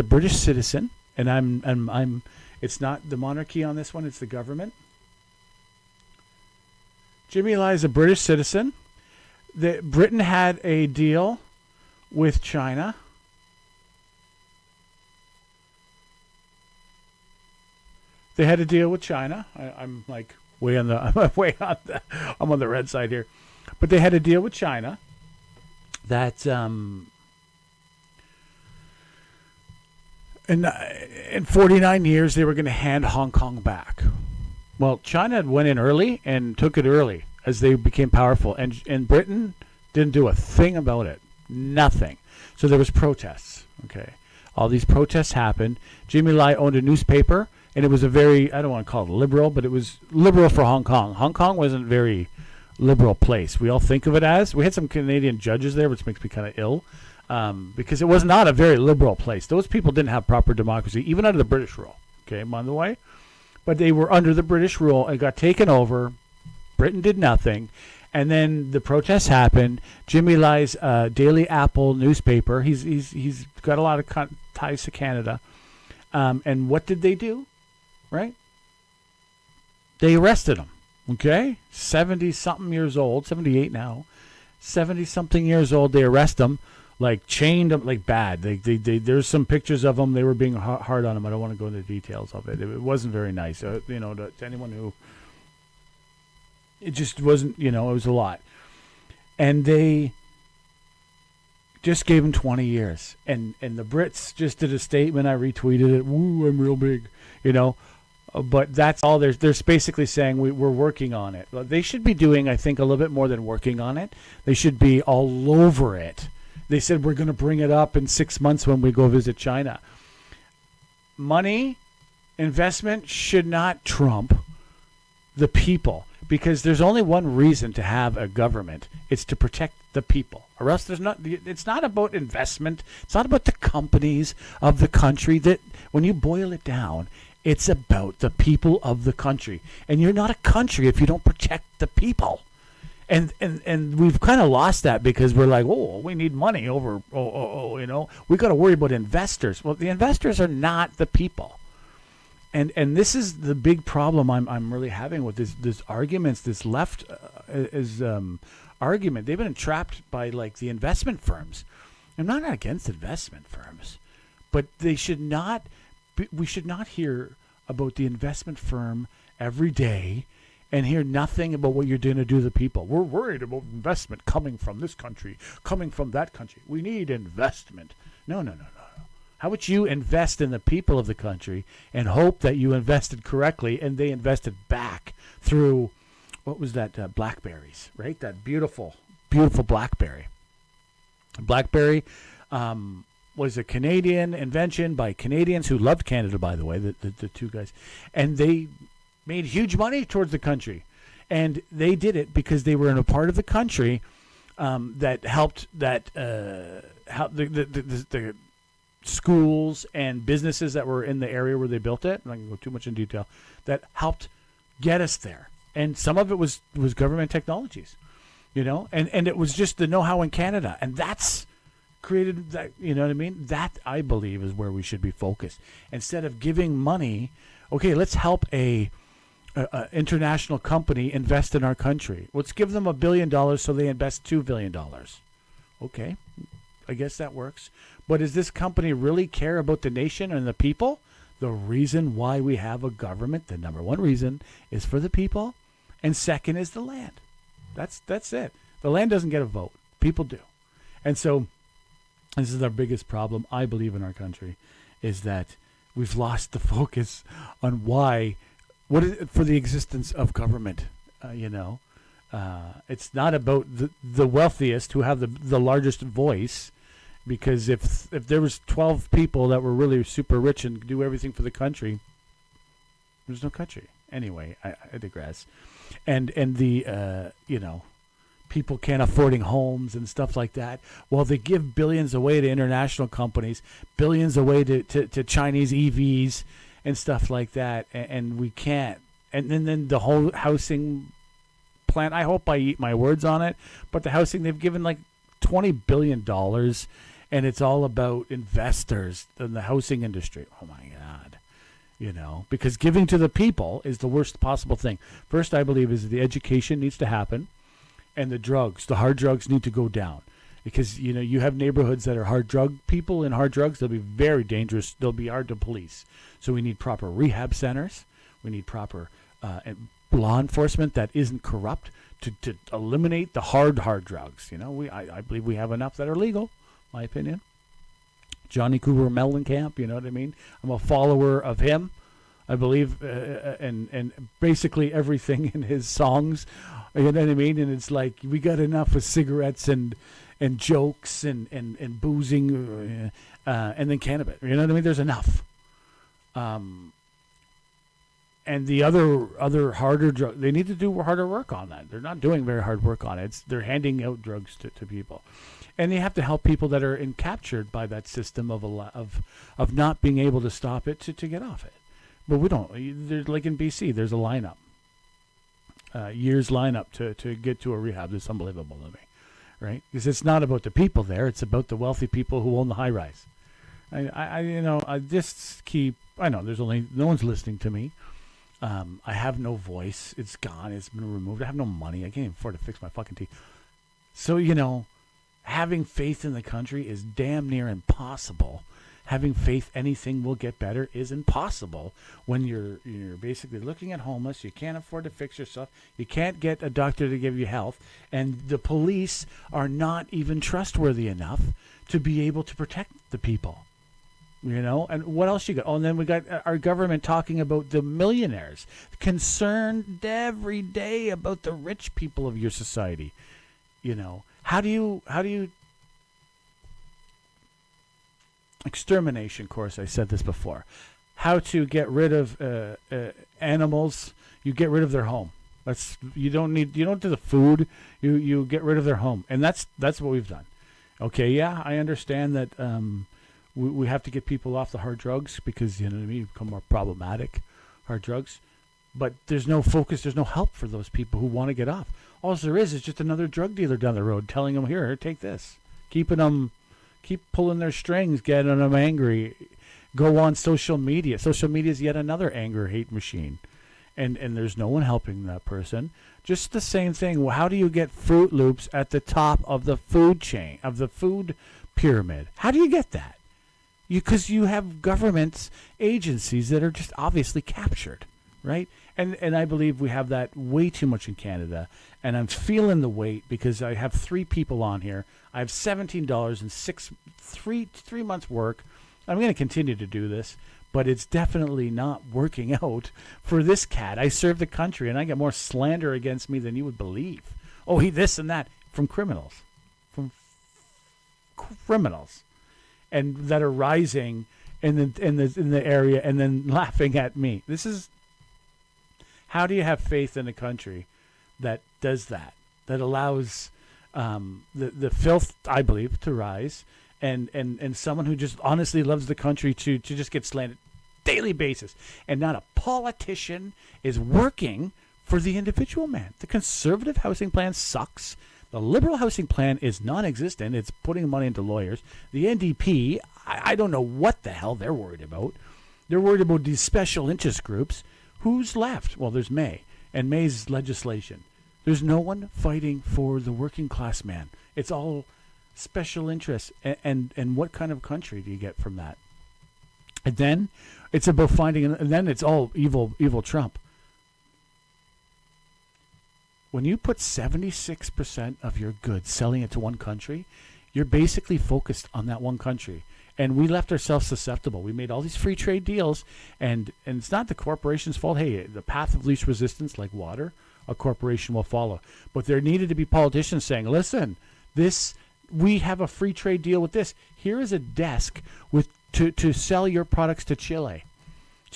British citizen, and I'm. It's not the monarchy on this one; it's the government. Jimmy Lai is a British citizen. Britain had a deal with China. They had a deal with China. I'm like I'm on the red side here. But they had a deal with China that in 49 years they were going to hand Hong Kong back. Well, China went in early and took it early as they became powerful, and Britain didn't do a thing about it. Nothing. So there was protests. Okay, all these protests happened. Jimmy Lai owned a newspaper, and it was a very, I don't want to call it liberal, but it was liberal for Hong Kong. Hong Kong wasn't very liberal place. We all think of it as. We had some Canadian judges there, which makes me kind of ill, because it was not a very liberal place. Those people didn't have proper democracy, even under the British rule. Okay, by the way, but they were under the British rule and got taken over. Britain did nothing, And then the protests happened. Jimmy Lai's Daily Apple newspaper. He's got a lot of ties to Canada. And what did they do? Right? They arrested him. Okay, 70-something years old, 78 now, 70-something years old. They arrest him, like chained him, like bad. There's some pictures of him. They were being hard on him. I don't want to go into the details of it. It wasn't very nice, to anyone who. It just wasn't, it was a lot. And they just gave him 20 years. And the Brits just did a statement. I retweeted it. Woo, I'm real big, But that's all. They're basically saying we're working on it. They should be doing, I think, a little bit more than working on it. They should be all over it. They said we're going to bring it up in 6 months when we go visit China. Money, investment should not trump the people. Because there's only one reason to have a government. It's to protect the people. Or else it's not about investment. It's not about the companies of the country. That when you boil it down, it's about the people of the country. And you're not a country if you don't protect the people. And we've kind of lost that because we're like, we need money over, we got to worry about investors. Well, the investors are not the people. And this is the big problem I'm really having with this arguments, this left argument. They've been entrapped by like the investment firms. I'm not against investment firms, but they should not. We should not hear about the investment firm every day and hear nothing about what you're going to do to the people. We're worried about investment coming from this country, coming from that country. We need investment. No. How about you invest in the people of the country and hope that you invested correctly and they invested back through, what was that, blackberries, right? That beautiful, beautiful blackberry. Blackberry was a Canadian invention by Canadians who loved Canada, by the way, the two guys. And they made huge money towards the country. And they did it because they were in a part of the country that helped the schools and businesses that were in the area where they built it. I'm not going to go too much in detail. That helped get us there. And some of it was government technologies, and it was just the know-how in Canada. And that's created that, you know what I mean? That, I believe, is where we should be focused. Instead of giving money, okay, let's help a international company invest in our country. Let's give them $1 billion so they invest $2 billion. Okay, I guess that works. But does this company really care about the nation and the people? The reason why we have a government, the number one reason, is for the people, and second is the land. That's it. The land doesn't get a vote. People do. And so this is our biggest problem, I believe, in our country, is that we've lost the focus on what is it for the existence of government, It's not about the wealthiest who have the largest voice. Because if there was 12 people that were really super rich and do everything for the country, there's no country. Anyway, I digress. And the people can't affording homes and stuff like that. Well, they give billions away to international companies, billions away to Chinese EVs and stuff like that, and we can't. And then the whole housing plan. I hope I eat my words on it, but the housing, they've given like $20 billion. And it's all about investors in the housing industry. Oh, my God. Because giving to the people is the worst possible thing. First, I believe, is the education needs to happen. And the hard drugs need to go down. Because, you have neighborhoods that are hard drug people and hard drugs. They'll be very dangerous. They'll be hard to police. So we need proper rehab centers. We need proper law enforcement that isn't corrupt to eliminate the hard drugs. I believe we have enough that are legal. My opinion. Johnny Cooper Mellencamp, you know what I mean? I'm a follower of him. I believe and basically everything in his songs, you know what I mean? And it's like we got enough of cigarettes and jokes and boozing and then cannabis. You know what I mean? There's enough. And the other harder drugs, they need to do harder work on that. They're not doing very hard work on it. They're handing out drugs to people. And they have to help people that are captured by that system of not being able to stop it to get off it. But we don't. There's, like in BC, there's a lineup. years lineup to get to a rehab. It's unbelievable to me, right? Because it's not about the people there; it's about the wealthy people who own the high rise. I just keep. I know there's no one's listening to me. I have no voice. It's gone. It's been removed. I have no money. I can't even afford to fix my fucking teeth. So having faith in the country is damn near impossible. Having faith anything will get better is impossible when you're basically looking at homeless. You can't afford to fix yourself. You can't get a doctor to give you health, and the police are not even trustworthy enough to be able to protect the people. And what else you got? Oh, and then we got our government talking about the millionaires, concerned every day about the rich people of your society. How do you extermination course? I said this before. How to get rid of animals? You get rid of their home. You don't do the food. You get rid of their home, and that's what we've done. Okay, yeah, I understand that we have to get people off the hard drugs because they become more problematic, hard drugs. But there's no focus. There's no help for those people who want to get off. All there is just another drug dealer down the road telling them, here, take this, keep pulling their strings, getting them angry. Go on social media. Social media is yet another anger, hate machine. And there's no one helping that person. Just the same thing. Well, how do you get Fruit Loops at the top of the food chain, of the food pyramid? How do you get that? Because you have governments, agencies that are just obviously captured, right? And I believe we have that way too much in Canada. And I'm feeling the weight because I have 3 people on here. I have $17 and three months work. I'm going to continue to do this, but it's definitely not working out for this cat. I serve the country, and I get more slander against me than you would believe. Oh, he this and that from criminals, and that are rising in the area and then laughing at me. This is. How do you have faith in a country that does that allows the filth, I believe, to rise, and someone who just honestly loves the country to just get slandered daily basis, and not a politician is working for the individual man. The conservative housing plan sucks. The liberal housing plan is non-existent. It's putting money into lawyers. The NDP, I don't know what the hell they're worried about. They're worried about these special interest groups. Who's left? Well, there's May and May's legislation. There's no one fighting for the working class man. It's all special interests. And what kind of country do you get from that? And then it's about finding, and then it's all evil Trump. When you put 76% of your goods selling it to one country, you're basically focused on that one country. And we left ourselves susceptible. We made all these free trade deals, and it's not the corporation's fault. Hey, the path of least resistance, like water, a corporation will follow. But there needed to be politicians saying, listen, we have a free trade deal with this. Here is a desk to sell your products to Chile.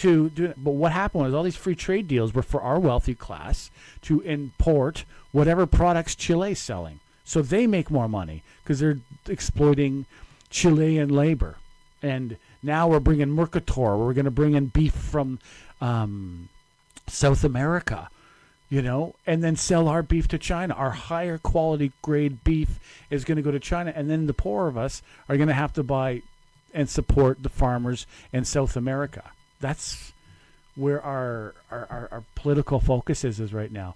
But what happened was all these free trade deals were for our wealthy class to import whatever products Chile's selling. So they make more money because they're exploiting Chilean labor. And now we're bringing Mercator. We're going to bring in beef from South America, and then sell our beef to China. Our higher quality grade beef is going to go to China, and then the poor of us are going to have to buy and support the farmers in South America. That's where our political focus is right now.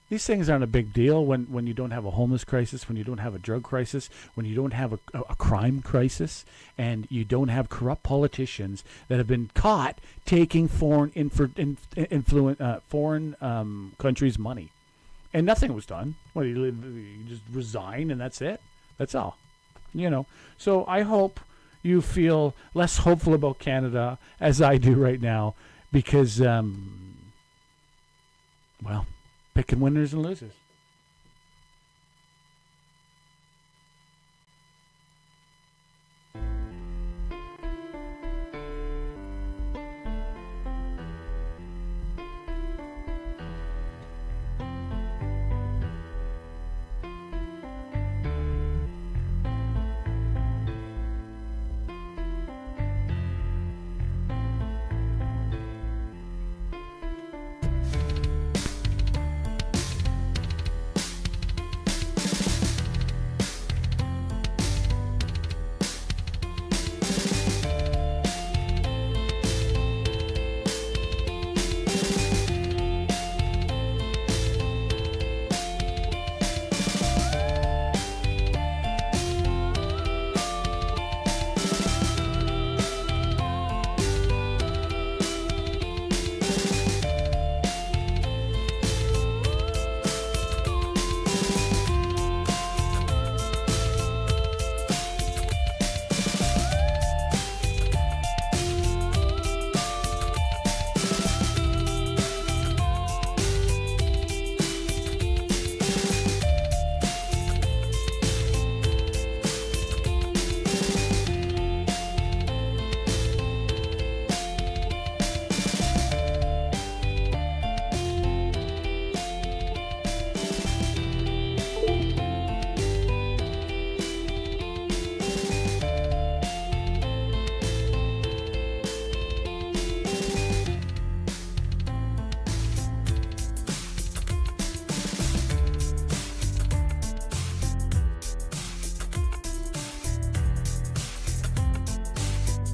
These things aren't a big deal when you don't have a homeless crisis, when you don't have a drug crisis, when you don't have a crime crisis, and you don't have corrupt politicians that have been caught taking foreign countries' money, and nothing was done. Well, you just resign and that's it. That's all. So I hope you feel less hopeful about Canada as I do right now, because picking winners and losers.